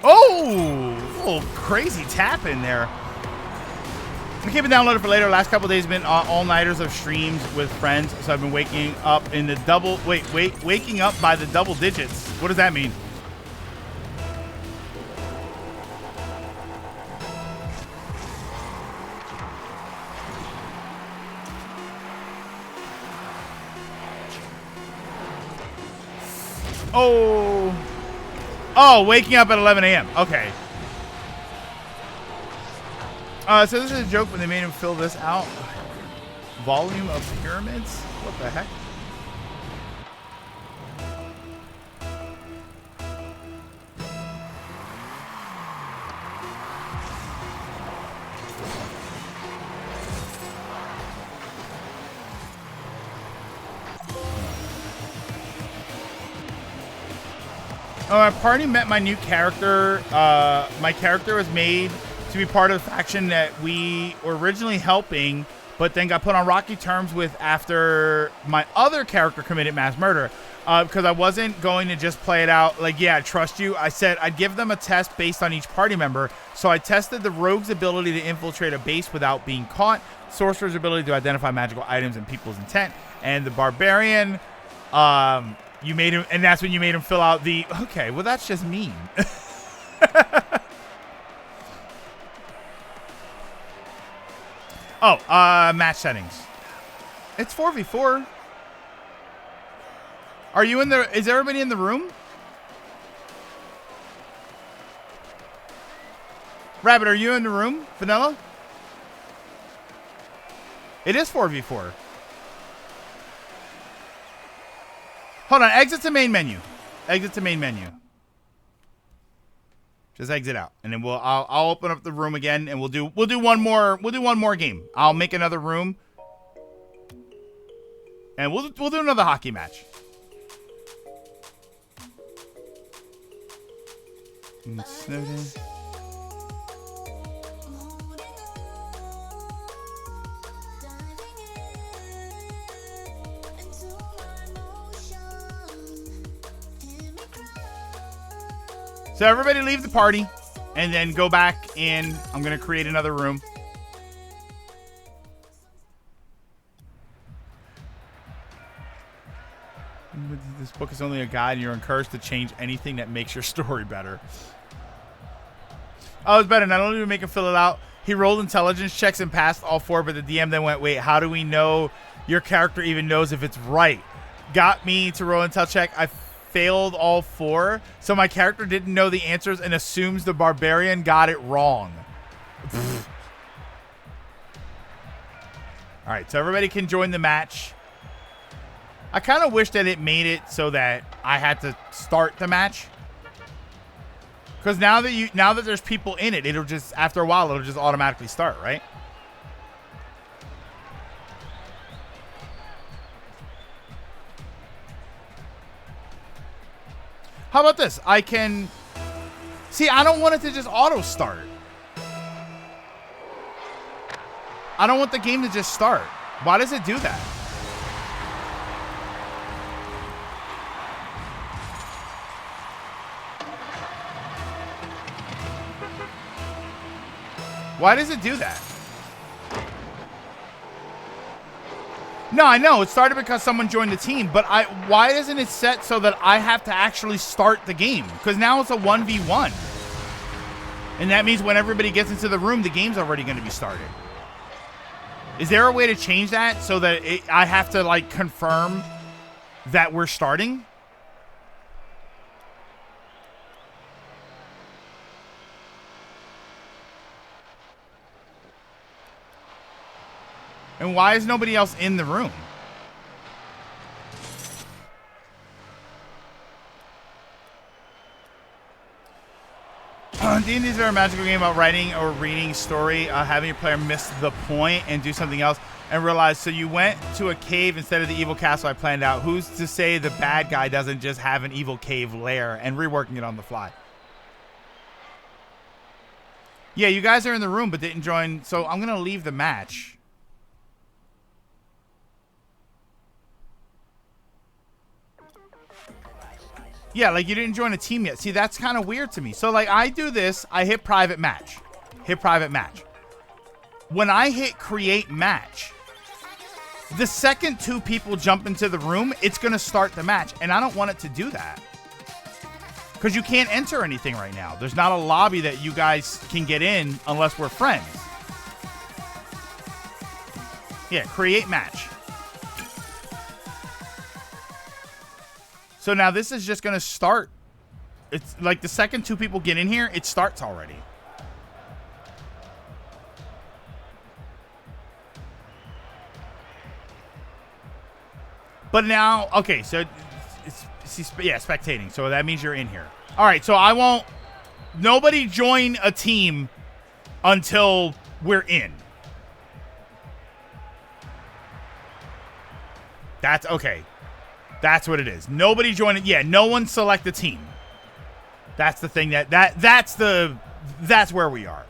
Oh, a little crazy tap in there. I'm keeping downloaded for later. Last couple of days have been all-nighters of streams with friends, so I've been waking up in the waking up by the double digits. What does that mean? Oh, waking up at 11 a.m. Okay. So this is a joke when they made him fill this out. Volume of pyramids? What the heck? Oh, my party met my new character. My character was made to be part of the faction that we were originally helping, but then got put on rocky terms with after my other character committed mass murder. Because I wasn't going to just play it out like, yeah, I trust you. I said I'd give them a test based on each party member. So I tested the rogue's ability to infiltrate a base without being caught, sorcerer's ability to identify magical items and people's intent, and the barbarian, you made him, and that's when you made him fill out the, okay, well, that's just mean. Oh, match settings. It's 4v4. Are you in the, is everybody in the room? Rabbit, are you in the room? Vanilla? It is 4v4. Hold on, exit to main menu. Exit to main menu. Just exit out, and then I'll open up the room again, and we'll do one more game. I'll make another room, and we'll do another hockey match. So everybody leave the party and then go back in. I'm going to create another room. This book is only a guide, and you're encouraged to change anything that makes your story better. Oh, it's better. Not only did we make him fill it out, he rolled intelligence checks and passed all 4, but the DM then went, wait, how do we know your character even knows if it's right? Got me to roll intel check. I failed all 4, so my character didn't know the answers and assumes the barbarian got it wrong. All right, so everybody can join the match. I kind of wish that it made it so that I had to start the match, because now that there's people in it, it'll just, after a while, it'll just automatically start, right? How about this? I can... See, I don't want it to just auto-start. I don't want the game to just start. Why does it do that? Why does it do that? No, I know. It started because someone joined the team, but why isn't it set so that I have to actually start the game? Because now it's a 1v1. And that means when everybody gets into the room, the game's already going to be started. Is there a way to change that so that I have to, like, confirm that we're starting? And why is nobody else in the room? D&D is a very magical game about writing or reading story, having your player miss the point and do something else and realize, so you went to a cave instead of the evil castle I planned out. Who's to say the bad guy doesn't just have an evil cave lair, and reworking it on the fly? Yeah, you guys are in the room but didn't join, so I'm going to leave the match. Yeah, like you didn't join a team yet. See, that's kind of weird to me. So, like, I do this. I hit private match. Hit private match. When I hit create match, the second 2 people jump into the room, it's going to start the match. And I don't want it to do that. Because you can't enter anything right now. There's not a lobby that you guys can get in unless we're friends. Yeah, create match. So now this is just going to start. It's like the second 2 people get in here, it starts already. But now, okay, so it's yeah, spectating. So that means you're in here. All right, so I won't, nobody join a team until we're in. That's okay. That's what it is. Nobody join it. Yeah, no one select a team. That's the thing that's where we are.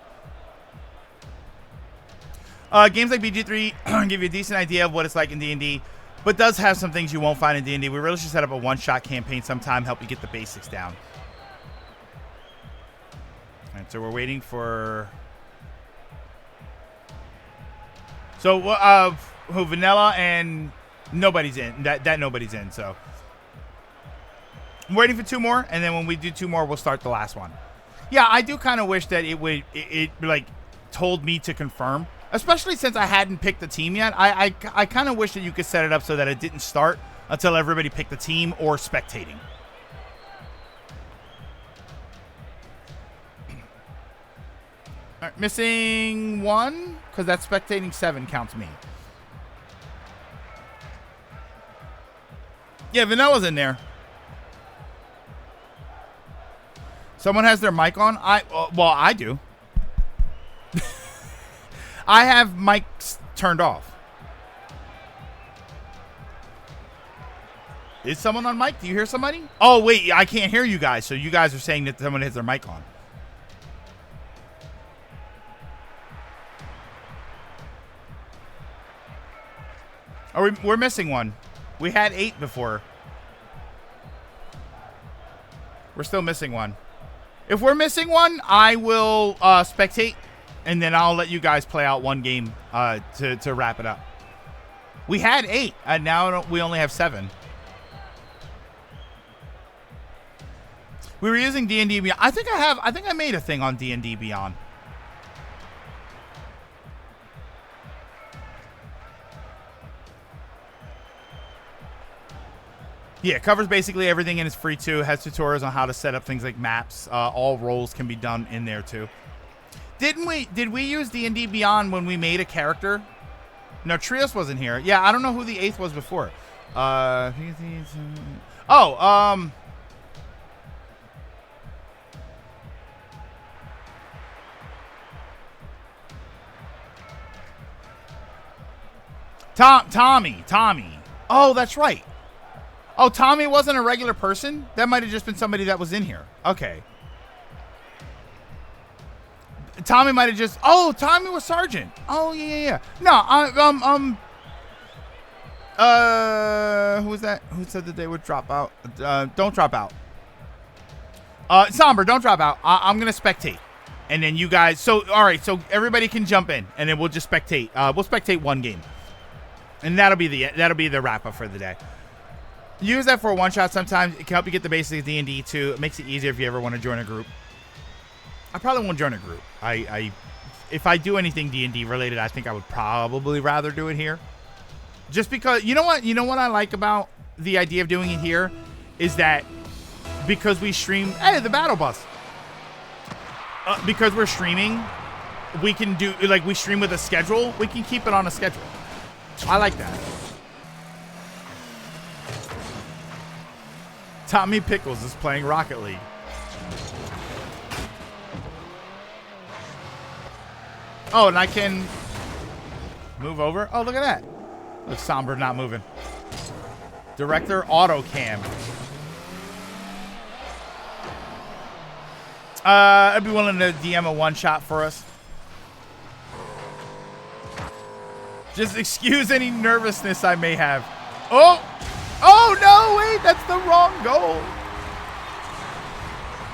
Games like BG3 give you a decent idea of what it's like in D&D, but does have some things you won't find in D&D. We really should set up a one-shot campaign sometime, help you get the basics down. All right, so we're waiting for... So, who, Vanilla and nobody's in. That nobody's in, so... I'm waiting for 2 more, and then when we do 2 more, we'll start the last one. Yeah, I do kind of wish that it like told me to confirm, especially since I hadn't picked the team yet. I kind of wish that you could set it up so that it didn't start until everybody picked the team or spectating. All right, missing 1 because that's spectating 7 counts me. Yeah, Vanilla's in there. Someone has their mic on? Well, I do. I have mics turned off. Is someone on mic? Do you hear somebody? Oh, wait, I can't hear you guys. So you guys are saying that someone has their mic on. We're missing 1. We had 8 before. We're still missing 1. If we're missing 1, I will spectate, and then I'll let you guys play out 1 game to wrap it up. We had 8, and now we only have 7. We were using D&D Beyond. I think I made a thing on D&D Beyond. Yeah, it covers basically everything and it's free too. It has tutorials on how to set up things like maps. All roles can be done in there too. Did we use D&D Beyond when we made a character? No, Trios wasn't here. Yeah, I don't know who the 8th was before. Tommy. Oh, that's right. Oh, Tommy wasn't a regular person? That might have just been somebody that was in here. Okay. Tommy might have just... Oh, Tommy was Sergeant. Oh, yeah. No, who was that? Who said that they would drop out? Don't drop out. Somber, don't drop out. I'm going to spectate. And then you guys... So, all right, so everybody can jump in, and then we'll just spectate. We'll spectate 1 game. And that'll be the wrap-up for the day. Use that for a one-shot sometimes. It can help you get the basics of D&D too. It makes it easier if you ever want to join a group. I probably won't join a group. If I do anything D&D related, I think I would probably rather do it here. Just because, you know what I like about the idea of doing it here is that because we stream, hey, the battle bus. Because we're streaming, we can do, like, we stream with a schedule. We can keep it on a schedule. I like that. Tommy Pickles is playing Rocket League. Oh, and I can move over. Oh, look at that. Look, Somber not moving. Director auto cam. I'd be willing to DM a one shot for us. Just excuse any nervousness I may have. Oh! Oh, no, wait, that's the wrong goal.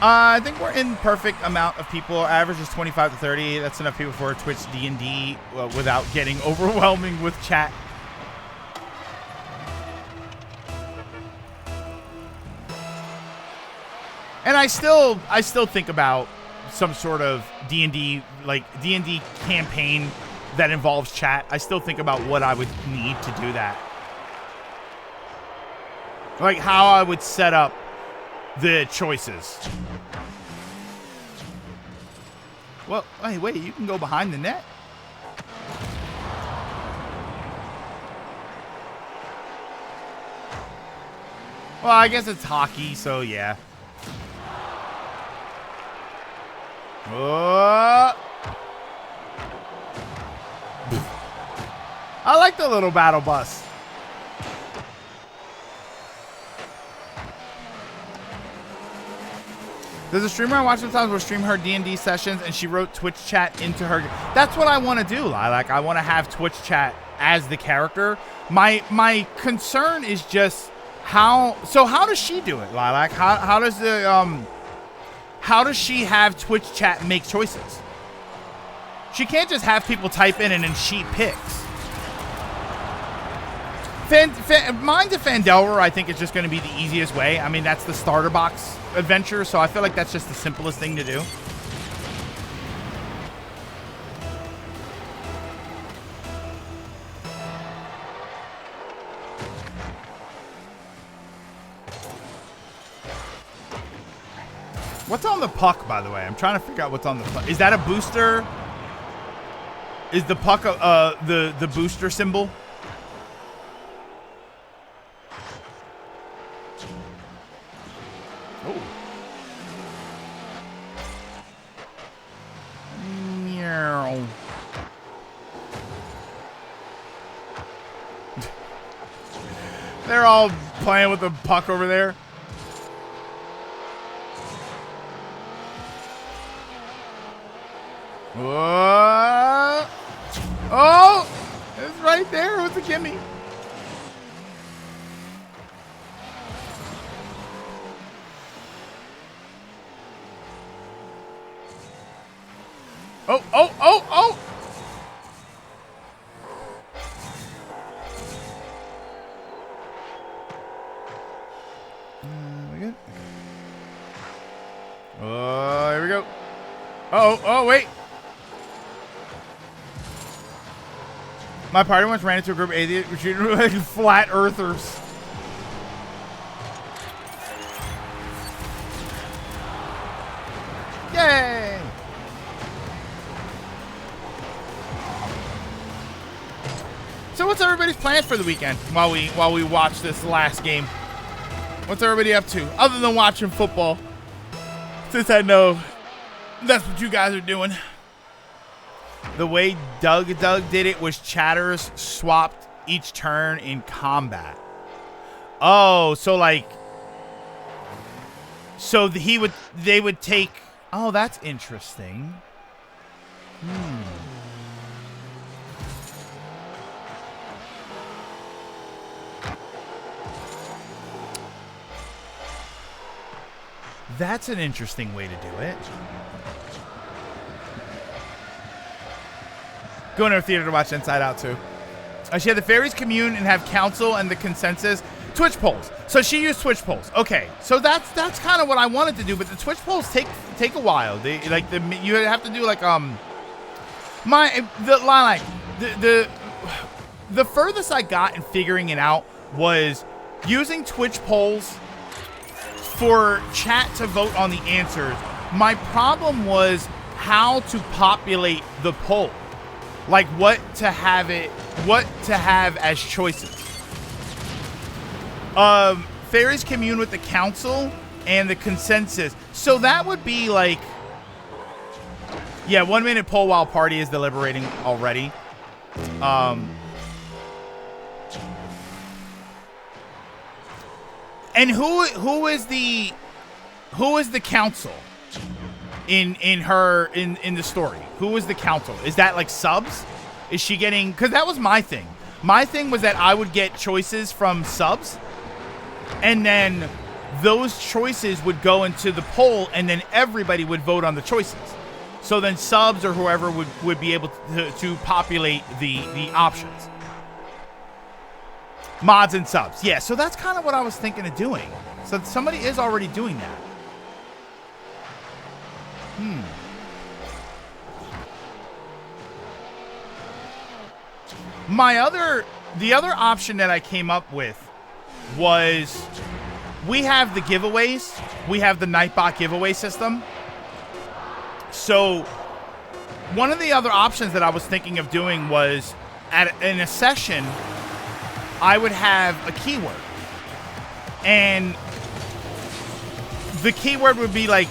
I think we're in perfect amount of people. Average is 25 to 30. That's enough people for Twitch D&D without getting overwhelming with chat. And I still think about some sort of D&D, like D&D campaign that involves chat. I still think about what I would need to do that. Like how I would set up the choices. Well, hey, wait, you can go behind the net? Well, I guess it's hockey, so yeah. Oh. I like the little battle bus. There's a streamer I watch sometimes where stream her D&D sessions and she wrote Twitch chat into her. That's what I want to do, Lilac. I want to have Twitch chat as the character. My concern is just how does she do it, Lilac? How does she have Twitch chat make choices? She can't just have people type in and then she picks. Mine to Phandelver, I think, is just going to be the easiest way. I mean, that's the starter box adventure, so I feel like that's just the simplest thing to do. What's on the puck, by the way? I'm trying to figure out what's on the puck. Is that a booster? Is the puck the booster symbol? Oh. Meow. They're all playing with the puck over there. What? Oh, it's right there. What's a gimme? Oh, oh, oh, oh. We good? Oh, here we go. Oh, oh, wait. My party once ran into a group of idiots shooting like flat earthers. Yay! So what's everybody's plans for the weekend while we watch this last game? What's everybody up to other than watching football? Since I know that's what you guys are doing. The way Doug did it was chatters swapped each turn in combat. Oh, so like, so they would take. Oh, that's interesting. That's an interesting way to do it. Going to a theater to watch Inside Out too. She had the fairies commune and have council and the consensus. Twitch polls. So she used Twitch polls. Okay, so that's kind of what I wanted to do, but the Twitch polls take a while. They you have to do like the furthest I got in figuring it out was using Twitch polls for chat to vote on the answers. My problem was how to populate the poll. Like what to have as choices. Fairies commune with the council and the consensus. So that would be like, yeah, 1 minute poll while party is deliberating already. And who is the council in the story? Who is the council? Is that like subs? Is she getting, because that was my thing. My thing was that I would get choices from subs, and then those choices would go into the poll, and then everybody would vote on the choices. So then subs or whoever would be able to populate the options. Mods and subs. Yeah, so that's kind of what I was thinking of doing. So somebody is already doing that. The other option that I came up with was, we have the giveaways. We have the Nightbot giveaway system. So one of the other options that I was thinking of doing was, in a session, I would have a keyword. And the keyword would be like,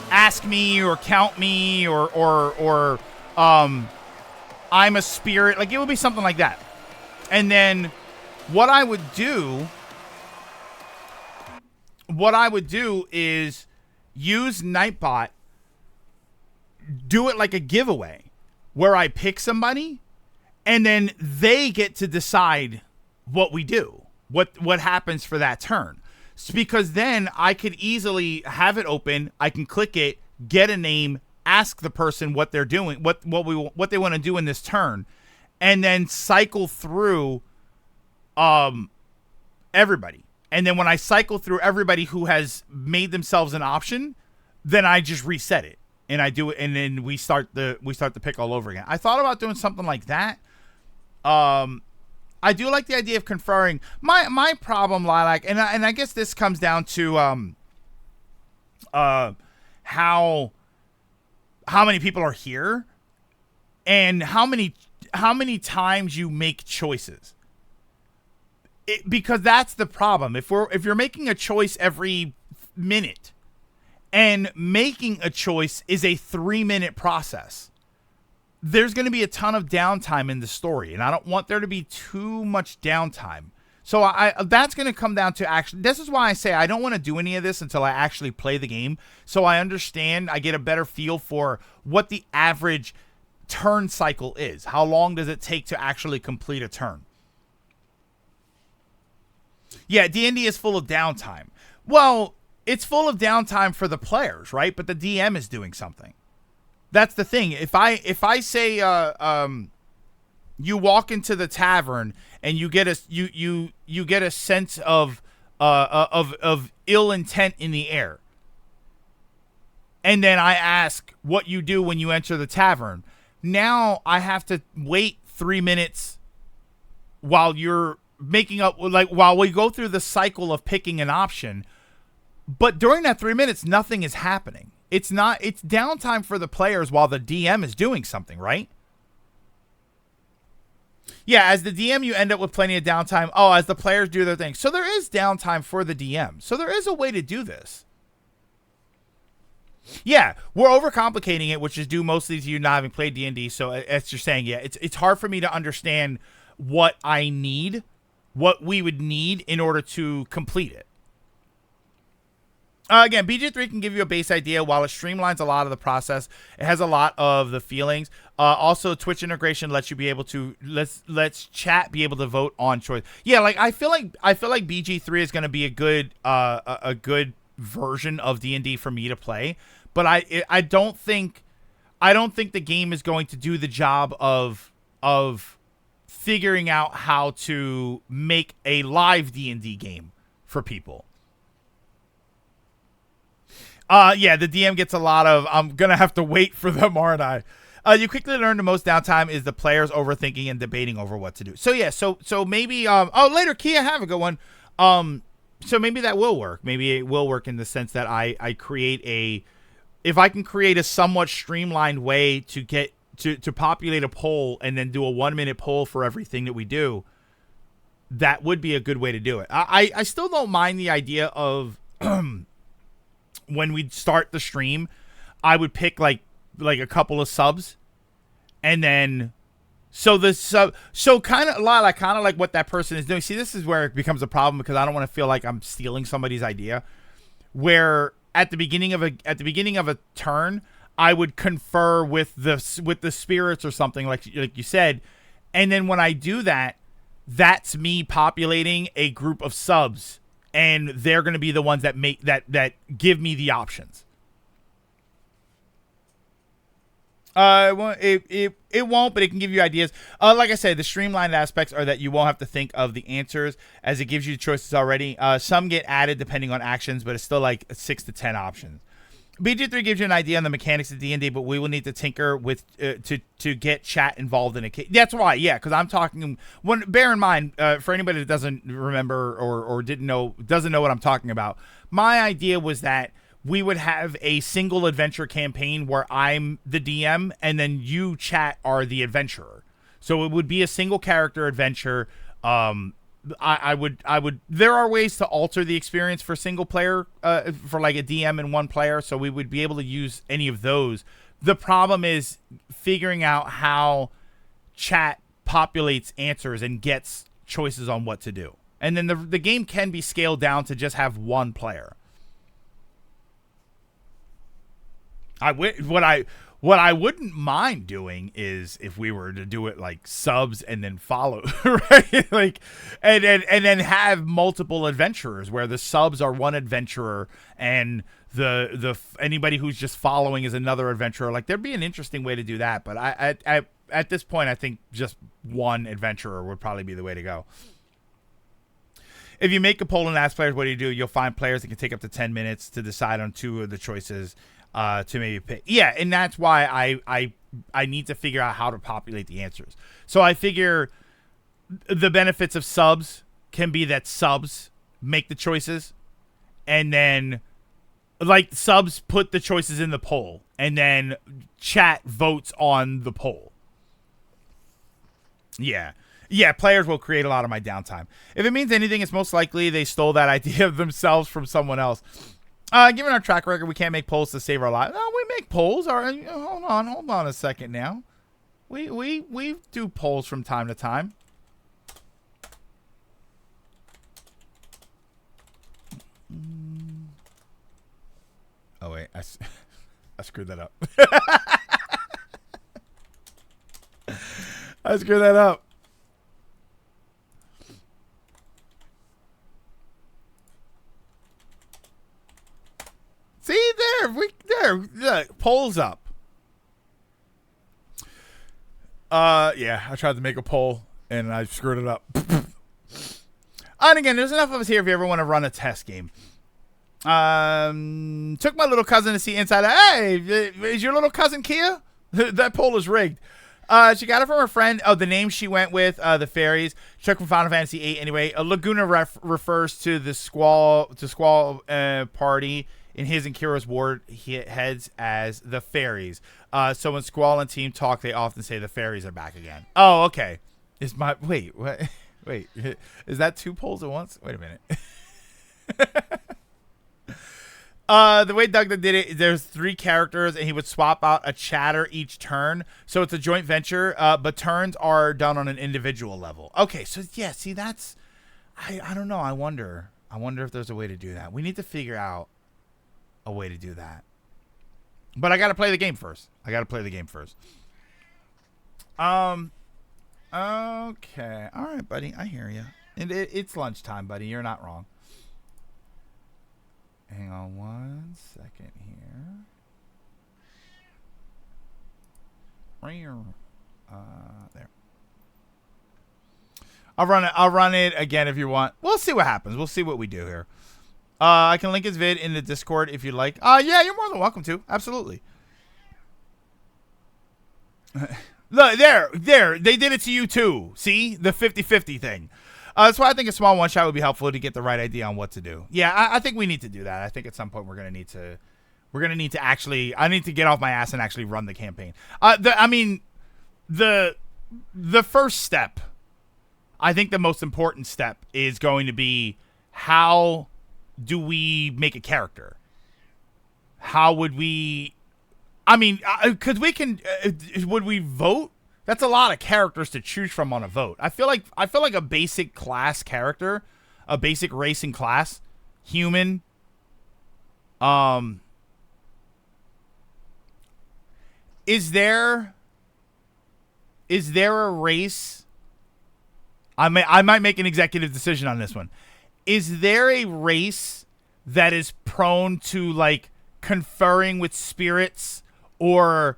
ask me or count me or I'm a spirit. Like, it would be something like that. And then what I would do is use Nightbot, do it like a giveaway where I pick somebody and then they get to decide what we do, what happens for that turn. Because then I could easily have it open, I can click it, get a name, ask the person what they're doing, what they want to do in this turn, and then cycle through everybody. And then when I cycle through everybody who has made themselves an option, then I just reset it and I do it, and then we start the pick all over again. I thought about doing something like that. I do like the idea of conferring. My problem, Lilac, and I guess this comes down to how many people are here and how many times you make choices. Because that's the problem. If you're making a choice every minute, and making a choice is a 3-minute process, there's going to be a ton of downtime in the story, and I don't want there to be too much downtime. So that's going to come down to actually. This is why I say I don't want to do any of this until I actually play the game, so I understand. I get a better feel for what the average turn cycle is. How long does it take to actually complete a turn? Yeah, D&D is full of downtime. Well, it's full of downtime for the players, right? But the DM is doing something. That's the thing. If I say you walk into the tavern and you get a sense of ill intent in the air, and then I ask what you do when you enter the tavern, now I have to wait 3 minutes while you're making up, like while we go through the cycle of picking an option. But during that 3 minutes, nothing is happening. It's downtime for the players while the DM is doing something, right? Yeah, as the DM, you end up with plenty of downtime. Oh, as the players do their thing. So there is downtime for the DM. So there is a way to do this. Yeah, we're overcomplicating it, which is due mostly to you not having played D&D. So as you're saying, yeah, it's hard for me to understand what I need, what we would need in order to complete it. Again, BG3 can give you a base idea. While it streamlines a lot of the process, it has a lot of the feelings. Also, Twitch integration lets you be able to let's chat be able to vote on choice. Yeah, like I feel like BG3 is going to be a good version of D&D for me to play, but I don't think the game is going to do the job of figuring out how to make a live D&D game for people. Yeah, the DM gets a lot of, I'm going to have to wait for them, aren't I? You quickly learn the most downtime is the players overthinking and debating over what to do. So, yeah, so maybe, later, Kia, have a good one. So maybe that will work. Maybe it will work in the sense that I create if I can create a somewhat streamlined way to get, to populate a poll and then do a 1-minute poll for everything that we do, that would be a good way to do it. I still don't mind the idea of, when we start the stream, I would pick like a couple of subs, and then so kind of like what that person is doing. See, this is where it becomes a problem because I don't want to feel like I'm stealing somebody's idea. Where at the beginning of a turn, I would confer with the spirits or something like you said, and then when I do that, that's me populating a group of subs. And they're going to be the ones that make that give me the options. It won't, but it can give you ideas. Like I said, the streamlined aspects are that you won't have to think of the answers as it gives you choices already. Some get added depending on actions, but it's still like 6 to 10 options. BG3 gives you an idea on the mechanics of D&D, but we will need to tinker with to get chat involved in it. That's why, yeah, because I'm talking. Bear in mind, for anybody that doesn't remember or doesn't know what I'm talking about, my idea was that we would have a single adventure campaign where I'm the DM and then you, chat, are the adventurer. So it would be a single character adventure. I would. There are ways to alter the experience for single player, for like a DM and one player. So we would be able to use any of those. The problem is figuring out how chat populates answers and gets choices on what to do. And then the game can be scaled down to just have one player. What I wouldn't mind doing is if we were to do it like subs and then follow, right? Like, and then have multiple adventurers where the subs are one adventurer and the anybody who's just following is another adventurer. Like, there'd be an interesting way to do that. But I at this point, I think just one adventurer would probably be the way to go. If you make a poll and ask players what do, you'll find players that can take up to 10 minutes to decide on two of the choices to maybe pick. Yeah, and that's why I need to figure out how to populate the answers. So I figure the benefits of subs can be that subs make the choices, and then like subs put the choices in the poll, and then chat votes on the poll. Yeah. Yeah, players will create a lot of my downtime. If it means anything, it's most likely they stole that idea of themselves from someone else. Given our track record, we can't make polls to save our lives. No, we make polls. All right, hold on a second now. We do polls from time to time. Oh wait, I screwed that up. I screwed that up. See there, polls up. Yeah, I tried to make a poll and I screwed it up. And again, there's enough of us here if you ever want to run a test game. Took my little cousin to see Inside. Hey, is your little cousin Kia? That poll is rigged. She got it from her friend. Oh, the name she went with, the fairies. She took from Final Fantasy VIII anyway. Laguna refers to the Squall party in his and Kira's ward heads as the fairies. So when Squall and team talk, they often say the fairies are back again. Oh, okay. Wait, what? Wait, is that two polls at once? Wait a minute. The way Doug did it, there's 3 characters, and he would swap out a chatter each turn. So it's a joint venture, but turns are done on an individual level. Okay, so yeah, see, that's... I don't know. I wonder if there's a way to do that. We need to figure out a way to do that. But I got to play the game first. Okay. All right, buddy. I hear you. And it's lunchtime, buddy. You're not wrong. Hang on one second here. There. I'll run it again if you want. We'll see what happens. We'll see what we do here. I can link his vid in the Discord if you'd like. Yeah, you're more than welcome to. Absolutely. Look, there. They did it to you too. See? The 50-50 thing. That's why I think a small one-shot would be helpful to get the right idea on what to do. Yeah, I think we need to do that. I think at some point we're gonna need to actually. I need to get off my ass and actually run the campaign. The first step. I think the most important step is going to be how do we make a character? How would we? I mean, because we can. Would we vote? That's a lot of characters to choose from on a vote. I feel like a basic class character, a basic race and class, human. Is there a race? I might make an executive decision on this one. Is there a race that is prone to like conferring with spirits or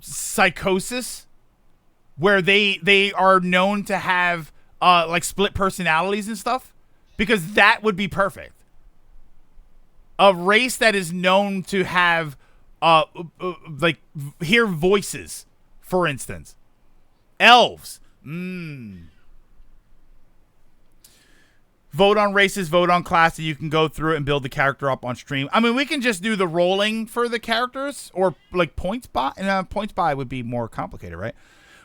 psychosis, where they are known to have like split personalities and stuff? Because that would be perfect. A race that is known to have like hear voices, for instance. Elves. Vote on races, vote on classes. You can go through it and build the character up on stream. I mean, we can just do the rolling for the characters, or like points buy. And points buy would be more complicated, right?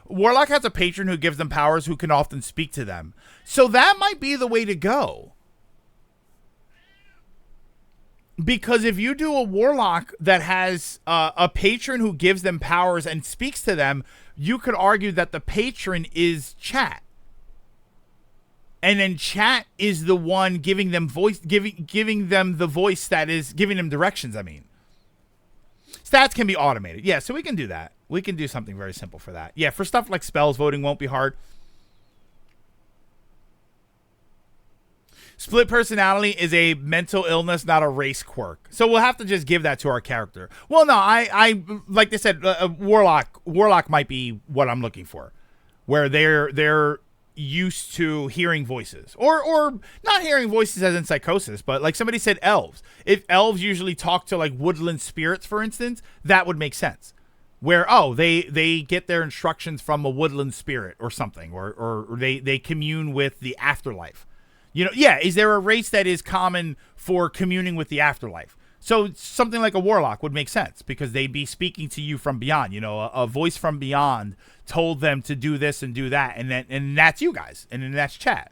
Warlock has a patron who gives them powers who can often speak to them. So that might be the way to go. Because if you do a Warlock that has a patron who gives them powers and speaks to them, you could argue that the patron is chat. And then chat is the one giving them voice, giving them the voice that is giving them directions, I mean. stats can be automated. Yeah, so we can do that. We can do something very simple for that. Yeah, for stuff like spells, voting won't be hard. Split personality is a mental illness, not a race quirk. So we'll have to just give that to our character. Well, no, I like they said, warlock might be what I'm looking for, where they're used to hearing voices, or not hearing voices as in psychosis, but like somebody said, elves. If elves usually talk to like woodland spirits, for instance, that would make sense. Where they get their instructions from a woodland spirit or something, or they commune with the afterlife. You know, yeah, is there a race that is common for communing with the afterlife? So something like a warlock would make sense because they'd be speaking to you from beyond. You know, a voice from beyond told them to do this and do that, and that's you guys, and then that's chat.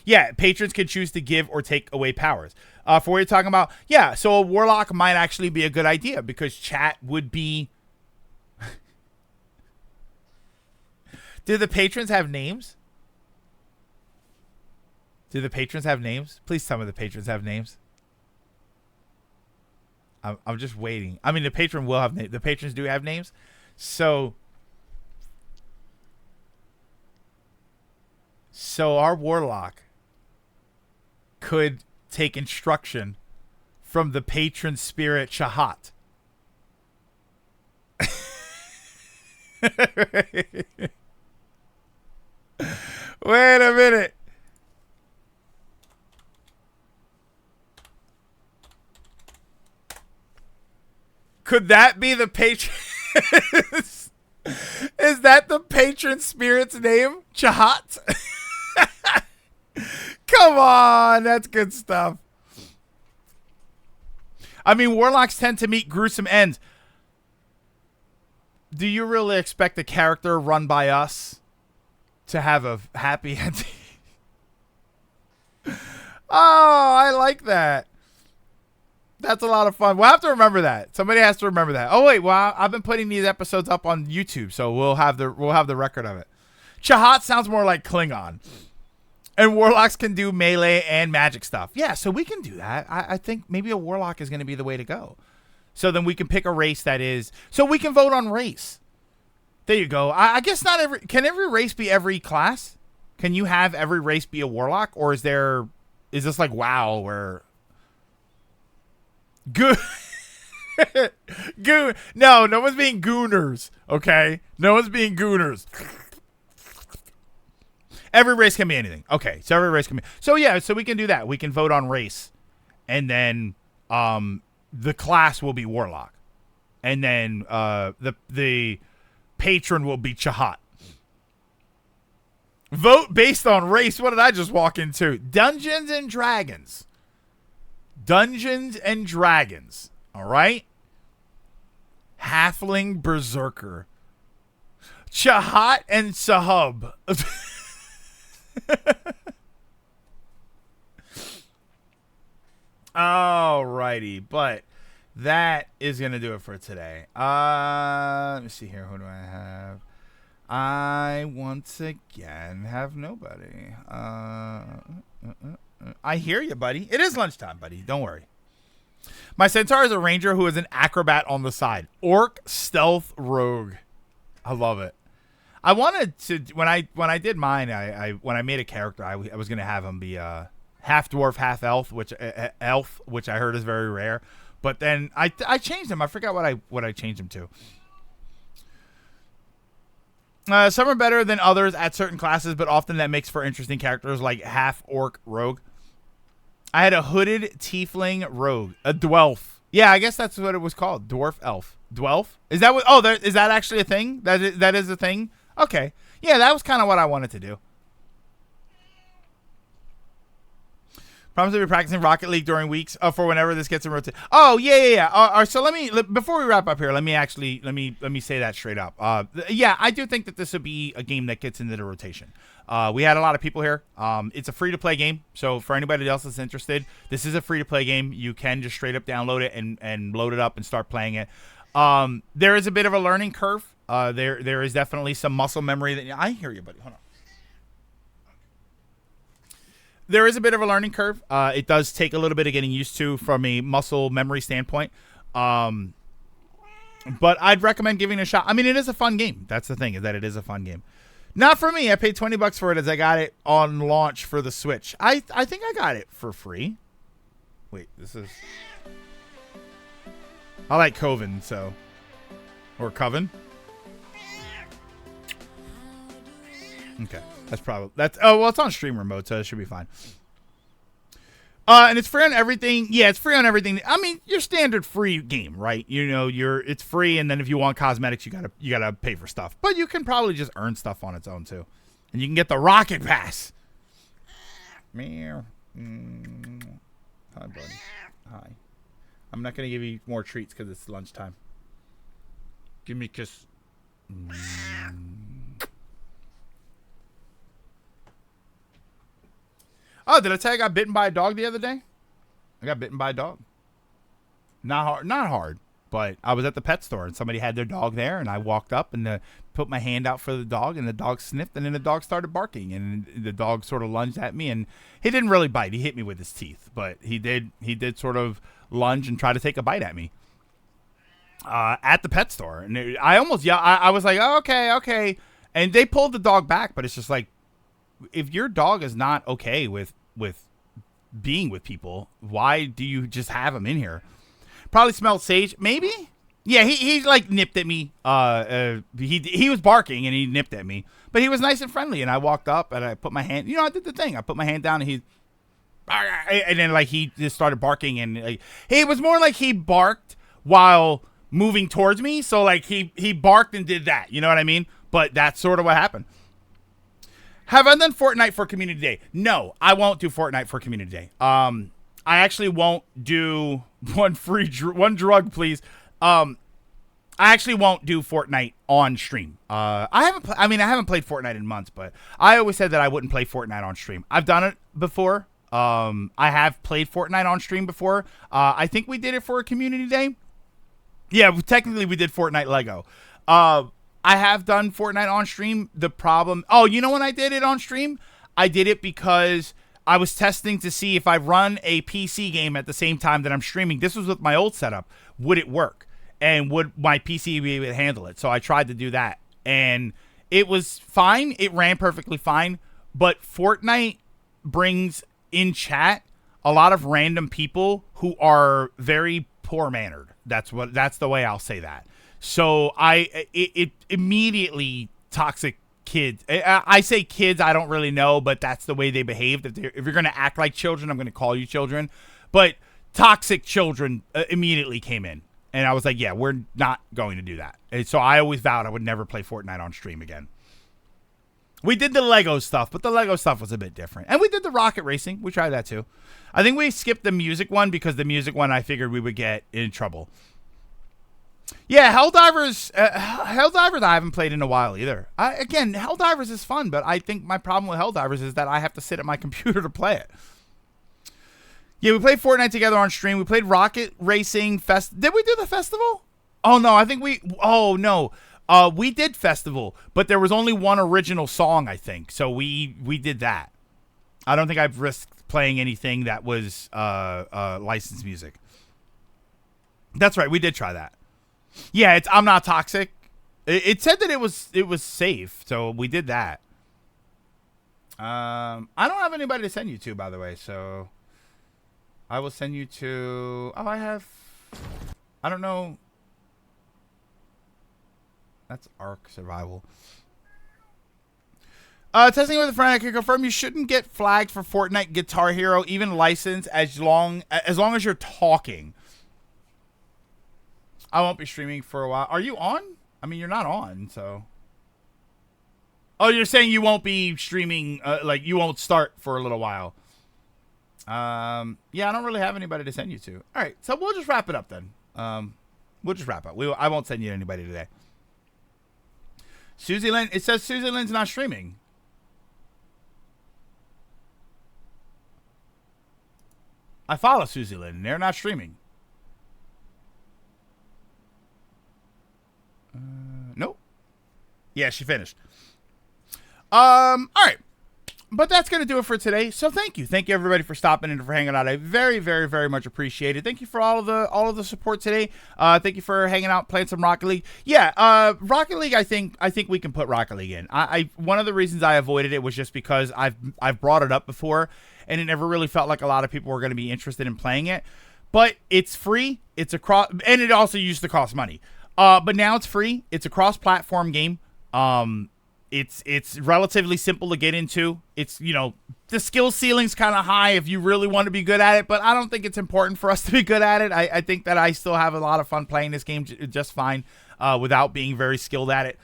Yeah, patrons can choose to give or take away powers. For what you're talking about, yeah, so a warlock might actually be a good idea because chat would be... Do the patrons have names? Do the patrons have names? Please tell me the patrons have names. I'm just waiting. I mean, the patron will have names. The patrons do have names. So our warlock could take instruction from the patron spirit Shahat. Wait a minute. Could that be the patron? Is that the patron spirit's name? Chahat? Come on, that's good stuff. I mean, warlocks tend to meet gruesome ends. Do you really expect a character run by us to have a happy ending? Oh, I like that. That's a lot of fun. We'll have to remember that. Somebody has to remember that. Oh wait, well, I've been putting these episodes up on YouTube, so we'll have the record of it. Chahat sounds more like Klingon, and warlocks can do melee and magic stuff. Yeah, so we can do that. I think maybe a warlock is going to be the way to go. So then we can pick a race that is. So we can vote on race. There you go. I guess not every. Can every race be every class? Can you have every race be a warlock, or is this like WoW where? Goon. No one's being gooners. Okay, no one's being gooners. Every race can be anything. Okay, so every race can be. So yeah, so we can do that. We can vote on race, and then the class will be warlock, and then the patron will be Chahat. Vote based on race. What did I just walk into? Dungeons and Dragons. Dungeons and Dragons. All right. Halfling Berserker. Chahat and Sahub. Alrighty, but that is gonna do it for today. Let me see here. Who do I have? I once again have nobody. I hear you, buddy. It is lunchtime, buddy. Don't worry. My centaur is a ranger who is an acrobat on the side. Orc stealth rogue. I love it. I wanted to when I did mine. When I made a character, I was gonna have him be half dwarf, half elf, which I heard is very rare. But then I changed him. I forgot what I changed him to. Some are better than others at certain classes, but often that makes for interesting characters like half orc rogue. I had a hooded tiefling rogue, a dwelf. Yeah, I guess that's what it was called. Dwarf elf. Dwelf? Is that what? Oh, is that actually a thing? That is a thing? Okay. Yeah, that was kind of what I wanted to do. Promise to be practicing Rocket League during weeks for whenever this gets in rotation. Oh, yeah. So before we wrap up here, let me say that straight up. Yeah, I do think that this would be a game that gets into the rotation. We had a lot of people here. It's a free-to-play game, so for anybody else that's interested, this is a free-to-play game. You can just straight up download it and load it up and start playing it. There is a bit of a learning curve. There is definitely some muscle memory. I hear you, buddy. Hold on. there is a bit of a learning curve. It does take a little bit of getting used to from a muscle memory standpoint. But I'd recommend giving it a shot. I mean, it is a fun game. That's the thing, is that it is a fun game. Not for me. I paid $20 for it as I got it on launch for the Switch. I think I got it for free. Wait, this is... I like Coven, so... Or Coven. Okay. That's probably... Oh, well, it's on streamer mode, so it should be fine. And it's free on everything. Yeah, it's free on everything. I mean, your standard free game, right? You know, it's free, and then if you want cosmetics, you gotta pay for stuff. But you can probably just earn stuff on its own too, and you can get the Rocket Pass. Meow. Hi, buddy. Hi. I'm not gonna give you more treats because it's lunchtime. Give me a kiss. Oh, did I tell you I got bitten by a dog the other day? I got bitten by a dog. Not hard, but I was at the pet store and somebody had their dog there, and I walked up and put my hand out for the dog, and the dog sniffed, and then the dog started barking, and the dog sort of lunged at me, and he didn't really bite. He hit me with his teeth, but he did sort of lunge and try to take a bite at me at the pet store, and I almost I was like, oh, okay, and they pulled the dog back, but it's just like, if your dog is not okay with being with people, why do you just have him in here? Probably smelled sage, maybe. Yeah, he like nipped at me. He was barking and he nipped at me, but he was nice and friendly. And I walked up and I put my hand. I did the thing. I put my hand down and then like he just started barking, and like, it was more like he barked while moving towards me. So like he barked and did that. You know what I mean? But that's sort of what happened. Have I done Fortnite for Community Day? No, I won't do Fortnite for Community Day. I actually won't do one drug, please. I actually won't do Fortnite on stream. I haven't played Fortnite in months, but I always said that I wouldn't play Fortnite on stream. I've done it before. I have played Fortnite on stream before. I think we did it for a Community Day. Yeah, technically we did Fortnite Lego. I have done Fortnite on stream. The problem... Oh, you know when I did it on stream? I did it because I was testing to see if I run a PC game at the same time that I'm streaming. This was with my old setup. Would it work? And would my PC be able to handle it? So I tried to do that. And it was fine. It ran perfectly fine. But Fortnite brings in chat a lot of random people who are very poor-mannered. That's the way I'll say that. So it immediately toxic kids. I say kids, I don't really know, but that's the way they behaved. If you're going to act like children, I'm going to call you children. But toxic children immediately came in. And I was like, yeah, we're not going to do that. And so I always vowed I would never play Fortnite on stream again. We did the Lego stuff, but the Lego stuff was a bit different. And we did the rocket racing. We tried that too. I think we skipped the music one because the music one I figured we would get in trouble. Yeah, Helldivers I haven't played in a while either. Again, Helldivers is fun, but I think my problem with Helldivers is that I have to sit at my computer to play it. Yeah, we played Fortnite together on stream. We played Rocket Racing Did we do the festival? Oh, no, I think we did festival, but there was only one original song, I think. So we did that. I don't think I've risked playing anything that was licensed music. That's right, we did try that. Yeah, I'm Not Toxic. It said that it was safe, so we did that. I don't have anybody to send you to, by the way, so I will send you to... Oh, I don't know. That's Ark Survival. Testing with a friend, I can confirm you shouldn't get flagged for Fortnite Guitar Hero, even licensed, as long as you're talking. I won't be streaming for a while. Are you on? I mean, you're not on, so... Oh, you're saying you won't be streaming, like, you won't start for a little while. Yeah, I don't really have anybody to send you to. All right, so we'll just wrap it up then. We'll just wrap up. I won't send you to anybody today. Susie Lynn, it says Susie Lynn's not streaming. I follow Susie Lynn, and they're not streaming. Nope. Yeah, she finished. All right. But that's going to do it for today. So thank you. Thank you everybody for stopping in and for hanging out. I very, very, very much appreciate it. Thank you for all of the support today. Thank you for hanging out, playing some Rocket League. Yeah, Rocket League, I think we can put Rocket League in. I one of the reasons I avoided it was just because I've brought it up before and it never really felt like a lot of people were going to be interested in playing it. But it's free. It's and it also used to cost money. But now it's free. It's a cross-platform game. It's relatively simple to get into. It's, the skill ceiling's kind of high if you really want to be good at it, but I don't think it's important for us to be good at it. I think that I still have a lot of fun playing this game just fine without being very skilled at it.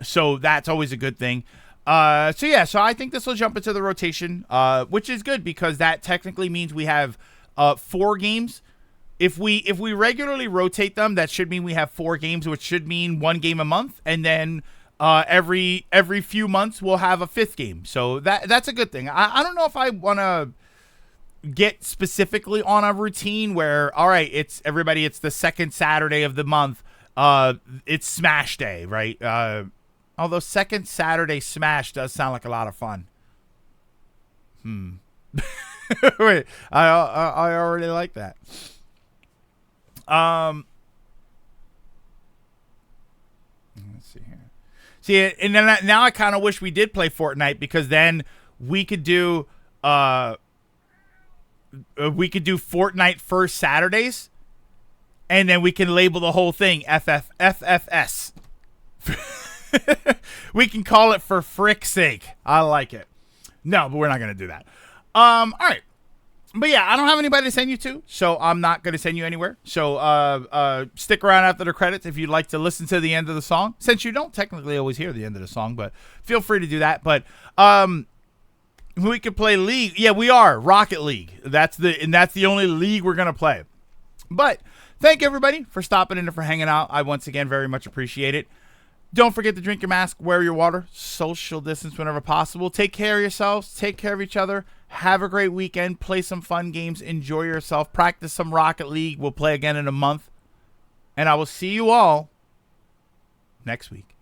So that's always a good thing. So I think this will jump into the rotation, which is good because that technically means we have 4 games. If we regularly rotate them, that should mean we have 4 games, which should mean 1 game a month, and then every few months we'll have a 5th game. So that's a good thing. I don't know if I want to get specifically on a routine where, all right, it's the second Saturday of the month. It's Smash Day, right? Although second Saturday Smash does sound like a lot of fun. Wait, I already like that. Let's see here. See, and then now I kind of wish we did play Fortnite because then we could do Fortnite first Saturdays, and then we can label the whole thing FFS. We can call it for frick's sake. I like it. No, but we're not gonna do that. All right. But yeah, I don't have anybody to send you to, so I'm not going to send you anywhere. So stick around after the credits if you'd like to listen to the end of the song. Since you don't technically always hear the end of the song, but feel free to do that. But we could play League. Yeah, we are Rocket League. That's the only league we're going to play. But thank you everybody for stopping in and for hanging out. I once again very much appreciate it. Don't forget to drink your mask, wear your water, social distance whenever possible. Take care of yourselves. Take care of each other. Have a great weekend. Play some fun games. Enjoy yourself. Practice some Rocket League. We'll play again in a month. And I will see you all next week.